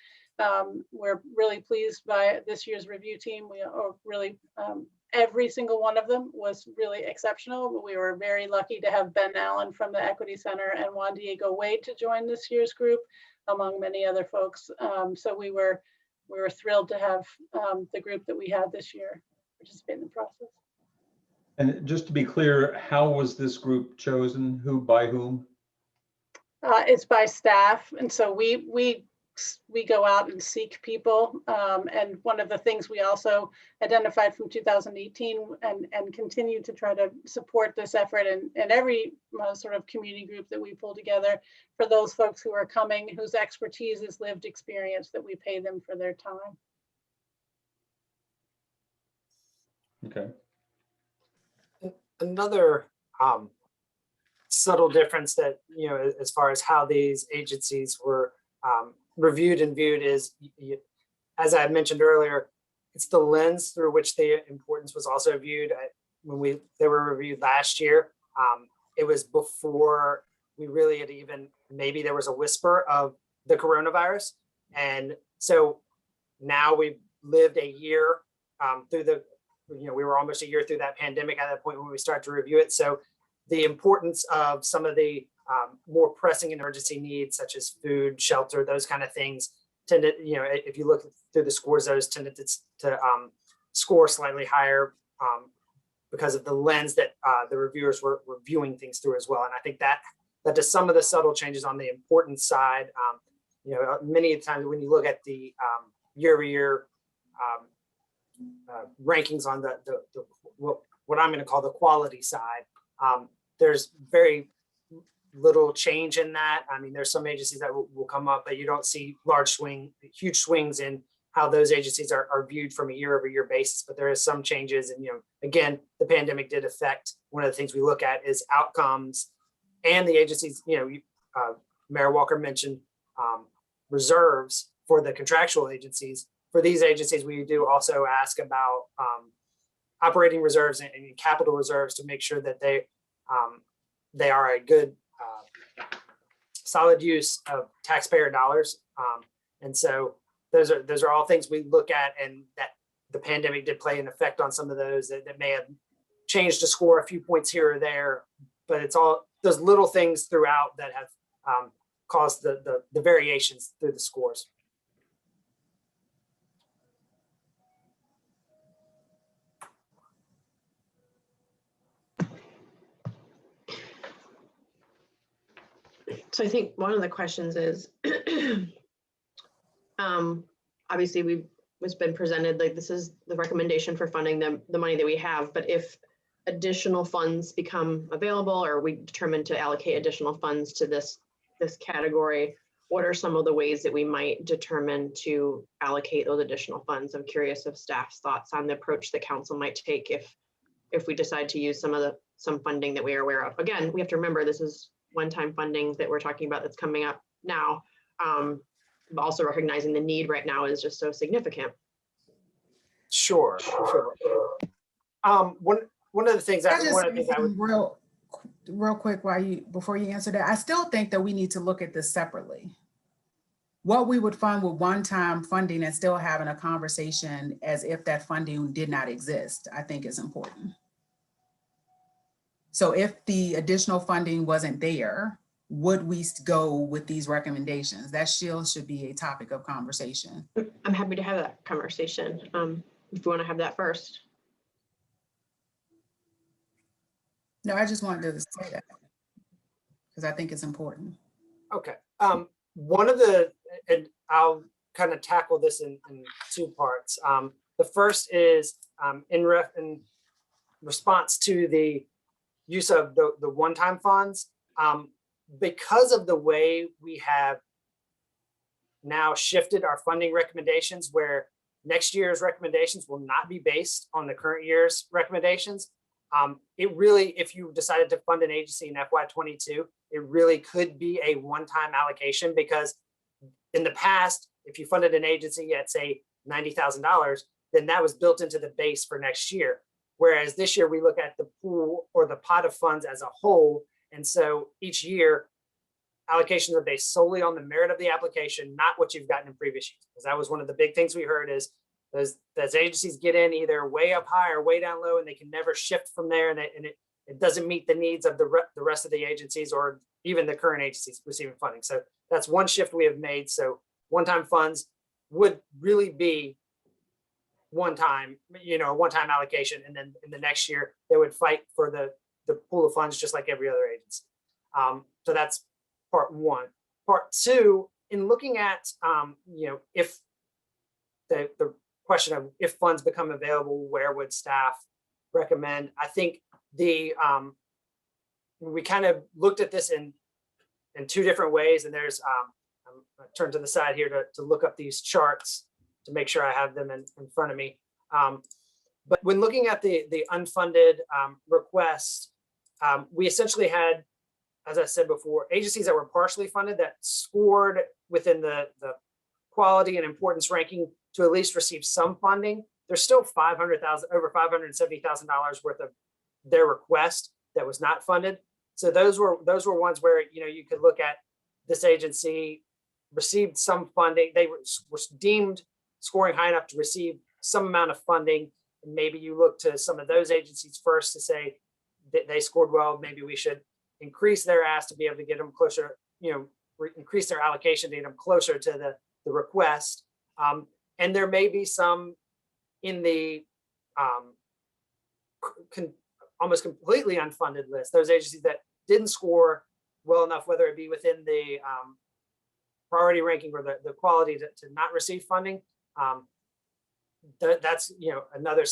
we're really pleased by this year's review team. We are really, every single one of them was really exceptional. We were very lucky to have Ben Allen from the Equity Center and Juan Diego Wade to join this year's group, among many other folks. So we were thrilled to have the group that we had this year participate in the process. And just to be clear, how was this group chosen? Who, by whom? It's by staff, and so we go out and seek people. And one of the things we also identified from 2018 and continue to try to support this effort in every sort of community group that we pull together for those folks who are coming, whose expertise is lived experience, that we pay them for their time. Okay. Another subtle difference that, you know, as far as how these agencies were reviewed and viewed is, as I mentioned earlier, it's the lens through which the importance was also viewed. When they were reviewed last year, it was before we really had even, maybe there was a whisper of the coronavirus. And so now we've lived a year through the, you know, we were almost a year through that pandemic at that point when we start to review it. So the importance of some of the more pressing and urgency needs, such as food, shelter, those kind of things, tended, you know, if you look through the scores, those tended to score slightly higher because of the lens that the reviewers were viewing things through as well. And I think that to some of the subtle changes on the importance side, you know, many times when you look at the year-over-year rankings on the what I'm going to call the quality side, there's very little change in that. I mean, there's some agencies that will come up, but you don't see huge swings in how those agencies are viewed from a year-over-year basis. But there is some changes, and, you know, again, the pandemic did affect. One of the things we look at is outcomes, and the agencies. You know, Mayor Walker mentioned reserves for the contractual agencies. For these agencies, we do also ask about operating reserves and capital reserves to make sure that they are a good, solid use of taxpayer dollars. And so those are all things we look at, and that the pandemic did play an effect on some of those that may have changed the score a few points here or there. But it's all those little things throughout that have caused the variations through the scores. So I think one of the questions is, obviously it's been presented, like, this is the recommendation for funding the money that we have, but if additional funds become available, or we determine to allocate additional funds to this category, what are some of the ways that we might determine to allocate those additional funds? I'm curious of staff's thoughts on the approach that council might take if we decide to use some funding that we are aware of. Again, we have to remember this is one-time funding that we're talking about that's coming up now, but also recognizing the need right now is just so significant. Sure. One of the things I would real quick before you answer that, I still think that we need to look at this separately. What we would fund with one-time funding and still having a conversation as if that funding did not exist, I think is important. So if the additional funding wasn't there, would we go with these recommendations? That still should be a topic of conversation. I'm happy to have that conversation if you want to have that first. No, I just wanted to say that because I think it's important. Okay. One of the, and I'll kind of tackle this in two parts. The first is in response to the use of the one-time funds. Because of the way we have now shifted our funding recommendations, where next year's recommendations will not be based on the current year's recommendations. It really, if you decided to fund an agency in FY22, it really could be a one-time allocation, because in the past, if you funded an agency at, say, $90,000, then that was built into the base for next year. Whereas this year we look at the pool or the pot of funds as a whole. And so each year allocations are based solely on the merit of the application, not what you've gotten in previous years. Because that was one of the big things we heard is those agencies get in either way up high or way down low, and they can never shift from there. And it doesn't meet the needs of the rest of the agencies or even the current agencies receiving funding. So that's one shift we have made. So one-time funds would really be one-time allocation, and then in the next year they would fight for the pool of funds just like every other agency. So that's part one. Part two, in looking at if the question of if funds become available, where would staff recommend? I think we kind of looked at this in two different ways, and there's I turn to the side here to look up these charts to make sure I have them in front of me. But when looking at the unfunded requests, we essentially had, as I said before, agencies that were partially funded that scored within the quality and importance ranking to at least receive some funding. There's still over $570,000 worth of their request that was not funded. So those were ones where you could look at this agency received some funding. They were deemed scoring high enough to receive some amount of funding. And maybe you look to some of those agencies first to say that they scored well. Maybe we should increase their ask to be able to get them closer, increase their allocation to get them closer to the request. And there may be some in the almost completely unfunded list, those agencies that didn't score well enough, whether it be within the priority ranking or the quality to not receive funding. That's another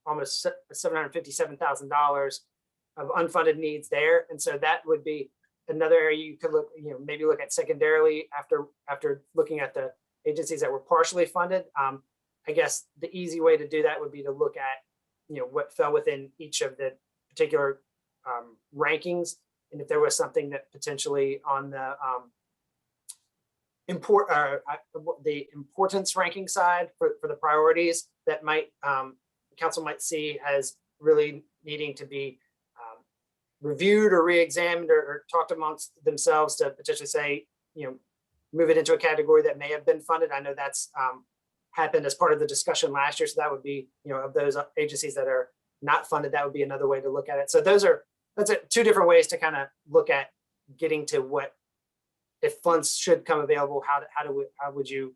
almost $757,000 of unfunded needs there. And so that would be another area you could look, maybe look at secondarily after looking at the agencies that were partially funded. I guess the easy way to do that would be to look at, what fell within each of the particular rankings. And if there was something that potentially on the importance ranking side for the priorities that council might see as really needing to be reviewed or re-examined or talked amongst themselves to potentially say, move it into a category that may have been funded. I know that's happened as part of the discussion last year. So that would be, of those agencies that are not funded, that would be another way to look at it. So that's two different ways to kind of look at getting to what, if funds should come available, how would you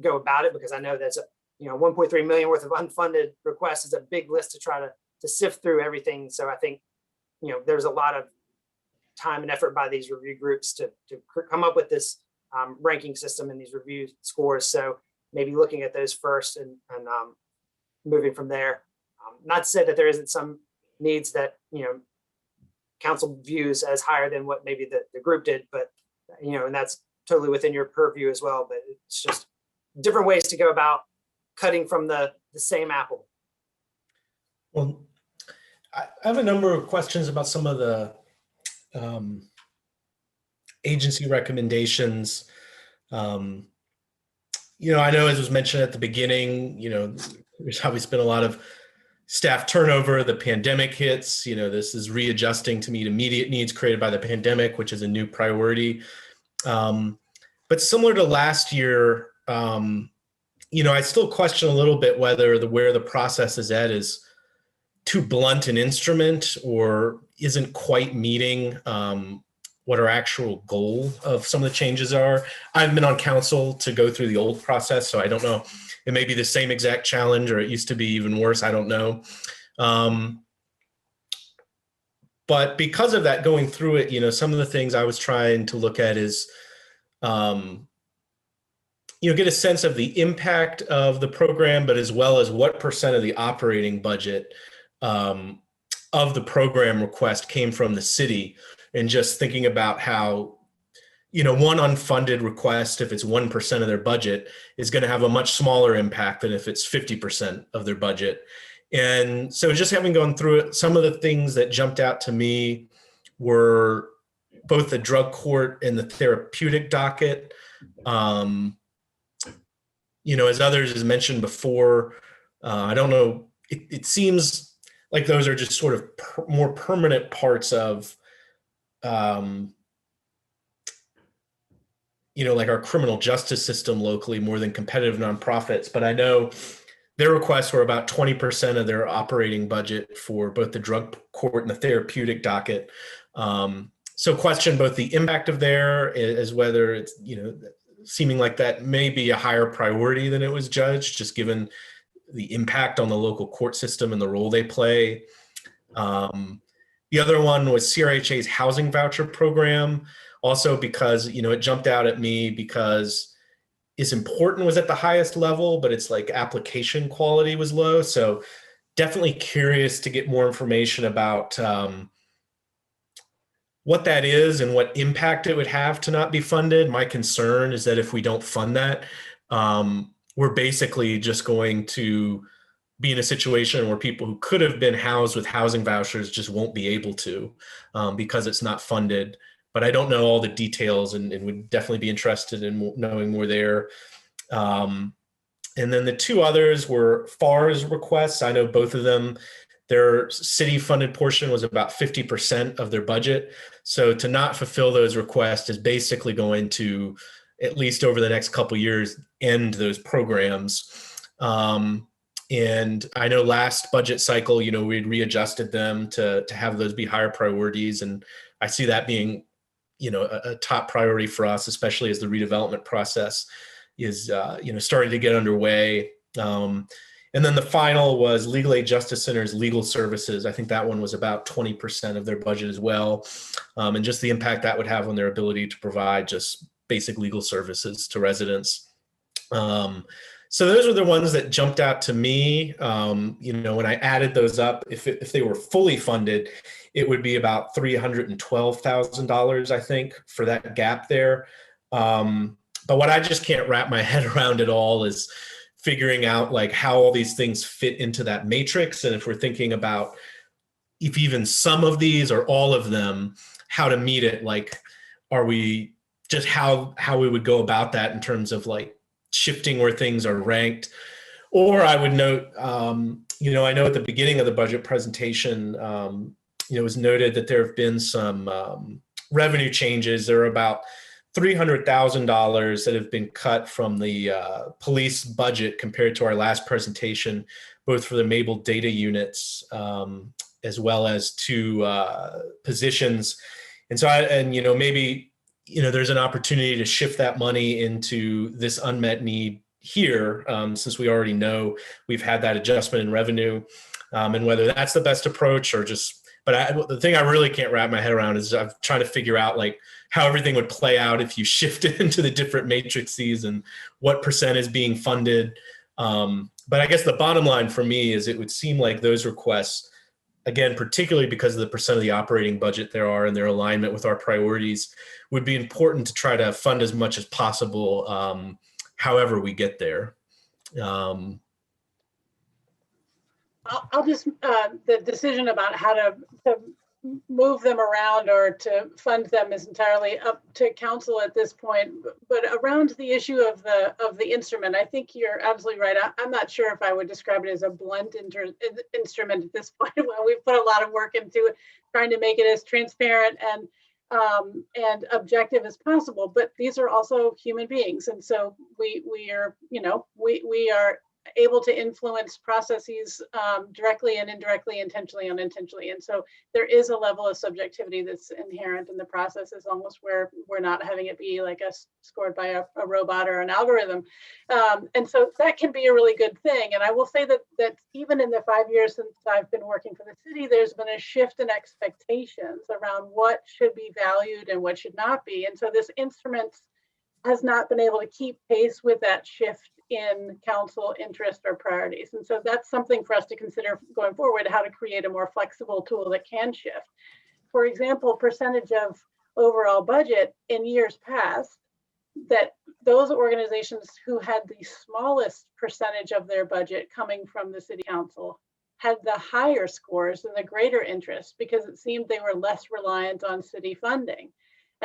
go about it? Because I know that's 1.3 million worth of unfunded requests is a big list to try to sift through everything. So I think, there's a lot of time and effort by these review groups to come up with this ranking system and these review scores. So maybe looking at those first and moving from there. Not to say that there isn't some needs that, council views as higher than what maybe the group did, but, and that's totally within your purview as well, but it's just different ways to go about cutting from the same apple. Well, I have a number of questions about some of the agency recommendations. I know as was mentioned at the beginning, there's obviously been a lot of staff turnover. The pandemic hits, this is readjusting to meet immediate needs created by the pandemic, which is a new priority. But similar to last year, I still question a little bit whether where the process is at is too blunt an instrument or isn't quite meeting what our actual goal of some of the changes are. I've been on council to go through the old process, so I don't know. It may be the same exact challenge or it used to be even worse. I don't know. But because of that, going through it, some of the things I was trying to look at is, get a sense of the impact of the program, but as well as what percent of the operating budget of the program request came from the city, and just thinking about how, one unfunded request, if it's 1% of their budget, is going to have a much smaller impact than if it's 50% of their budget. And so just having gone through it, some of the things that jumped out to me were both the drug court and the therapeutic docket. As others has mentioned before, I don't know, it seems like those are just sort of more permanent parts of, like our criminal justice system locally more than competitive nonprofits. But I know their requests were about 20% of their operating budget for both the drug court and the therapeutic docket. So question both the impact of there as whether it's, seeming like that may be a higher priority than it was judged, just given the impact on the local court system and the role they play. The other one was CRHA's housing voucher program, also because, it jumped out at me because it's important was at the highest level, but it's like application quality was low. So definitely curious to get more information about what that is and what impact it would have to not be funded. My concern is that if we don't fund that, we're basically just going to be in a situation where people who could have been housed with housing vouchers just won't be able to because it's not funded. But I don't know all the details and would definitely be interested in knowing more there. And then the two others were FAR's requests. I know both of them, their city funded portion was about 50% of their budget. So to not fulfill those requests is basically going to, at least over the next couple of years, end those programs. And I know last budget cycle, we'd readjusted them to have those be higher priorities. And I see that being, a top priority for us, especially as the redevelopment process is, starting to get underway. And then the final was Legal Aid Justice Center's legal services. I think that one was about 20% of their budget as well. And just the impact that would have on their ability to provide just basic legal services to residents. So those were the ones that jumped out to me. When I added those up, if they were fully funded, it would be about $312,000, I think, for that gap there. But what I just can't wrap my head around at all is figuring out like how all these things fit into that matrix. And if we're thinking about if even some of these or all of them, how to meet it, like, are we just how we would go about that in terms of like shifting where things are ranked. Or I would note, I know at the beginning of the budget presentation, it was noted that there have been some revenue changes. There are about $300,000 that have been cut from the police budget compared to our last presentation, both for the Mabel data units as well as two positions. And so maybe there's an opportunity to shift that money into this unmet need here, since we already know we've had that adjustment in revenue, and whether that's the best approach or just, but the thing I really can't wrap my head around is I'm trying to figure out like how everything would play out if you shift it into the different matrices and what percent is being funded. But I guess the bottom line for me is it would seem like those requests, again, particularly because of the percent of the operating budget there are and their alignment with our priorities, would be important to try to fund as much as possible, however we get there. I'll just, the decision about how to move them around or to fund them is entirely up to council at this point. But around the issue of the instrument, I think you're absolutely right. I'm not sure if I would describe it as a blunt instrument at this point. Well, we've put a lot of work into it, trying to make it as transparent and objective as possible. But these are also human beings, and so we are able to influence processes directly and indirectly, intentionally, unintentionally. And so there is a level of subjectivity that's inherent in the process, as long as we're not having it be like scored by a robot or an algorithm. And so that can be a really good thing. And I will say that even in the 5 years since I've been working for the city, there's been a shift in expectations around what should be valued and what should not be. And so this instrument has not been able to keep pace with that shift in council interest or priorities. And so that's something for us to consider going forward, how to create a more flexible tool that can shift. For example, percentage of overall budget in years past, that those organizations who had the smallest percentage of their budget coming from the city council had the higher scores and the greater interest, because it seemed they were less reliant on city funding,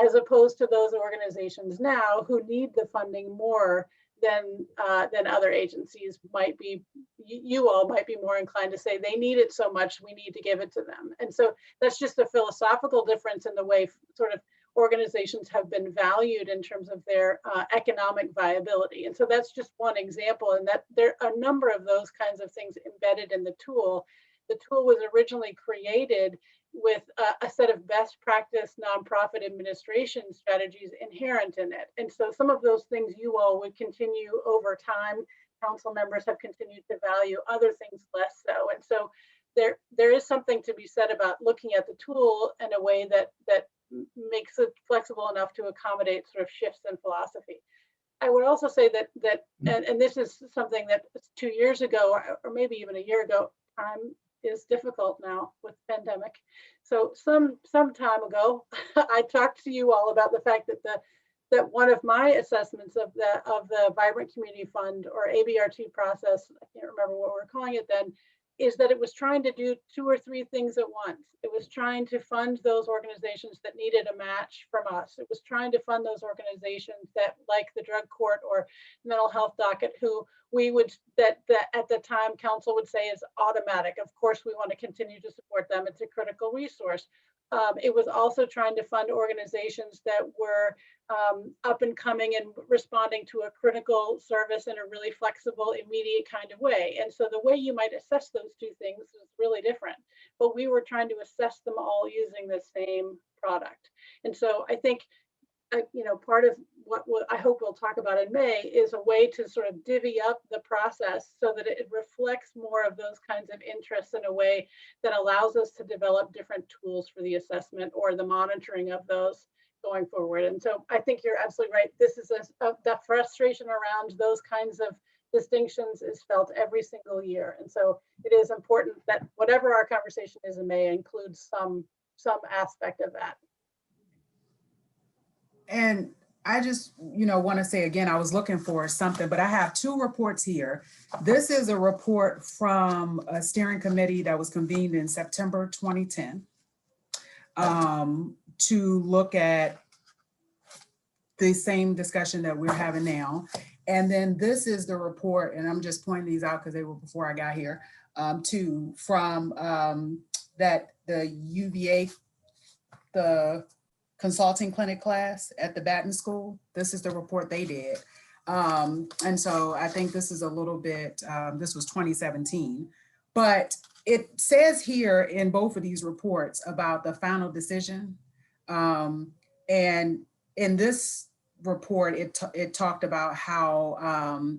as opposed to those organizations now who need the funding more than other agencies might be. You all might be more inclined to say they need it so much, we need to give it to them. And so that's just a philosophical difference in the way sort of organizations have been valued in terms of their economic viability. And so that's just one example, and that there are a number of those kinds of things embedded in the tool. The tool was originally created with a set of best practice nonprofit administration strategies inherent in it. And so some of those things you all would continue over time. Council members have continued to value, other things less so. And so there is something to be said about looking at the tool in a way that makes it flexible enough to accommodate sort of shifts in philosophy. I would also say that and this is something that 2 years ago, or maybe even a year ago, time is difficult now with pandemic. So some time ago, I talked to you all about the fact that one of my assessments of the Vibrant Community Fund, or ABRT process, I can't remember what we're calling it then, is that it was trying to do 2 or 3 things at once. It was trying to fund those organizations that needed a match from us. It was trying to fund those organizations that, like the drug court or mental health docket, who we would, that at the time council would say is automatic. Of course, we want to continue to support them. It's a critical resource. It was also trying to fund organizations that were up and coming and responding to a critical service in a really flexible, immediate kind of way. And so the way you might assess those 2 things is really different, but we were trying to assess them all using the same product. And so I think, part of what I hope we'll talk about in May is a way to sort of divvy up the process so that it reflects more of those kinds of interests in a way that allows us to develop different tools for the assessment or the monitoring of those going forward. And so I think you're absolutely right. This is the frustration around those kinds of distinctions is felt every single year. And so it is important that whatever our conversation is in May includes some aspect of that. And I just, want to say again, I was looking for something, but I have 2 reports here. This is a report from a steering committee that was convened in September 2010 to look at the same discussion that we're having now. And then this is the report, and I'm just pointing these out because they were before I got here, from that the UVA, the consulting clinic class at the Baton School. This is the report they did. And so I think this is a little bit, this was 2017, but it says here in both of these reports about the final decision. And in this report, it talked about how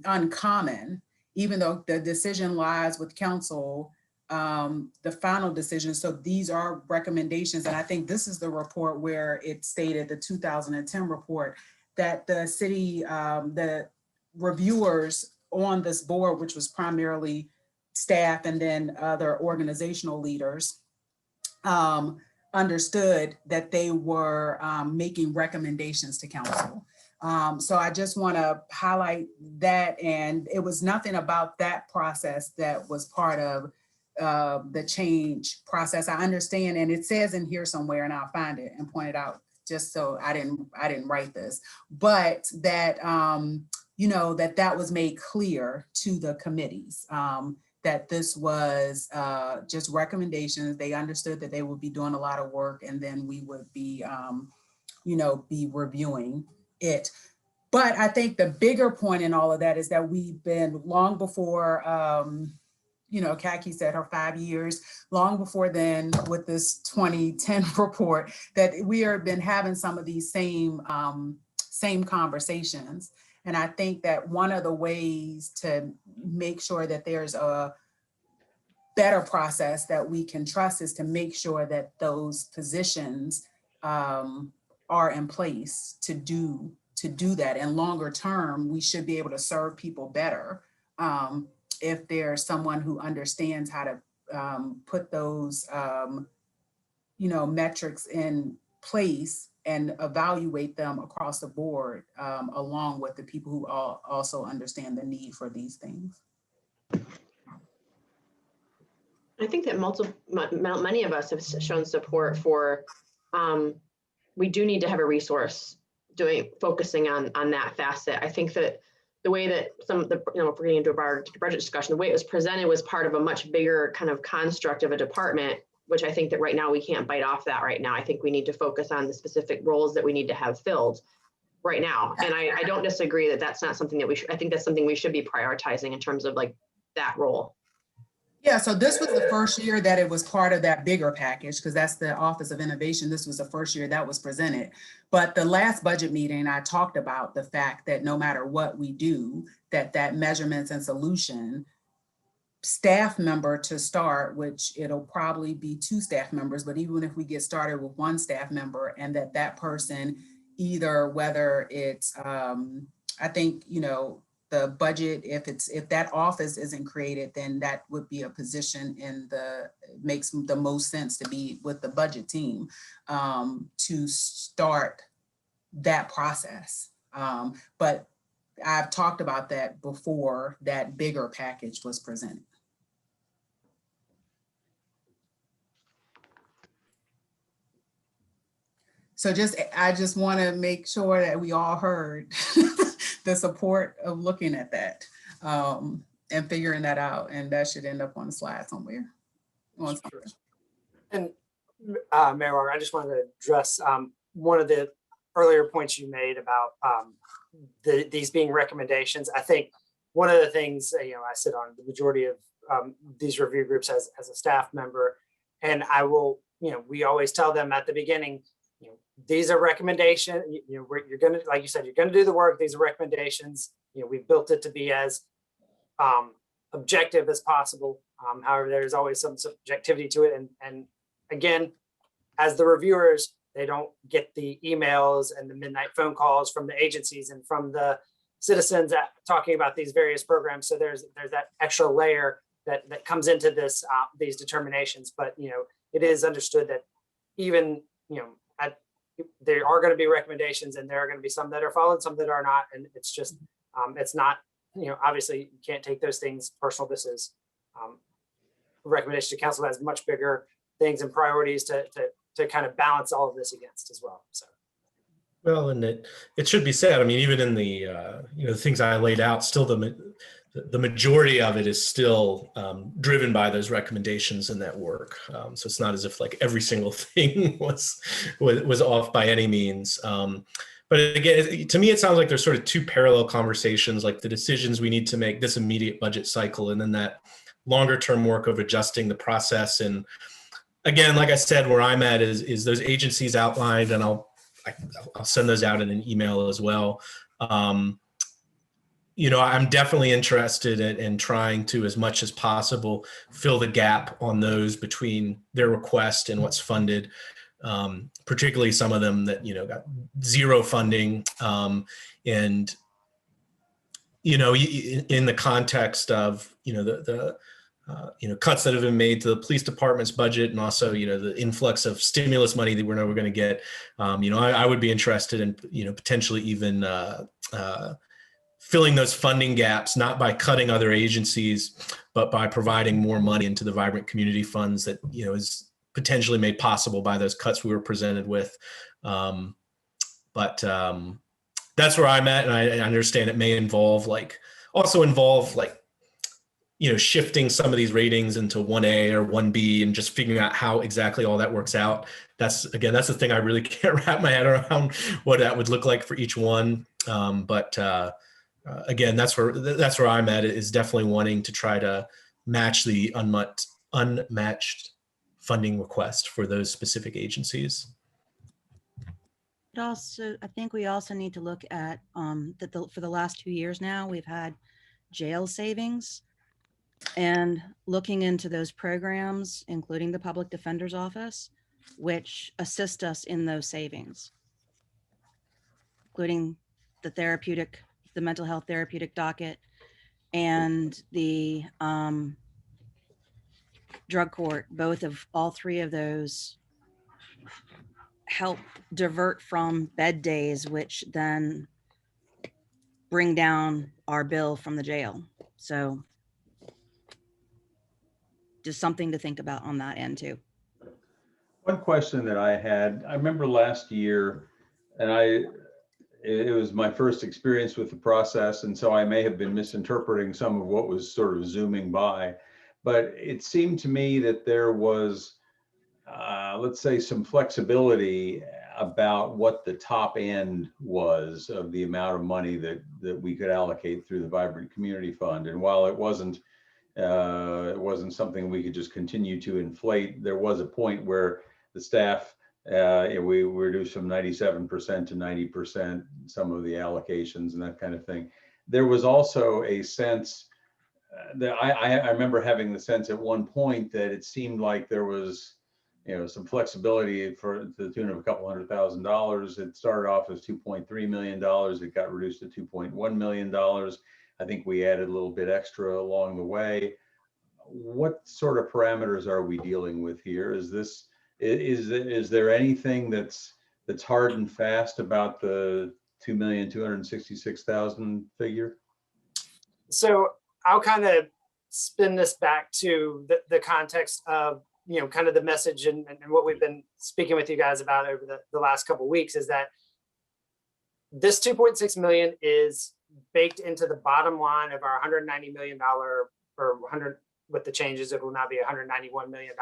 uncommon, even though the decision lies with council, the final decision. So these are recommendations. And I think this is the report where it stated, the 2010 report, that the city, the reviewers on this board, which was primarily staff and then other organizational leaders, understood that they were making recommendations to council. So I just want to highlight that. And it was nothing about that process that was part of the change process. I understand, and it says in here somewhere, and I'll find it and point it out, just so I didn't write this, but that that was made clear to the committees, that this was just recommendations. They understood that they would be doing a lot of work, and then we would be be reviewing it. But I think the bigger point in all of that is that we've been long before, Kaki said her 5 years, long before then with this 2010 report, that we have been having some of these same conversations. And I think that one of the ways to make sure that there's a better process that we can trust is to make sure that those positions are in place to do that. And longer term, we should be able to serve people better if there's someone who understands how to put those metrics in place and evaluate them across the board, along with the people who also understand the need for these things. I think that many of us have shown support for, we do need to have a resource focusing on that facet. I think that the way that some of the, if we're getting into our budget discussion, the way it was presented was part of a much bigger kind of construct of a department, which I think that right now we can't bite off that right now. I think we need to focus on the specific roles that we need to have filled right now. And I don't disagree that that's not something that I think that's something we should be prioritizing in terms of like that role. Yeah, so this was the first year that it was part of that bigger package, because that's the Office of Innovation. This was the first year that was presented. But the last budget meeting, I talked about the fact that no matter what we do, that measurements and solution staff member to start, which it'll probably be 2 staff members, but even if we get started with 1 staff member, and that person either, whether it's, I think, you know, the budget, if that office isn't created, then that would be a position makes the most sense to be with the budget team to start that process. But I've talked about that before that bigger package was presented. So I just want to make sure that we all heard the support of looking at that and figuring that out. And that should end up on the slide somewhere. And Mayor Walker, I just wanted to address one of the earlier points you made about these being recommendations. I think one of the things, you know, I sit on the majority of these review groups as a staff member, and I will, you know, we always tell them at the beginning, you know, these are recommendations. You know, you're going to, like you said, you're going to do the work. These are recommendations. You know, we built it to be as objective as possible. However, there's always some subjectivity to it. And again, as the reviewers, they don't get the emails and the midnight phone calls from the agencies and from the citizens talking about these various programs. So there's that extra layer that comes into this these determinations. But you know, it is understood that even, you know, there are going to be recommendations, and there are going to be some that are followed, some that are not, and it's just it's not, you know, obviously you can't take those things personal. This is recommendation to council has much bigger things and priorities to kind of balance all of this against as well. So. Well, and it should be said, I mean, even in the, you know, the things I laid out, still the majority of it is still driven by those recommendations in that work. So it's not as if like every single thing was off by any means. But again, to me, it sounds like there's sort of 2 parallel conversations, like the decisions we need to make this immediate budget cycle, and then that longer term work of adjusting the process. And again, like I said, where I'm at is those agencies outlined, and I'll send those out in an email as well. You know, I'm definitely interested in trying to, as much as possible, fill the gap on those between their request and what's funded, particularly some of them that, you know, got 0 funding. And, you know, in the context of, you know, the you know, cuts that have been made to the police department's budget, and also, you know, the influx of stimulus money that we're never going to get. You know, I would be interested in, you know, potentially even filling those funding gaps, not by cutting other agencies, but by providing more money into the vibrant community funds that, you know, is potentially made possible by those cuts we were presented with. But that's where I'm at, and I understand it may also involve you know, shifting some of these ratings into 1A or 1B and just figuring out how exactly all that works out. That's the thing I really can't wrap my head around, what that would look like for each one. Again, that's where I'm at, is definitely wanting to try to match the unmatched funding request for those specific agencies. But also, I think we also need to look at that for the last 2 years now, we've had jail savings, and looking into those programs, including the public defender's office, which assist us in those savings, including the mental health therapeutic docket and the drug court. All 3 of those help divert from bed days, which then bring down our bill from the jail. So just something to think about on that end too. One question that I had, I remember last year, and it was my first experience with the process, and so I may have been misinterpreting some of what was sort of zooming by, but it seemed to me that there was, let's say, some flexibility about what the top end was of the amount of money that we could allocate through the Vibrant Community Fund. And while it wasn't It wasn't something we could just continue to inflate. There was a point where the staff, we reduced from 97% to 90%, some of the allocations and that kind of thing. There was also a sense that I remember having the sense at one point that it seemed like there was, some flexibility to the tune of a couple $100,000. It started off as $2.3 million. It got reduced to $2.1 million. I think we added a little bit extra along the way. What sort of parameters are we dealing with here? Is there anything that's hard and fast about the 2,266,000 figure? So I'll kind of spin this back to the context of, kind of the message and what we've been speaking with you guys about over the last couple of weeks, is that this 2.6 million is baked into the bottom line of our $190 million, or 100 with the changes, it will now be $191 million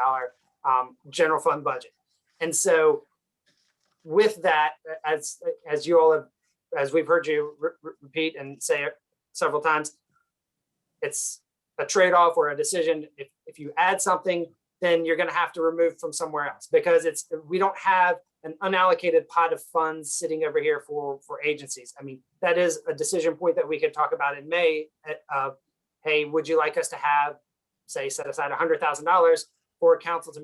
general fund budget. And so with that, as you all have, as we've heard you repeat and say several times, it's a trade-off or a decision. If you add something, then you're going to have to remove from somewhere else, because we don't have an unallocated pot of funds sitting over here for agencies. I mean, that is a decision point that we could talk about in May. Hey, would you like us to have, say, set aside $100,000 for council to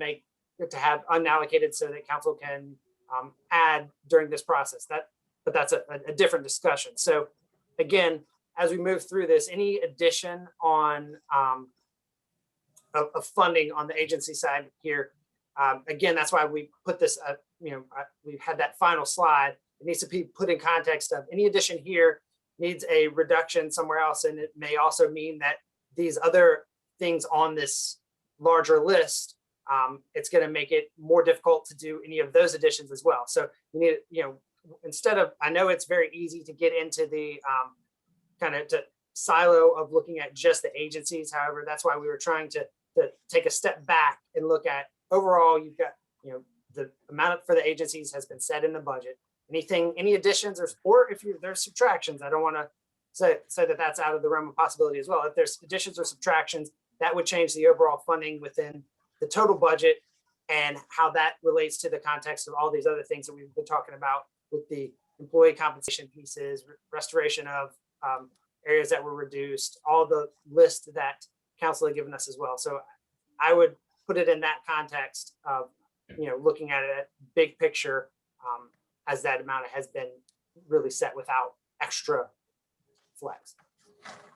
have unallocated so that council can add during this process? But that's a different discussion. So again, as we move through this, any addition on of funding on the agency side here, again, that's why we put this, we had that final slide. It needs to be put in context of any addition here needs a reduction somewhere else. And it may also mean that these other things on this larger list, it's going to make it more difficult to do any of those additions as well. So you need, instead of, I know it's very easy to get into the kind of silo of looking at just the agencies. However, that's why we were trying to take a step back and look at overall, you've got, the amount for the agencies has been set in the budget. Any additions or if there's subtractions, I don't want to say that that's out of the realm of possibility as well. If there's additions or subtractions, that would change the overall funding within the total budget and how that relates to the context of all these other things that we've been talking about with the employee compensation pieces, restoration of areas that were reduced, all the list that council had given us as well. So I would put it in that context of, looking at it big picture, as that amount has been really set without extra flex.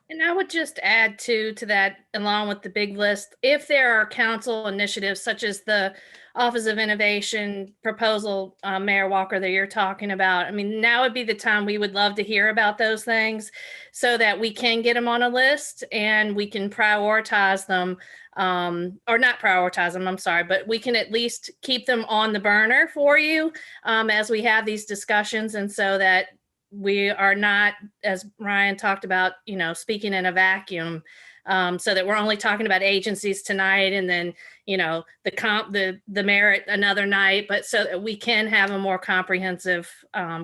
And I would just add to that, along with the big list, if there are council initiatives such as the Office of Innovation proposal, Mayor Walker, that you're talking about, I mean, now would be the time we would love to hear about those things so that we can get them on a list and we can prioritize them, or not prioritize them, I'm sorry, but we can at least keep them on the burner for you as we have these discussions, and so that we are not, as Ryan talked about, speaking in a vacuum, so that we're only talking about agencies tonight and then, the merit another night, but so that we can have a more comprehensive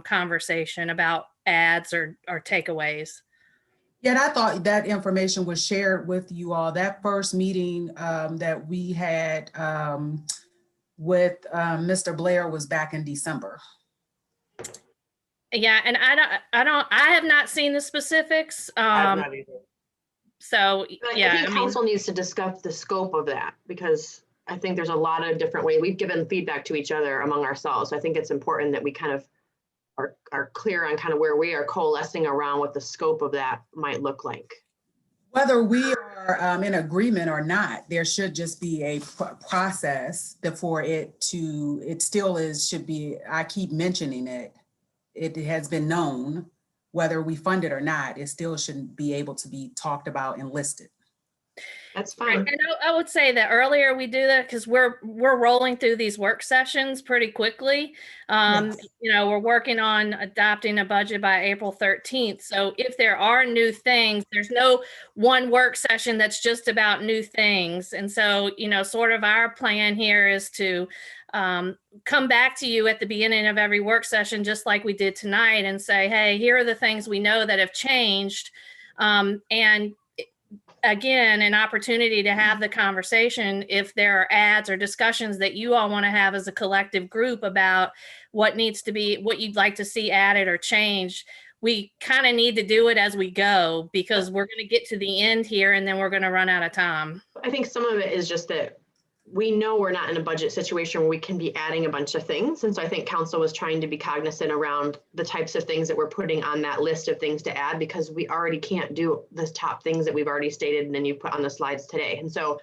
conversation about ads or takeaways. Yeah, and I thought that information was shared with you all. That first meeting that we had with Mr. Blair was back in December. Yeah, and I have not seen the specifics. I have not either. So yeah, I think council needs to discuss the scope of that, because I think there's a lot of different ways we've given feedback to each other among ourselves. So I think it's important that we kind of are clear on kind of where we are coalescing around what the scope of that might look like. Whether we are in agreement or not, there should just be a process for it still should be, I keep mentioning it. It has been known, whether we fund it or not, it still shouldn't be able to be talked about and listed. That's fine. And I would say that earlier we do that because we're rolling through these work sessions pretty quickly. Yes. We're working on adopting a budget by April 13th. So if there are new things, there's no one work session that's just about new things. And so, sort of our plan here is to come back to you at the beginning of every work session, just like we did tonight, and say, hey, here are the things we know that have changed. And again, an opportunity to have the conversation if there are ads or discussions that you all want to have as a collective group about what needs to be, what you'd like to see added or changed. We kind of need to do it as we go because we're going to get to the end here and then we're going to run out of time. I think some of it is just that we know we're not in a budget situation where we can be adding a bunch of things. And so I think council was trying to be cognizant around the types of things that we're putting on that list of things to add, because we already can't do the top things that we've already stated and then you put on the slides today. And so,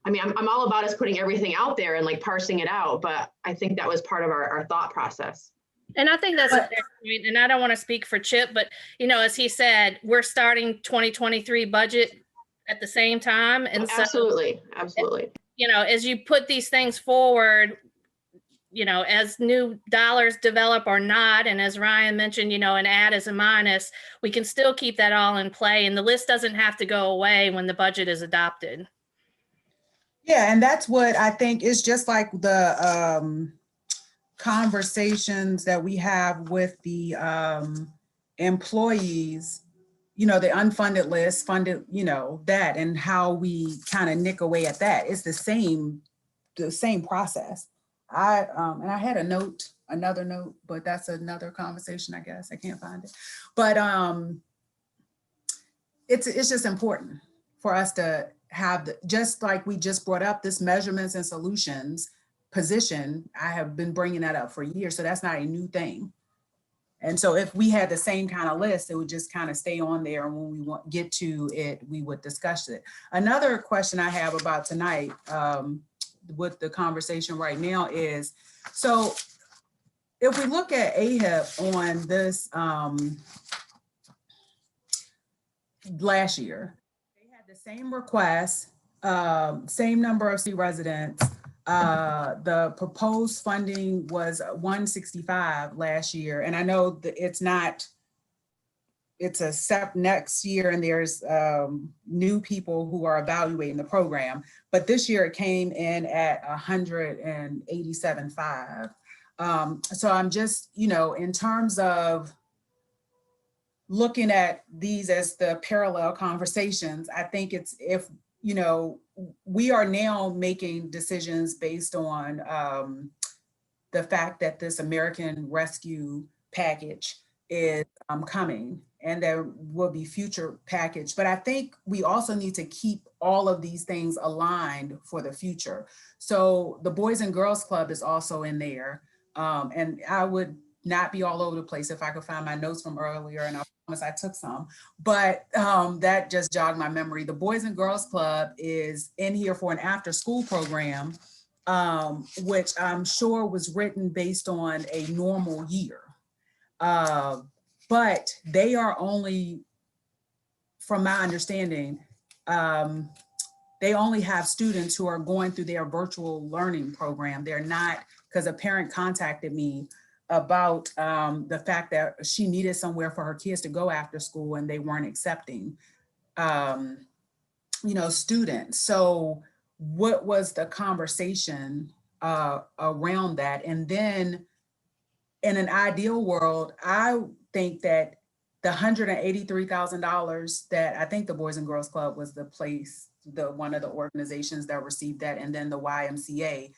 I mean, I'm all about us putting everything out there and like parsing it out, but I think that was part of our thought process. And I think that's a fair point. And I don't want to speak for Chip, but you know, as he said, we're starting 2023 budget at the same time. And absolutely, so, absolutely. You know, as you put these things forward, you know, as new dollars develop or not, and as Ryan mentioned, you know, an add is a minus, we can still keep that all in play. And the list doesn't have to go away when the budget is adopted. Yeah, and that's what I think is just like the conversations that we have with the employees, you know, the unfunded list, funded, you know, that, and how we kind of nick away at that. It's the same process. And I had another note, but that's another conversation, I guess. I can't find it. But it's just important for us to have, just like we just brought up this measurements and solutions position. I have been bringing that up for years, so that's not a new thing. And so if we had the same kind of list, it would just kind of stay on there. And when we get to it, we would discuss it. Another question I have about tonight with the conversation right now is, so if we look at AHIP on this last year, they had the same request, same number of city residents. The proposed funding was 165 last year. And I know that it's a step next year and there's new people who are evaluating the program, but this year it came in at 187.5. So I'm just, you know, in terms of looking at these as the parallel conversations, I think it's, if, you know, we are now making decisions based on the fact that this American Rescue package is coming, and there will be future package. But I think we also need to keep all of these things aligned for the future. So the Boys and Girls Club is also in there. And I would not be all over the place if I could find my notes from earlier, and I promise I took some, but that just jogged my memory. The Boys and Girls Club is in here for an after school program, which I'm sure was written based on a normal year. But they are only, from my understanding, they only have students who are going through their virtual learning program. They're not, because a parent contacted me about the fact that she needed somewhere for her kids to go after school and they weren't accepting, you know, students. So what was the conversation around that? And then in an ideal world, I think that the $183,000 that I think the Boys and Girls Club was the place, one of the organizations that received that, and then the YMCA,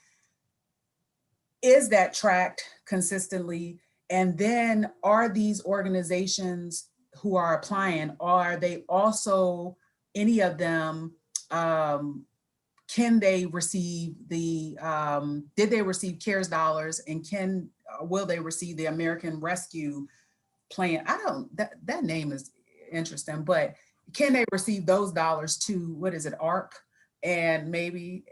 is that tracked consistently? And then are these organizations who are applying, are they also, any of them, can they receive the, did they receive CARES dollars, and will they receive the American Rescue Plan? That name is interesting, but can they receive those dollars to, what is it, ARC? And maybe,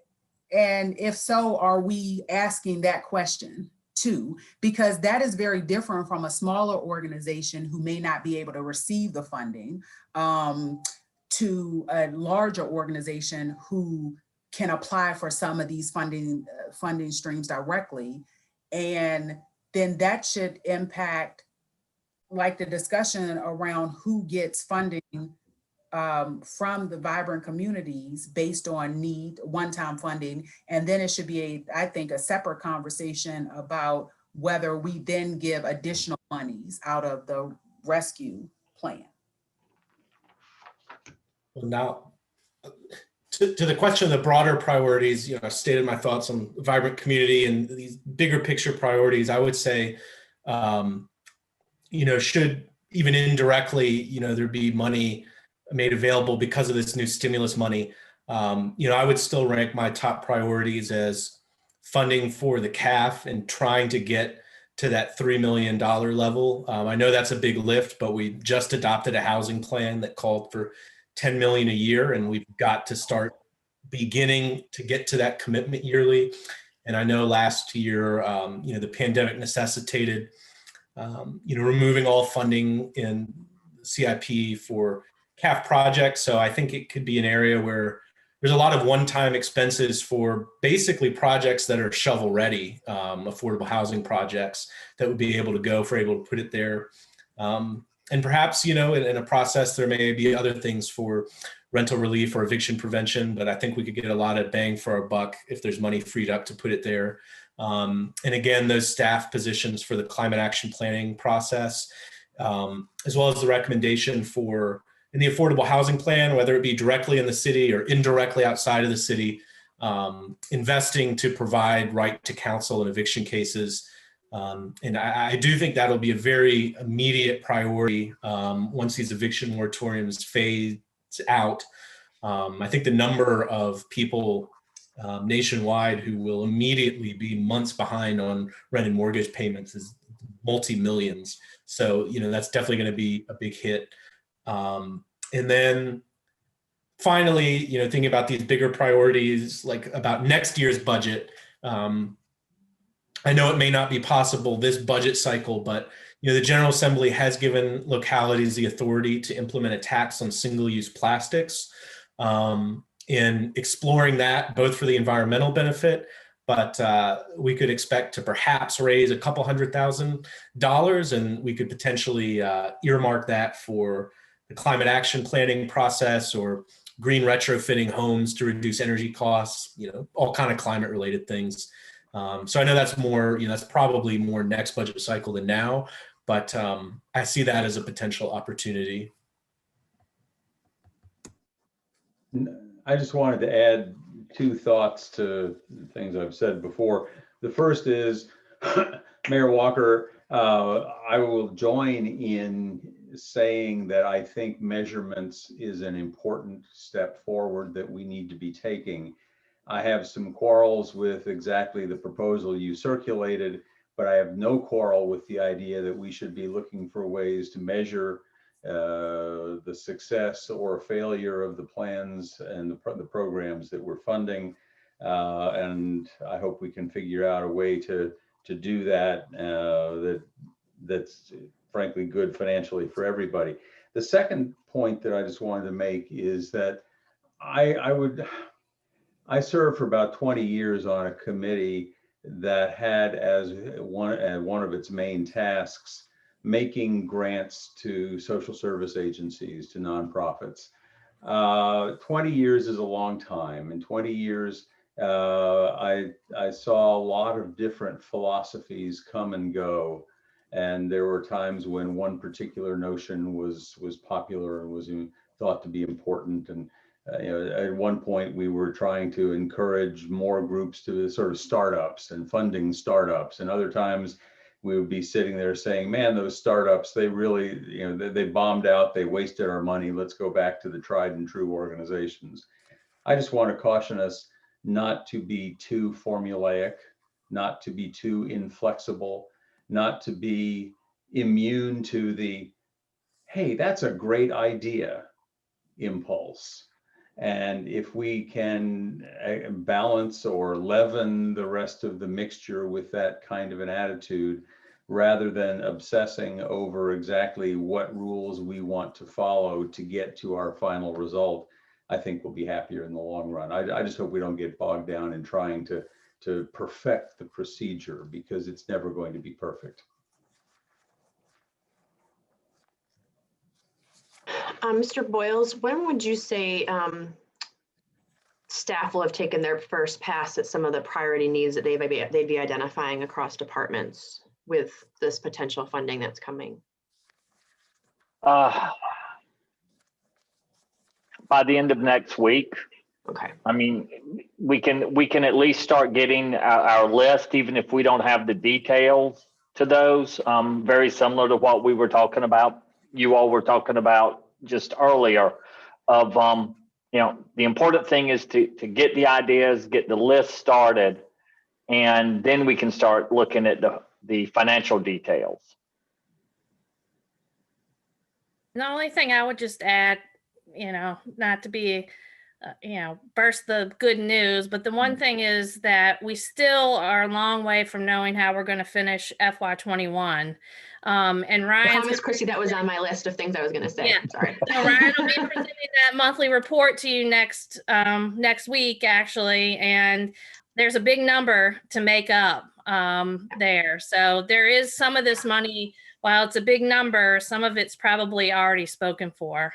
and if so, are we asking that question too? Because that is very different from a smaller organization who may not be able to receive the funding, to a larger organization who can apply for some of these funding streams directly. And then that should impact, like, the discussion around who gets funding from the vibrant communities based on need, one-time funding. And then it should be, I think, a separate conversation about whether we then give additional monies out of the rescue plan. Well, to the question of the broader priorities, I stated my thoughts on vibrant community and these bigger picture priorities. I would say, should even indirectly, there be money made available because of this new stimulus money. I would still rank my top priorities as funding for the CAF and trying to get to that $3 million level. I know that's a big lift, but we just adopted a housing plan that called for 10 million a year, and we've got to start beginning to get to that commitment yearly. And I know last year, the pandemic necessitated, removing all funding in CIP for CAF projects. So I think it could be an area where there's a lot of one-time expenses for basically projects that are shovel ready, affordable housing projects that would be able to put it there. And perhaps, in a process, there may be other things for rental relief or eviction prevention, but I think we could get a lot of bang for our buck if there's money freed up to put it there. And again, those staff positions for the climate action planning process, as well as the recommendation for in the affordable housing plan, whether it be directly in the city or indirectly outside of the city, investing to provide right to counsel in eviction cases. And I do think that'll be a very immediate priority once these eviction moratoriums fade out. I think the number of people nationwide who will immediately be months behind on rent and mortgage payments is multi-millions. So, that's definitely going to be a big hit. And then finally, thinking about these bigger priorities, like about next year's budget, I know it may not be possible this budget cycle, but the General Assembly has given localities the authority to implement a tax on single-use plastics, in exploring that both for the environmental benefit, but we could expect to perhaps raise a couple $100,000, and we could potentially earmark that for the climate action planning process or green retrofitting homes to reduce energy costs, all kind of climate related things. So I know that's more, that's probably more next budget cycle than now, but I see that as a potential opportunity. I just wanted to add two thoughts to things I've said before. The first is, Mayor Walker, I will join in saying that I think measurements is an important step forward that we need to be taking. I have some quarrels with exactly the proposal you circulated, but I have no quarrel with the idea that we should be looking for ways to measure the success or failure of the plans and the programs that we're funding. And I hope we can figure out a way to do that that's frankly good financially for everybody. The second point that I just wanted to make is that I served for about 20 years on a committee that had as one of its main tasks making grants to social service agencies, to nonprofits. 20 years is a long time. In 20 years, I saw a lot of different philosophies come and go. And there were times when one particular notion was popular and was thought to be important. And at one point we were trying to encourage more groups to sort of startups and funding startups. And other times we would be sitting there saying, man, those startups, they really, they bombed out, they wasted our money. Let's go back to the tried and true organizations. I just want to caution us not to be too formulaic, not to be too inflexible, not to be immune to the, hey, that's a great idea impulse. And if we can balance or leaven the rest of the mixture with that kind of an attitude, rather than obsessing over exactly what rules we want to follow to get to our final result, I think we'll be happier in the long run. I just hope we don't get bogged down in trying to perfect the procedure, because it's never going to be perfect. Mr. Boyles, when would you say staff will have taken their first pass at some of the priority needs that they'd be identifying across departments with this potential funding that's coming? By the end of next week, Okay. I mean, we can at least start getting our list, even if we don't have the details to those. Very similar to what we were talking about, you all were talking about just earlier of, the important thing is to get the ideas, get the list started, and then we can start looking at the financial details. The only thing I would just add, not to be, burst the good news, but the one thing is that we still are a long way from knowing how we're going to finish FY21. And I Ryan's promise, Chrissy, that was on my list of things I was going to say. Yeah. Sorry. So Ryan will be presenting that monthly report to you next week, actually, and there's a big number to make up there. So there is some of this money. While it's a big number, some of it's probably already spoken for.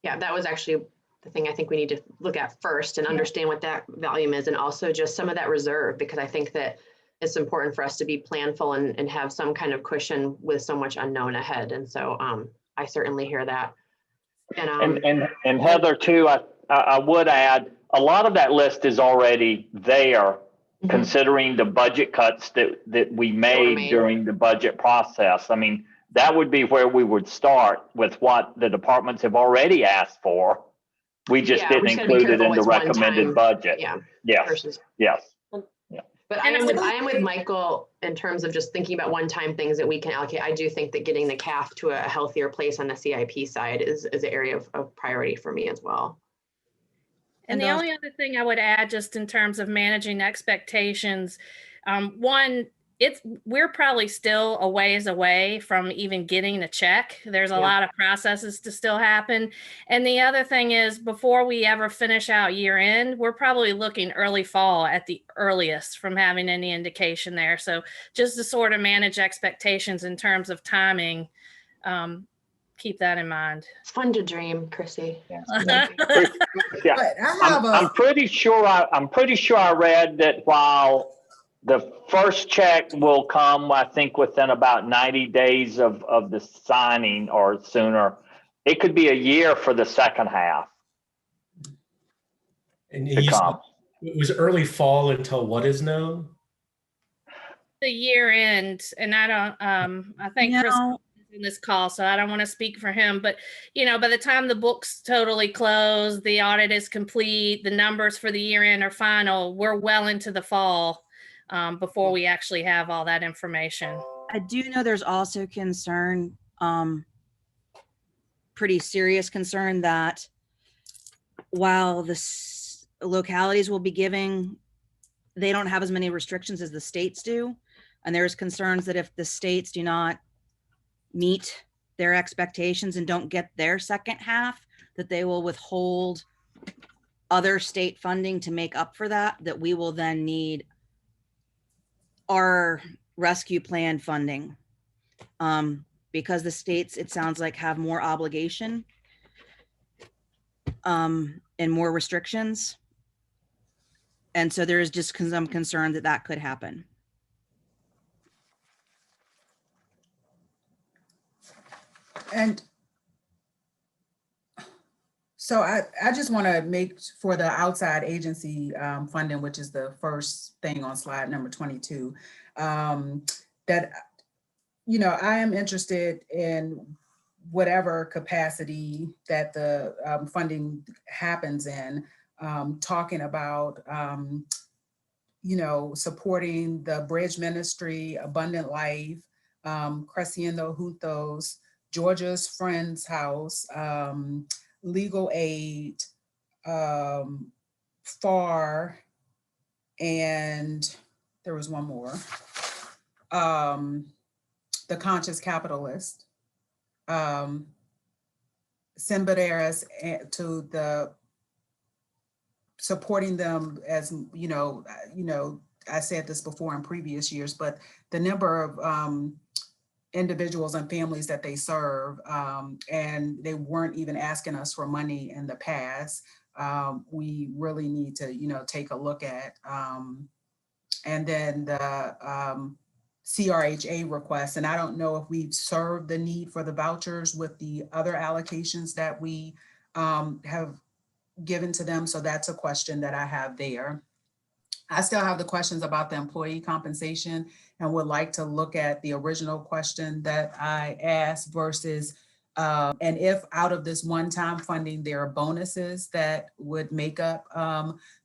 Yeah, that was actually the thing I think we need to look at first and understand what that volume is, and also just some of that reserve, because I think that it's important for us to be planful and have some kind of cushion with so much unknown ahead. And so I certainly hear that. And Heather too, I would add, a lot of that list is already there, considering the budget cuts that we made during the budget process. I mean, that would be where we would start with what the departments have already asked for. We just didn't include it in the recommended budget. Yeah. Yes. Yes. But I am with Michael in terms of just thinking about one-time things that we can allocate. I do think that getting the CAF to a healthier place on the CIP side is an area of priority for me as well. And the only other thing I would add, just in terms of managing expectations, one, we're probably still a ways away from even getting a check. There's a lot of processes to still happen. And the other thing is, before we ever finish out year end, we're probably looking early fall at the earliest from having any indication there. So just to sort of manage expectations in terms of timing, keep that in mind. It's fun to dream, Chrissy. Yeah. I'm pretty sure I read that while the first check will come, I think, within about 90 days of the signing or sooner, it could be a year for the second half. And it was early fall until what is known? The year end, and I don't, I think Chris is in this call, so I don't want to speak for him, but by the time the books totally close, the audit is complete, the numbers for the year end are final, we're well into the fall before we actually have all that information. I do know there's also concern, pretty serious concern, that while the localities will be giving, they don't have as many restrictions as the states do. And there's concerns that if the states do not meet their expectations and don't get their second half, that they will withhold other state funding to make up for that we will then need our rescue plan funding, because the states, it sounds like, have more obligation and more restrictions. And so there is just some concern that could happen. And so I just want to make, for the outside agency funding, which is the first thing on slide number 22, that, I am interested in whatever capacity that the funding happens in, talking about, supporting the Bridge Ministry, Abundant Life, Creciendo Juntos, Georgia's Friends House, Legal Aid, FAR, and there was one more, The Conscious Capitalist, Sembraderas, to the supporting them as, I said this before in previous years, but the number of individuals and families that they serve, and they weren't even asking us for money in the past. We really need to, take a look at. And then the CRHA requests, and I don't know if we've served the need for the vouchers with the other allocations that we have given to them. So that's a question that I have there. I still have the questions about the employee compensation and would like to look at the original question that I asked versus, and if out of this one-time funding, there are bonuses that would make up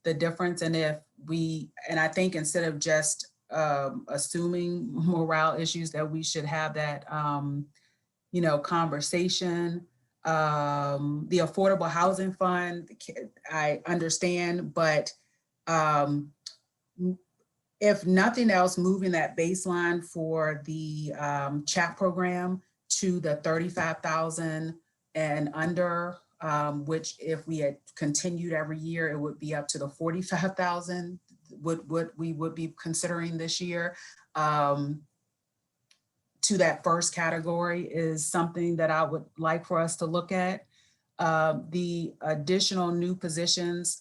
the difference. And if and I think instead of just assuming morale issues, that we should have that, conversation. The Affordable Housing Fund, I understand, but if nothing else, moving that baseline for the CHAP program to the 35,000 and under, which if we had continued every year, it would be up to the 45,000, what we would be considering this year. To that first category is something that I would like for us to look at. The additional new positions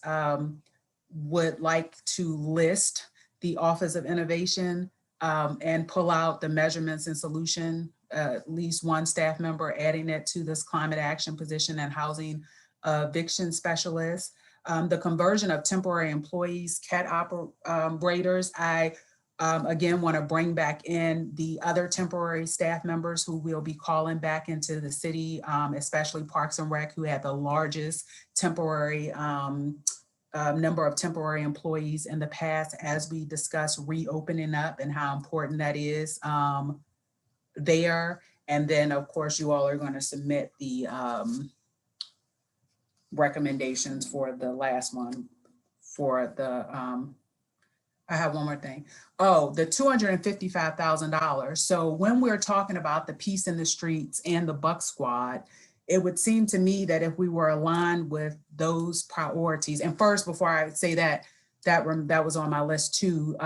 would like to list the Office of Innovation and pull out the measurements and solution, at least one staff member, adding it to this climate action position and housing eviction specialist. The conversion of temporary employees, CAT operators, I again want to bring back in the other temporary staff members who will be calling back into the city, especially Parks and Rec, who had the largest temporary number of temporary employees in the past, as we discussed reopening up and how important that is there. And then of course you all are going to submit the recommendations for the last one for the, I have one more thing. Oh, the $255,000. So when we're talking about the Peace in the Streets and the Buck Squad, it would seem to me that if we were aligned with those priorities, and first, before I say that, that was on my list too.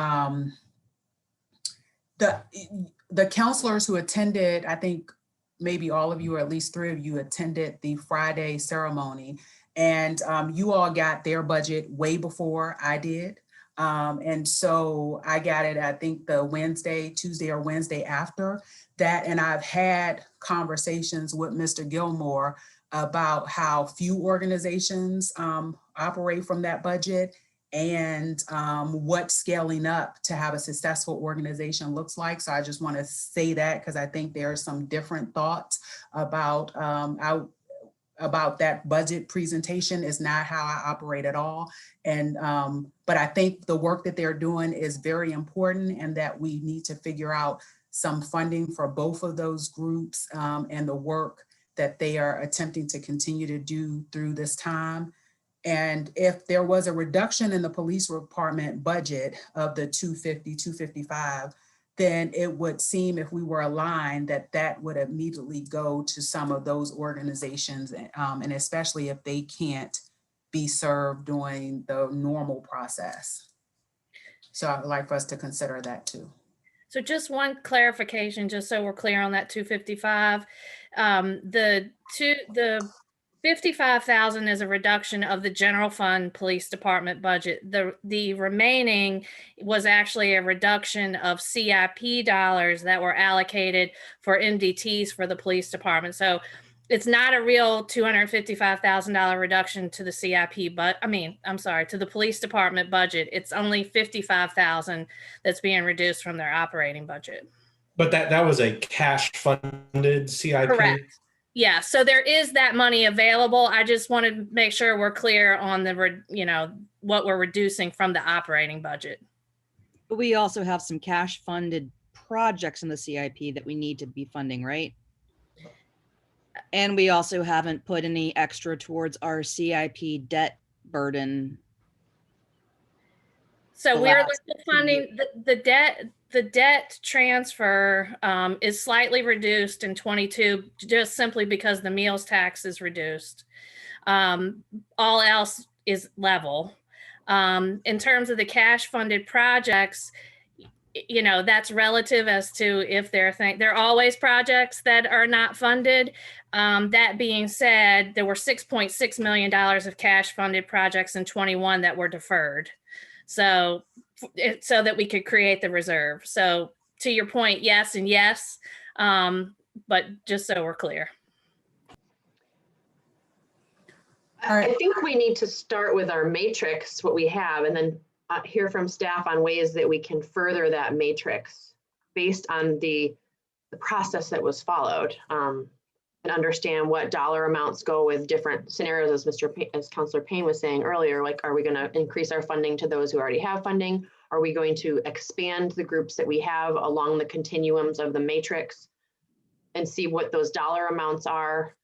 The counselors who attended, I think maybe all of you, or at least 3 of you, attended the Friday ceremony, and you all got their budget way before I did. And so I got it, I think the Tuesday or Wednesday after that. And I've had conversations with Mr. Gilmore about how few organizations operate from that budget and what scaling up to have a successful organization looks like. So I just want to say that because I think there are some different thoughts about that budget presentation. Is not how I operate at all. And but I think the work that they're doing is very important, and that we need to figure out some funding for both of those groups and the work that they are attempting to continue to do through this time. And if there was a reduction in the police department budget of the 250, 255, then it would seem, if we were aligned, that that would immediately go to some of those organizations, and especially if they can't be served during the normal process. So I would like for us to consider that too. So just one clarification, just so we're clear on that 255. The 55,000 is a reduction of the general fund police department budget. The remaining was actually a reduction of CIP dollars that were allocated for MDTs for the police department. So it's not a real $255,000 reduction to the CIP, but to the police department budget. It's only 55,000 that's being reduced from their operating budget. But that was a cash funded CIP. Correct. Yeah, so there is that money available. I just want to make sure we're clear on what we're reducing from the operating budget. But we also have some cash funded projects in the CIP that we need to be funding, right? And we also haven't put any extra towards our CIP debt burden. So we're funding the debt transfer is slightly reduced in 22, just simply because the meals tax is reduced. All else is level. In terms of the cash funded projects, that's relative as to if there are always projects that are not funded. That being said, there were $6.6 million of cash funded projects in 21 that were deferred. So that we could create the reserve. So to your point, yes and yes, but just so we're clear. I think we need to start with our matrix, what we have, and then hear from staff on ways that we can further that matrix based on the process that was followed, and understand what dollar amounts go with different scenarios, as Councilor Payne was saying earlier. Like, are we going to increase our funding to those who already have funding? Are we going to expand the groups that we have along the continuums of the matrix and see what those dollar amounts are?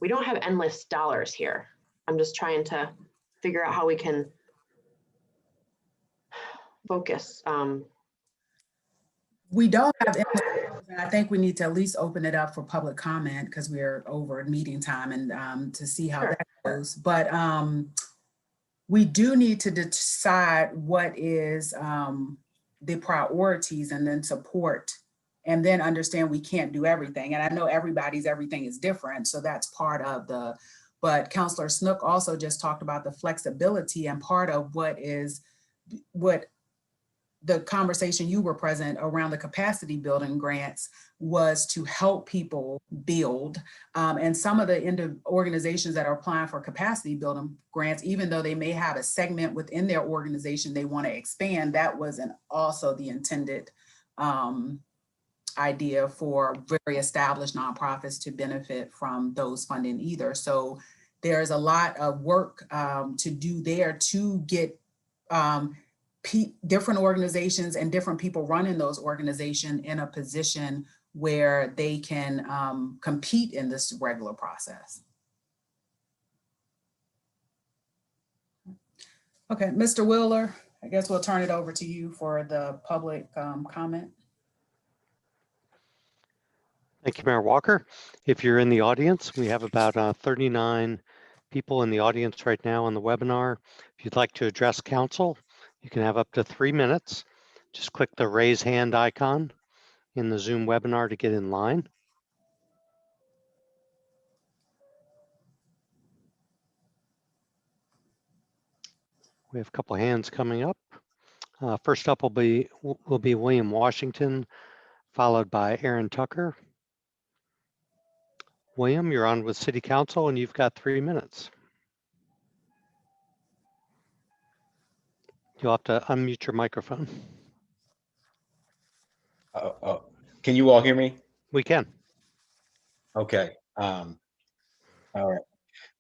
We don't have endless dollars here. I'm just trying to figure out how we can focus. We don't have, I think we need to at least open it up for public comment because we're over meeting time and to see how that goes. But we do need to decide what is the priorities and then support, and then understand we can't do everything. And I know everything is different. So that's part of but Councilor Snook also just talked about the flexibility, and part of what the conversation you were present around the capacity building grants was to help people build. And some of the organizations that are applying for capacity building grants, even though they may have a segment within their organization they want to expand, that wasn't also the intended idea for very established nonprofits to benefit from those funding either. So there's a lot of work to do there to get different organizations and different people running those organizations in a position where they can compete in this regular process. Okay, Mr. Wheeler, I guess we'll turn it over to you for the public comment. Thank you, Mayor Walker. If you're in the audience, we have about 39 people in the audience right now on the webinar. If you'd like to address council, you can have up to 3 minutes. Just click the raise hand icon in the Zoom webinar to get in line. We have a couple hands coming up. First up will be William Washington, followed by Aaron Tucker. William, you're on with City Council and you've got 3 minutes. You'll have to unmute your microphone. Can you all hear me? We can. Okay. All right.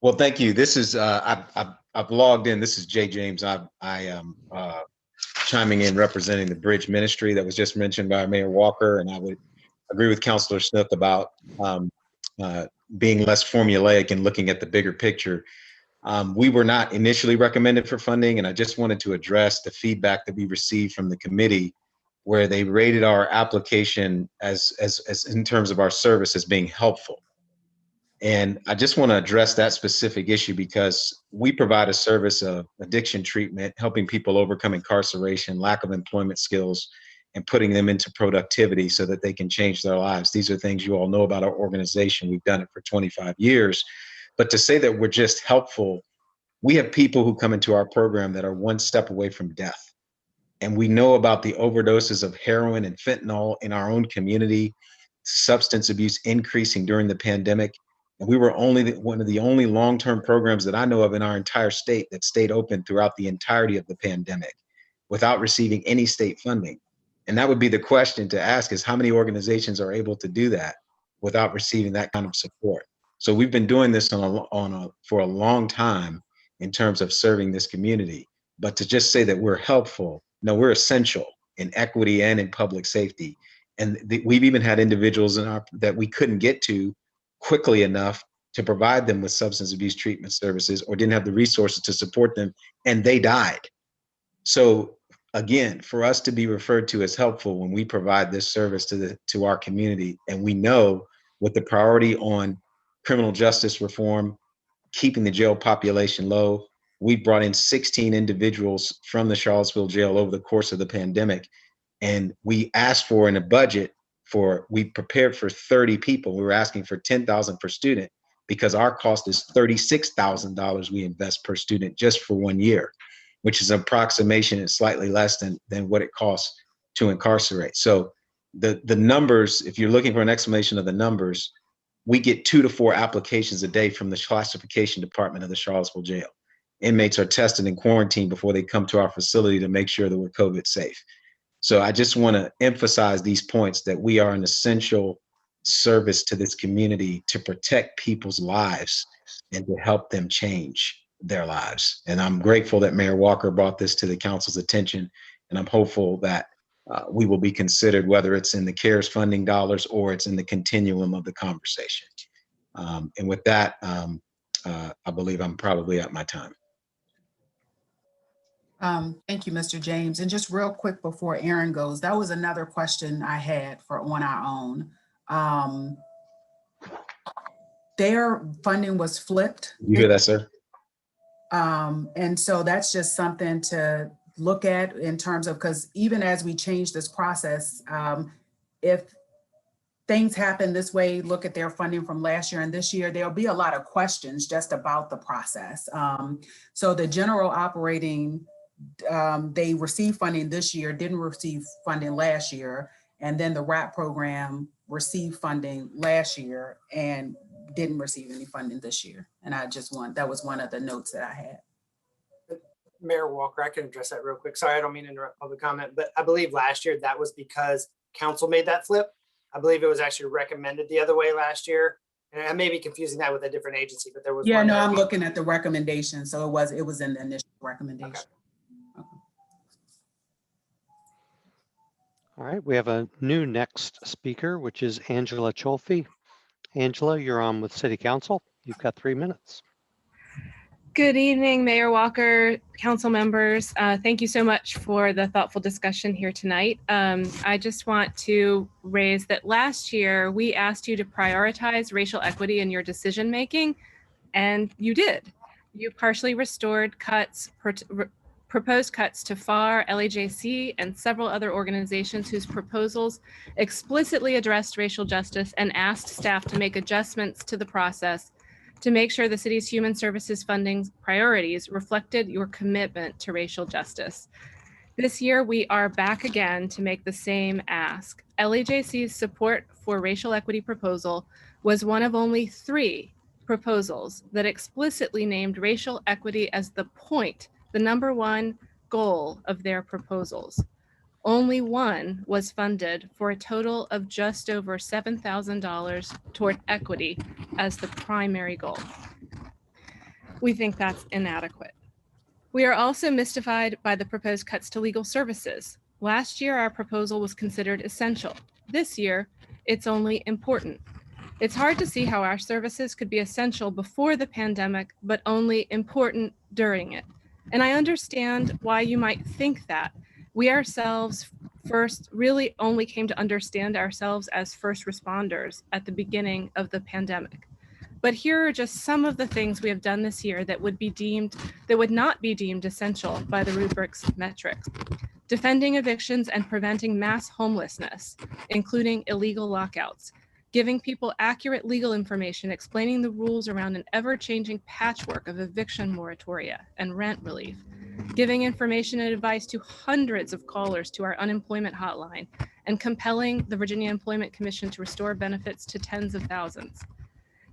Well, thank you. This is I've logged in. This is Jay James. I am chiming in representing the Bridge Ministry that was just mentioned by Mayor Walker, and I would agree with Councilor Snook about being less formulaic and looking at the bigger picture. We were not initially recommended for funding, and I just wanted to address the feedback that we received from the committee, where they rated our application as in terms of our service as being helpful. And I just want to address that specific issue because we provide a service of addiction treatment, helping people overcome incarceration, lack of employment skills, and putting them into productivity so that they can change their lives. These are things you all know about our organization. We've done it for 25 years. But to say that we're just helpful, we have people who come into our program that are one step away from death. And we know about the overdoses of heroin and fentanyl in our own community, substance abuse increasing during the pandemic. And we were one of the only long-term programs that I know of in our entire state that stayed open throughout the entirety of the pandemic without receiving any state funding. And that would be the question to ask, is how many organizations are able to do that without receiving that kind of support? So we've been doing this for a long time in terms of serving this community. But to just say that we're helpful, no, we're essential in equity and in public safety. And we've even had individuals that we couldn't get to quickly enough to provide them with substance abuse treatment services, or didn't have the resources to support them, and they died. So again, for us to be referred to as helpful when we provide this service to our community, and we know with the priority on criminal justice reform, keeping the jail population low, we brought in 16 individuals from the Charlottesville jail over the course of the pandemic. And we asked for in a budget we prepared for 30 people. We were asking for $10,000 per student because our cost is $36,000 we invest per student just for 1 year, which is an approximation and slightly less than what it costs to incarcerate. So the numbers, if you're looking for an explanation of the numbers, we get 2 to 4 applications a day from the classification department of the Charlottesville jail. Inmates are tested and quarantined before they come to our facility to make sure that we're COVID safe. So I just want to emphasize these points that we are an essential service to this community to protect people's lives and to help them change their lives. And I'm grateful that Mayor Walker brought this to the council's attention. And I'm hopeful that we will be considered, whether it's in the CARES funding dollars or it's in the continuum of the conversation. And with that, I believe I'm probably at my time. Thank you, Mr. James. And just real quick before Aaron goes, that was another question I had for On Our Own. Their funding was flipped. You hear that, sir? And so that's just something to look at in terms of, because even as we change this process, if things happen this way, look at their funding from last year and this year, there'll be a lot of questions just about the process. So the general operating, they received funding this year, didn't receive funding last year. And then the RAP program received funding last year and didn't receive any funding this year. And that was one of the notes that I had. Mayor Walker, I can address that real quick. Sorry, I don't mean to interrupt public comment, but I believe last year that was because council made that flip. I believe it was actually recommended the other way last year. And I may be confusing that with a different agency, but there was one. I'm looking at the recommendation. So it was in the initial recommendation. Okay. All right, we have a new next speaker, which is Angela Cholfi. Angela, you're on with City Council. You've got 3 minutes. Good evening, Mayor Walker, council members. Thank you so much for the thoughtful discussion here tonight. I just want to raise that last year we asked you to prioritize racial equity in your decision making, and you did. You partially restored proposed cuts to FAR, LAJC, and several other organizations whose proposals explicitly addressed racial justice and asked staff to make adjustments to the process to make sure the city's human services funding priorities reflected your commitment to racial justice. This year, we are back again to make the same ask. LAJC's support for racial equity proposal was one of only 3 proposals that explicitly named racial equity as the number 1 goal of their proposals. Only 1 was funded for a total of just over $7,000 toward equity as the primary goal. We think that's inadequate. We are also mystified by the proposed cuts to legal services. Last year, our proposal was considered essential. This year, it's only important. It's hard to see how our services could be essential before the pandemic, but only important during it. And I understand why you might think that. We ourselves first really only came to understand ourselves as first responders at the beginning of the pandemic. But here are just some of the things we have done this year that would not be deemed essential by the rubric's metrics. Defending evictions and preventing mass homelessness, including illegal lockouts. Giving people accurate legal information, explaining the rules around an ever-changing patchwork of eviction moratoria and rent relief. Giving information and advice to hundreds of callers to our unemployment hotline, and compelling the Virginia Employment Commission to restore benefits to tens of thousands.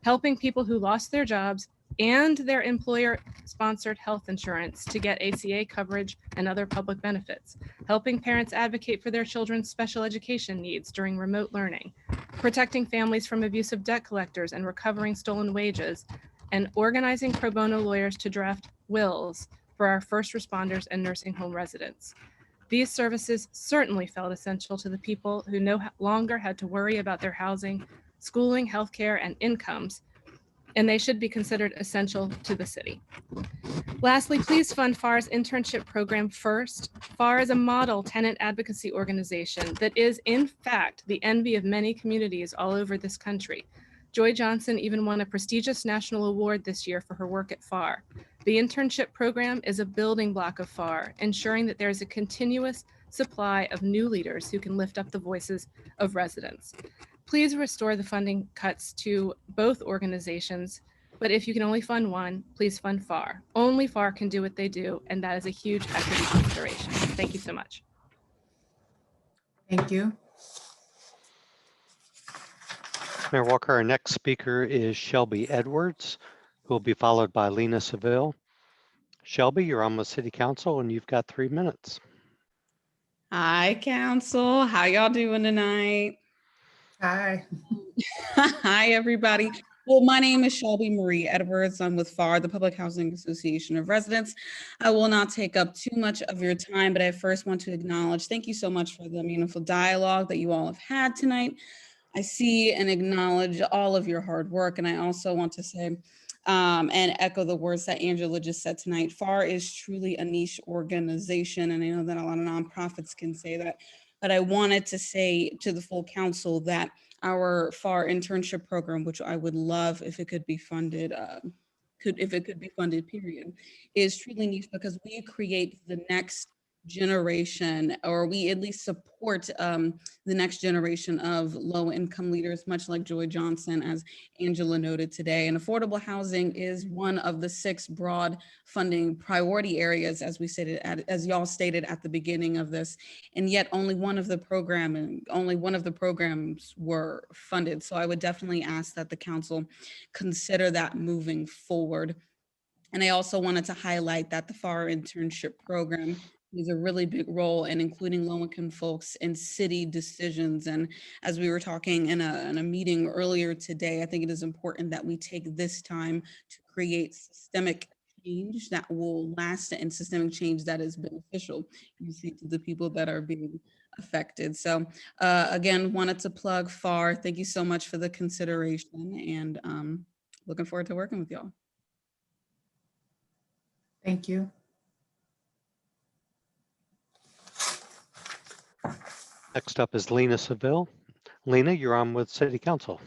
Helping people who lost their jobs and their employer-sponsored health insurance to get ACA coverage and other public benefits. Helping parents advocate for their children's special education needs during remote learning. Protecting families from abusive debt collectors and recovering stolen wages. And organizing pro bono lawyers to draft wills for our first responders and nursing home residents. These services certainly felt essential to the people who no longer had to worry about their housing, schooling, healthcare, and incomes, and they should be considered essential to the city. Lastly, please fund FAR's internship program first. FAR is a model tenant advocacy organization that is, in fact, the envy of many communities all over this country. Joy Johnson even won a prestigious national award this year for her work at FAR. The internship program is a building block of FAR, ensuring that there is a continuous supply of new leaders who can lift up the voices of residents. Please restore the funding cuts to both organizations, but if you can only fund one, please fund FAR. Only FAR can do what they do, and that is a huge equity consideration. Thank you so much. Thank you. Mayor Walker, our next speaker is Shelby Edwards, who will be followed by Lena Seville. Shelby, you're on with City Council and you've got 3 minutes. Hi, Council. How y'all doing tonight? Hi. Hi, everybody. Well, my name is Shelby Marie Edwards. I'm with FAR, the Public Housing Association of Residents. I will not take up too much of your time, but I first want to acknowledge, thank you so much for the meaningful dialogue that you all have had tonight. I see and acknowledge all of your hard work. And I also want to say and echo the words that Angela just said tonight. FAR is truly a niche organization. And I know that a lot of nonprofits can say that, but I wanted to say to the full council that our FAR internship program, which I would love if it could be funded, period, is truly niche because we create the next generation, or we at least support the next generation of low income leaders, much like Joy Johnson, as Angela noted today. And affordable housing is one of the 6 broad funding priority areas, as we stated, as y'all stated at the beginning of this, and yet only one of the programs were funded. So I would definitely ask that the council consider that moving forward. And I also wanted to highlight that the FAR internship program plays a really big role in including low-income folks in city decisions. And as we were talking in a meeting earlier today, I think it is important that we take this time to create systemic change that will last and systemic change that is beneficial, you see, to the people that are being affected. So again, wanted to plug FAR. Thank you so much for the consideration, and looking forward to working with y'all. Thank you. Next up is Lena Seville. Lena, you're on with City Council.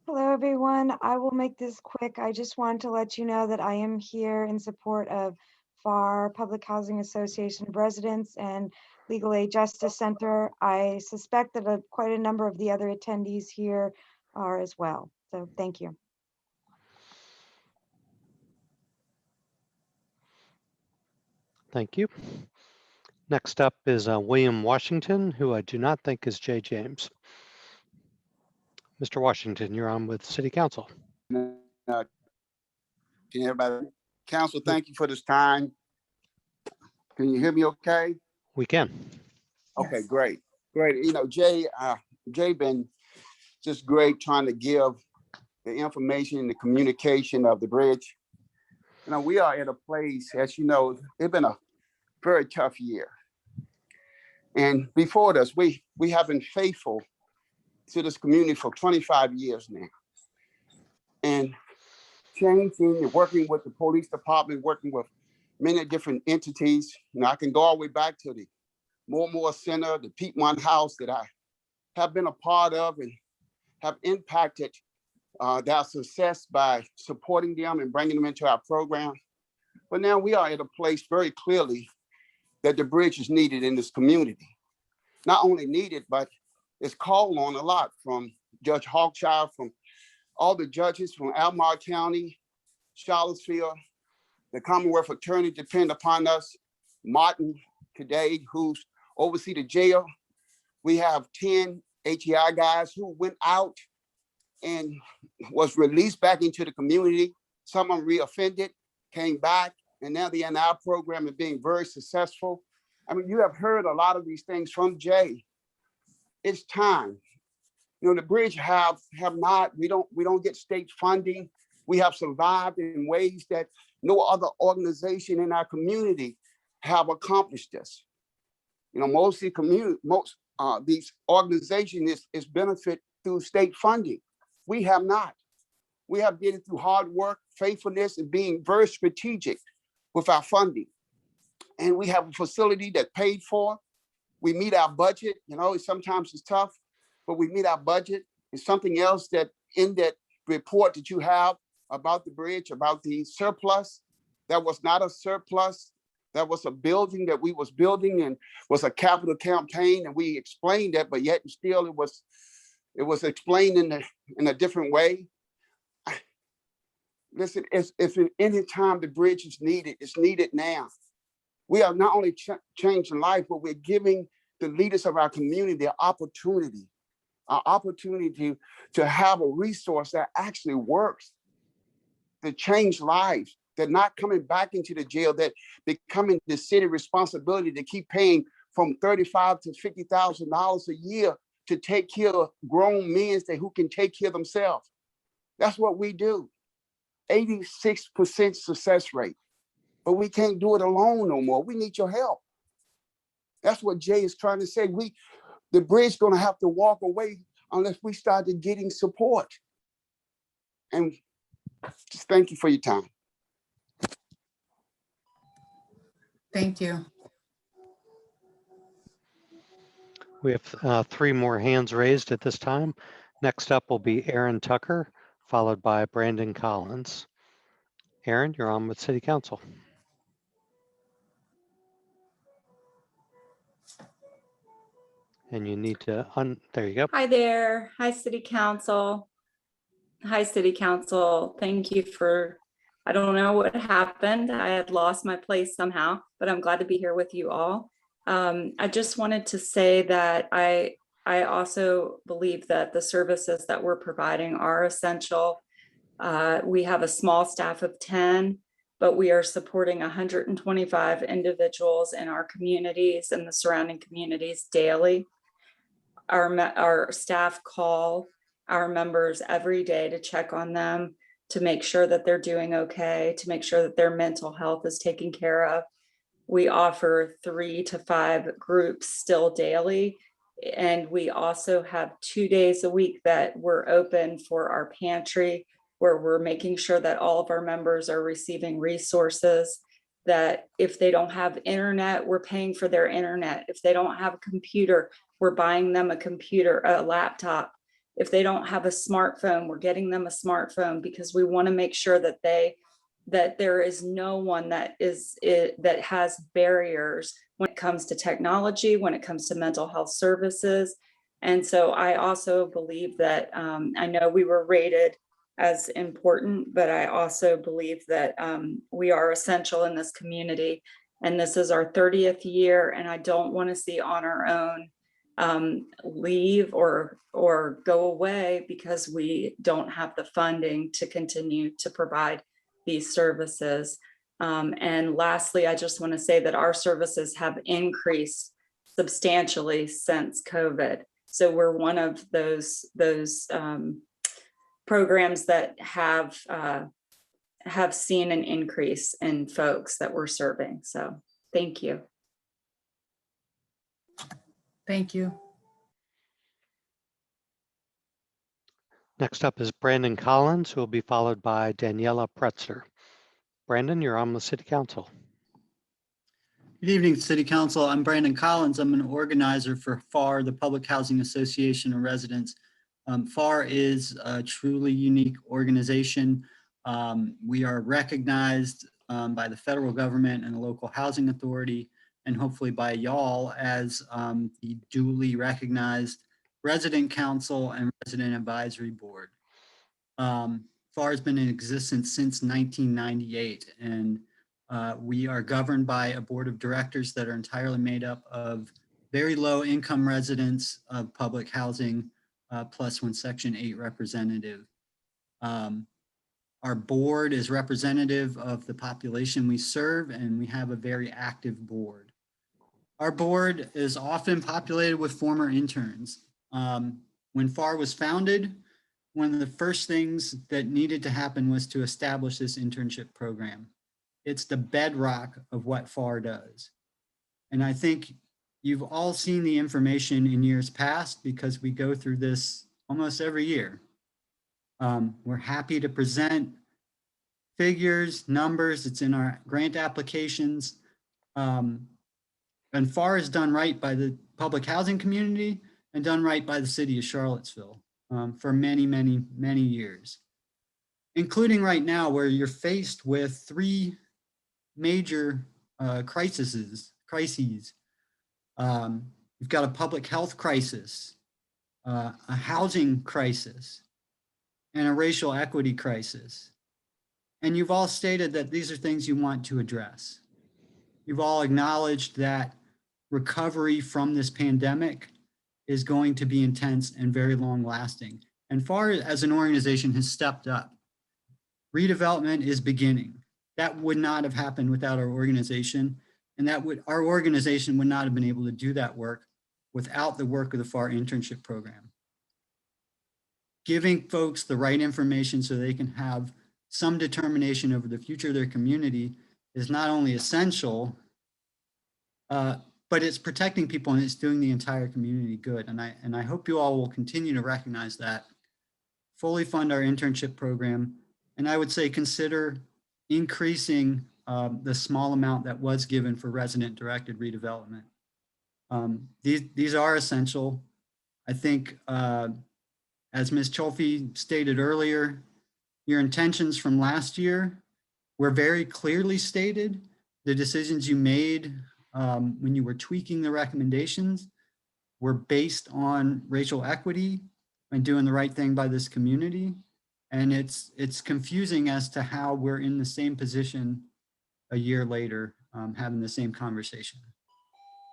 Hello, everyone. I will make this quick. I just wanted to let you know that I am here in support of FAR, Public Housing Association of Residents, and Legal Aid Justice Center. I suspect that quite a number of the other attendees here are as well. So thank you. Thank you. Next up is William Washington, who I do not think is Jay James. Mr. Washington, you're on with City Council. Can everybody, Council, thank you for this time. Can you hear me okay? We can. Okay, great. Great. You know, Jay been just great trying to give the information and the communication of the bridge. You know, we are at a place, as you know, it's been a very tough year. And before this, we have been faithful to this community for 25 years now. And changing and working with the police department, working with many different entities. You know, I can go all the way back to the More Center, the Piedmont House that I have been a part of and have impacted their success by supporting them and bringing them into our program. But now we are at a place very clearly that the bridge is needed in this community. Not only needed, but it's called on a lot from Judge Hawkshaw, from all the judges from Albemarle County, Charlottesville, the Commonwealth Attorney depend upon us, Martin today, who's oversee the jail. We have 10 HEI guys who went out and was released back into the community. Some of them reoffended, came back, and now they're in our program and being very successful. I mean, you have heard a lot of these things from Jay. It's time. You know, the bridge have not, we don't get state funding. We have survived in ways that no other organization in our community have accomplished this. You know, most these organizations is benefit through state funding. We have not. We have did it through hard work, faithfulness, and being very strategic with our funding. And we have a facility that paid for. We meet our budget. You know, sometimes it's tough, but we meet our budget. It's something else that in that report that you have about the bridge, about the surplus, that was not a surplus. That was a building that we was building and was a capital campaign, and we explained that, but yet and still it was explained in a different way. Listen, if in any time the bridge is needed, it's needed now. We are not only changing life, but we're giving the leaders of our community the opportunity an opportunity to have a resource that actually works, to change lives. They're not coming back into the jail, that becoming the city responsibility to keep paying from $35,000 to $50,000 a year to take care of grown men who can take care of themselves. That's what we do. 86% success rate, but we can't do it alone no more. We need your help. That's what Jay is trying to say. The bridge gonna have to walk away unless we started getting support. And just thank you for your time. Thank you. We have 3 more hands raised at this time. Next up will be Aaron Tucker, followed by Brandon Collins. Aaron, you're on with City Council. And you need to, there you go. Hi there. Hi, City Council. Hi, City Council. Thank you for, I don't know what happened. I had lost my place somehow, but I'm glad to be here with you all. I just wanted to say that I also believe that the services that we're providing are essential. We have a small staff of 10, but we are supporting 125 individuals in our communities and the surrounding communities daily. Our staff call our members every day to check on them, to make sure that they're doing okay, to make sure that their mental health is taken care of. We offer 3 to 5 groups still daily. And we also have 2 days a week that we're open for our pantry, where we're making sure that all of our members are receiving resources, that if they don't have internet, we're paying for their internet. If they don't have a computer, we're buying them a computer, a laptop. If they don't have a smartphone, we're getting them a smartphone, because we want to make sure that there is no one that has barriers when it comes to technology, when it comes to mental health services. And so I also believe that, I know we were rated as important, but I also believe that we are essential in this community. And this is our 30th year, and I don't want to see on our own leave or go away because we don't have the funding to continue to provide these services. And lastly, I just want to say that our services have increased substantially since COVID. So we're one of those programs that have seen an increase in folks that we're serving. So thank you. Thank you. Next up is Brandon Collins, who will be followed by Daniela Pretzer. Brandon, you're on with City Council. Good evening, City Council. I'm Brandon Collins. I'm an organizer for FAR, the Public Housing Association of Residents. FAR is a truly unique organization. We are recognized by the federal government and the local housing authority, and hopefully by y'all as the duly recognized resident council and resident advisory board. FAR has been in existence since 1998, and we are governed by a board of directors that are entirely made up of very low income residents of public housing, plus 1 Section 8 representative. Our board is representative of the population we serve, and we have a very active board. Our board is often populated with former interns. When FAR was founded, one of the first things that needed to happen was to establish this internship program. It's the bedrock of what FAR does. And I think you've all seen the information in years past because we go through this almost every year. We're happy to present figures, numbers. It's in our grant applications. And FAR is done right by the public housing community and done right by the city of Charlottesville for many, many, many years, including right now where you're faced with 3 major crises. You've got a public health crisis, a housing crisis, and a racial equity crisis. And you've all stated that these are things you want to address. You've all acknowledged that recovery from this pandemic is going to be intense and very long lasting. And FAR as an organization has stepped up. Redevelopment is beginning. That would not have happened without our organization. And our organization would not have been able to do that work without the work of the FAR internship program. Giving folks the right information so they can have some determination over the future of their community is not only essential, but it's protecting people and it's doing the entire community good. And I hope you all will continue to recognize that. Fully fund our internship program. And I would say consider increasing the small amount that was given for resident directed redevelopment. These are essential. I think, as Ms. Cholfi stated earlier, your intentions from last year were very clearly stated. The decisions you made when you were tweaking the recommendations were based on racial equity and doing the right thing by this community. And it's confusing as to how we're in the same position a year later, having the same conversation.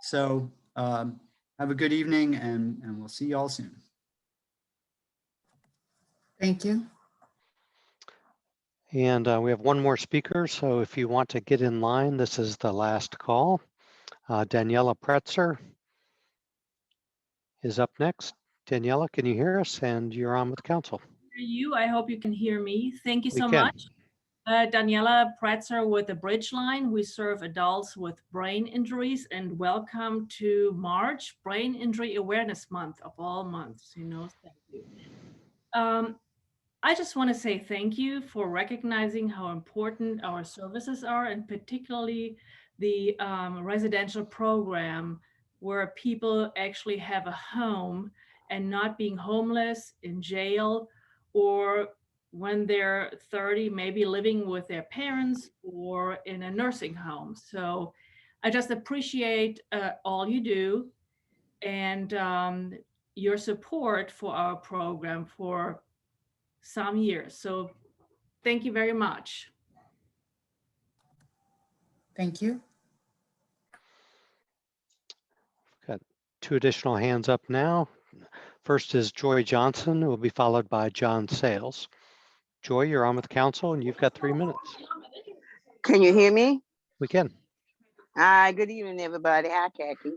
So have a good evening and we'll see y'all soon. Thank you. And we have one more speaker. So if you want to get in line, this is the last call. Daniela Pretzer is up next. Daniela, can you hear us? And you're on with council. I hope you can hear me. Thank you We so can. much. Daniela Pretzer with the Bridge Line. We serve adults with brain injuries, and welcome to March, Brain Injury Awareness Month of all months. Thank you. I just want to say thank you for recognizing how important our services are, and particularly the residential program where people actually have a home and not being homeless, in jail, or when they're 30, maybe living with their parents or in a nursing home. So I just appreciate all you do and your support for our program for some years. So thank you very much. Thank you. Got 2 additional hands up now. First is Joy Johnson, who will be followed by John Sales. Joy, you're on with council and you've got 3 minutes. Can you hear me? We can. Hi, good evening, everybody. Hi, Kathy.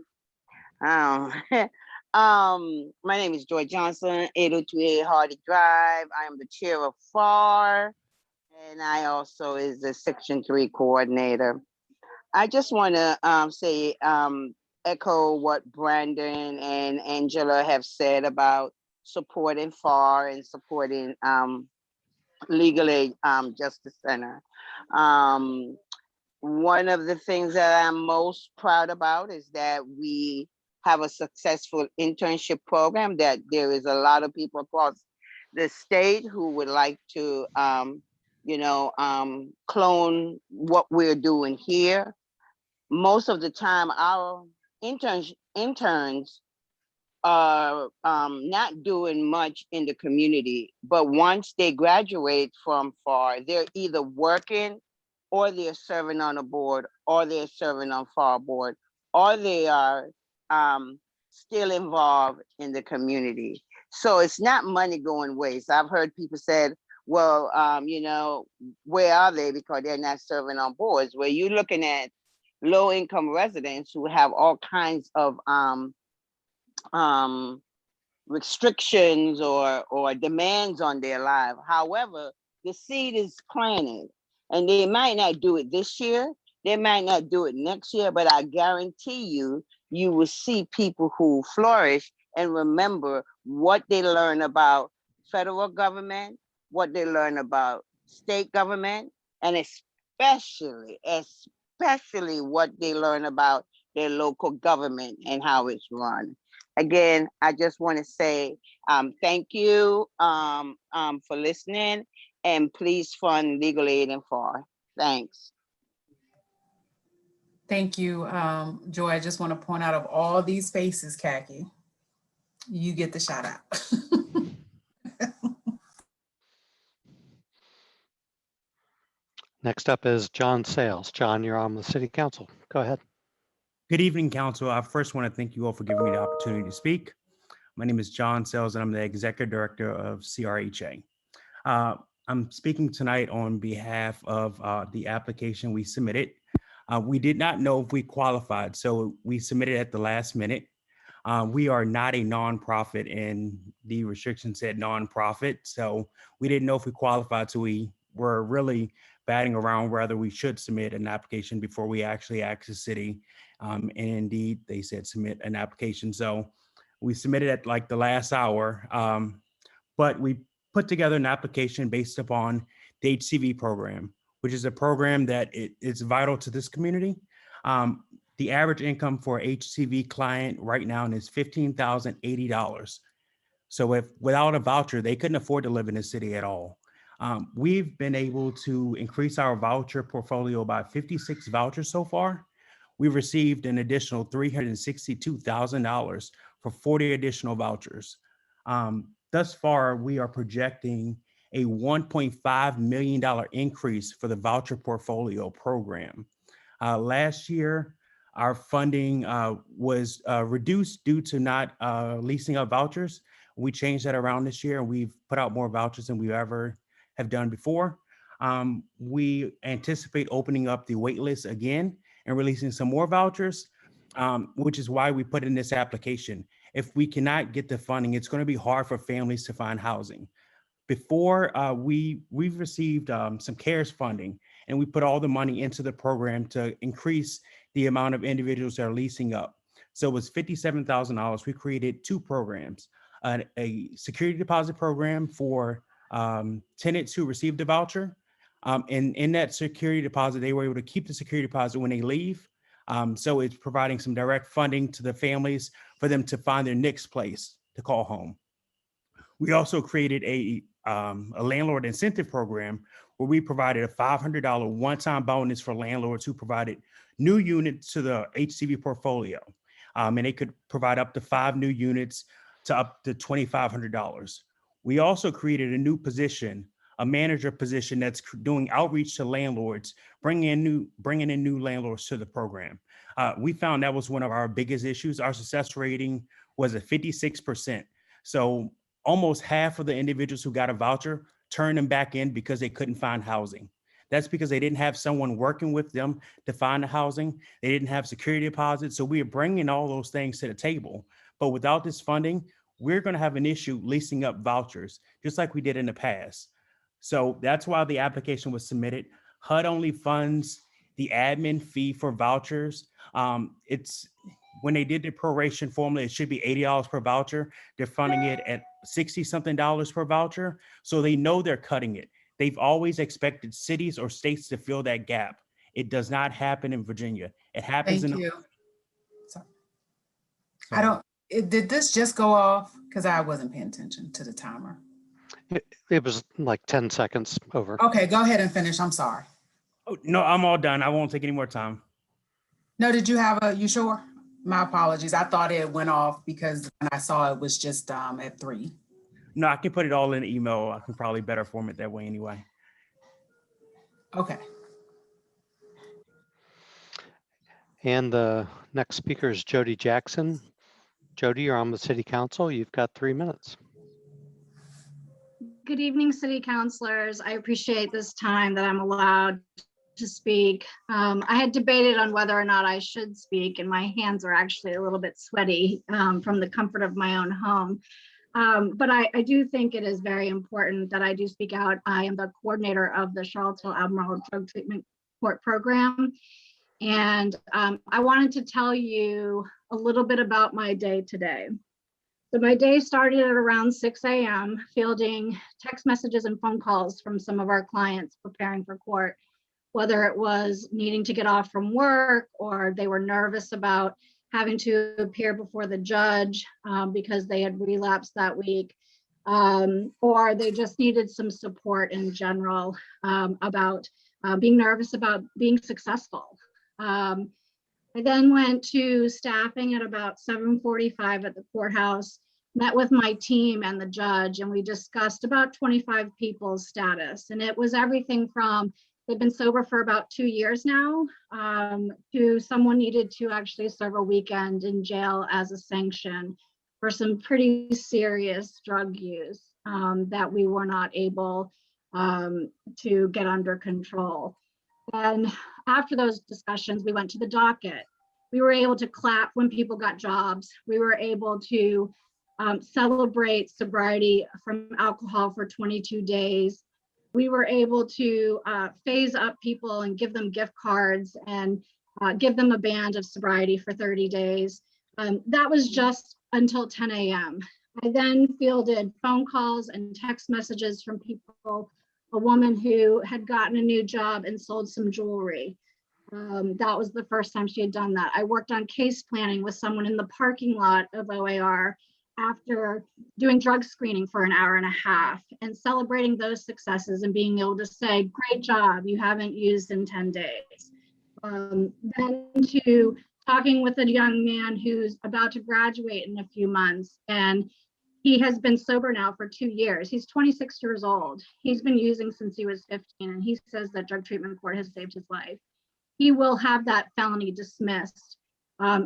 My name is Joy Johnson, 802A Hardy Drive. I am the chair of FAR, and I also is the Section 3 coordinator. I just want to echo what Brandon and Angela have said about supporting FAR and supporting Legal Aid Justice Center. One of the things that I'm most proud about is that we have a successful internship program, that there is a lot of people across the state who would like to, clone what we're doing here. Most of the time, our interns are not doing much in the community, but once they graduate from FAR, they're either working or they're serving on a board, or they're serving on FAR board, or they are still involved in the community. So it's not money going waste. I've heard people said, well, where are they because they're not serving on boards? Well, you're looking at low income residents who have all kinds of restrictions or demands on their life. However, the seed is planted, and they might not do it this year, they might not do it next year, but I guarantee you, you will see people who flourish and remember what they learn about federal government, what they learn about state government, and especially what they learn about their local government and how it's run. Again, I just want to say thank you for listening, and please fund Legal Aid and FAR. Thanks. Thank you, Joy. I just want to point out, of all these faces, Khaki, you get the shout out. Next up is John Sales. John, you're on with City Council. Go ahead. Good evening, Council. I first want to thank you all for giving me the opportunity to speak. My name is John Sells, and I'm the Executive Director of CRHA. I'm speaking tonight on behalf of the application we submitted. We did not know if we qualified, so we submitted at the last minute. We are not a nonprofit, and the restriction said nonprofit, so we didn't know if we qualified, so we were really batting around whether we should submit an application before we actually asked the city. And indeed, they said submit an application. So we submitted at like the last hour, but we put together an application based upon the HCV program, which is a program that is vital to this community. The average income for an HCV client right now is $15,080. So if without a voucher, they couldn't afford to live in the city at all. We've been able to increase our voucher portfolio by 56 vouchers so far. We've received an additional $362,000 for 40 additional vouchers. Thus far, we are projecting a $1.5 million increase for the voucher portfolio program. Last year, our funding was reduced due to not leasing up vouchers. We changed that around this year, and we've put out more vouchers than we ever have done before. We anticipate opening up the wait list again and releasing some more vouchers, which is why we put in this application. If we cannot get the funding, it's going to be hard for families to find housing. Before, we've received some CARES funding, and we put all the money into the program to increase the amount of individuals that are leasing up. So it was $57,000. We created two programs, a security deposit program for tenants who received a voucher. And in that security deposit, they were able to keep the security deposit when they leave. So it's providing some direct funding to the families for them to find their next place to call home. We also created a landlord incentive program where we provided a $500 one-time bonus for landlords who provided new units to the HCV portfolio. And they could provide up to 5 new units to up to $2,500. We also created a new position, a manager position that's doing outreach to landlords, bringing in new landlords to the program. We found that was one of our biggest issues. Our success rating was at 56%. So almost half of the individuals who got a voucher turned them back in because they couldn't find housing. That's because they didn't have someone working with them to find the housing. They didn't have security deposits. So we are bringing all those things to the table. But without this funding, we're going to have an issue leasing up vouchers, just like we did in the past. So that's why the application was submitted. HUD only funds the admin fee for vouchers. It's when they did the proration formula, it should be $80 per voucher. They're funding it at $60-something per voucher. So they know they're cutting it. They've always expected cities or states to fill that gap. It does not happen in Virginia. It happens Thank in. you. Sorry. Did this just go off? Because I wasn't paying attention to the timer. It was like 10 seconds over. Okay, go ahead and finish. I'm sorry. Oh, no, I'm all done. I won't take any more time. No, did you have you sure? My apologies. I thought it went off because when I saw it was just at 3. No, I can put it all in an email. I can probably better form it that way anyway. Okay. And the next speaker is Jody Jackson. Jody, you're on the city council. You've got 3 minutes. Good evening, city councilors. I appreciate this time that I'm allowed to speak. I had debated on whether or not I should speak, and my hands are actually a little bit sweaty from the comfort of my own home. But I do think it is very important that I do speak out. I am the coordinator of the Charlottesville Albemarle Drug Treatment Court Program. And I wanted to tell you a little bit about my day today. So my day started at around 6 a.m. fielding text messages and phone calls from some of our clients preparing for court, whether it was needing to get off from work or they were nervous about having to appear before the judge because they had relapsed that week, or they just needed some support in general about being nervous about being successful. I then went to staffing at about 7:45 at the courthouse, met with my team and the judge, and we discussed about 25 people's status. And it was everything from they've been sober for about 2 years now, to someone needed to actually serve a weekend in jail as a sanction for some pretty serious drug use that we were not able to get under control. And after those discussions, we went to the docket. We were able to clap when people got jobs. We were able to celebrate sobriety from alcohol for 22 days. We were able to phase up people and give them gift cards and give them a band of sobriety for 30 days. That was just until 10 a.m. I then fielded phone calls and text messages from people, a woman who had gotten a new job and sold some jewelry. That was the first time she had done that. I worked on case planning with someone in the parking lot of OAR after doing drug screening for an hour and a half and celebrating those successes and being able to say, great job, you haven't used in 10 days. Then to talking with a young man who's about to graduate in a few months, and he has been sober now for 2 years. He's 26 years old. He's been using since he was 15, and he says that drug treatment court has saved his life. He will have that felony dismissed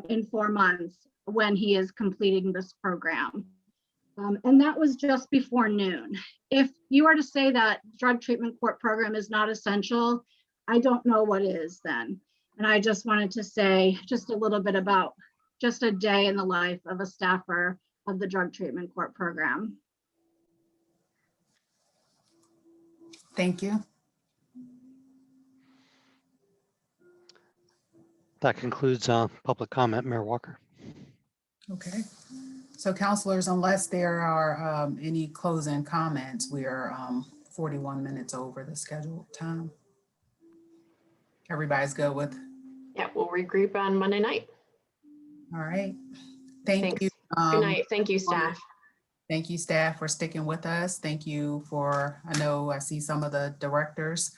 in 4 months when he is completing this program. And that was just before noon. If you are to say that drug treatment court program is not essential, I don't know what is then. And I just wanted to say just a little bit about just a day in the life of a staffer of the drug treatment court program. Thank you. That concludes public comment, Mayor Walker. Okay. So counselors, unless there are any closing comments, we are 41 minutes over the scheduled time. Everybody's good with? Yeah, we'll regroup on Monday night. All right. Thank you. Good night. Thank you, staff. Thank you, staff, for sticking with us. Thank you for, I know I see some of the directors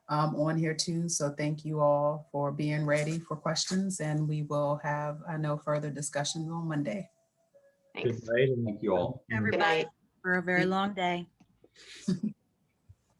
on here too. So thank you all for being ready for questions, and we will have, I know, further discussions on Monday. Thanks. Good night, and thank you all. Everybody, for a very long day.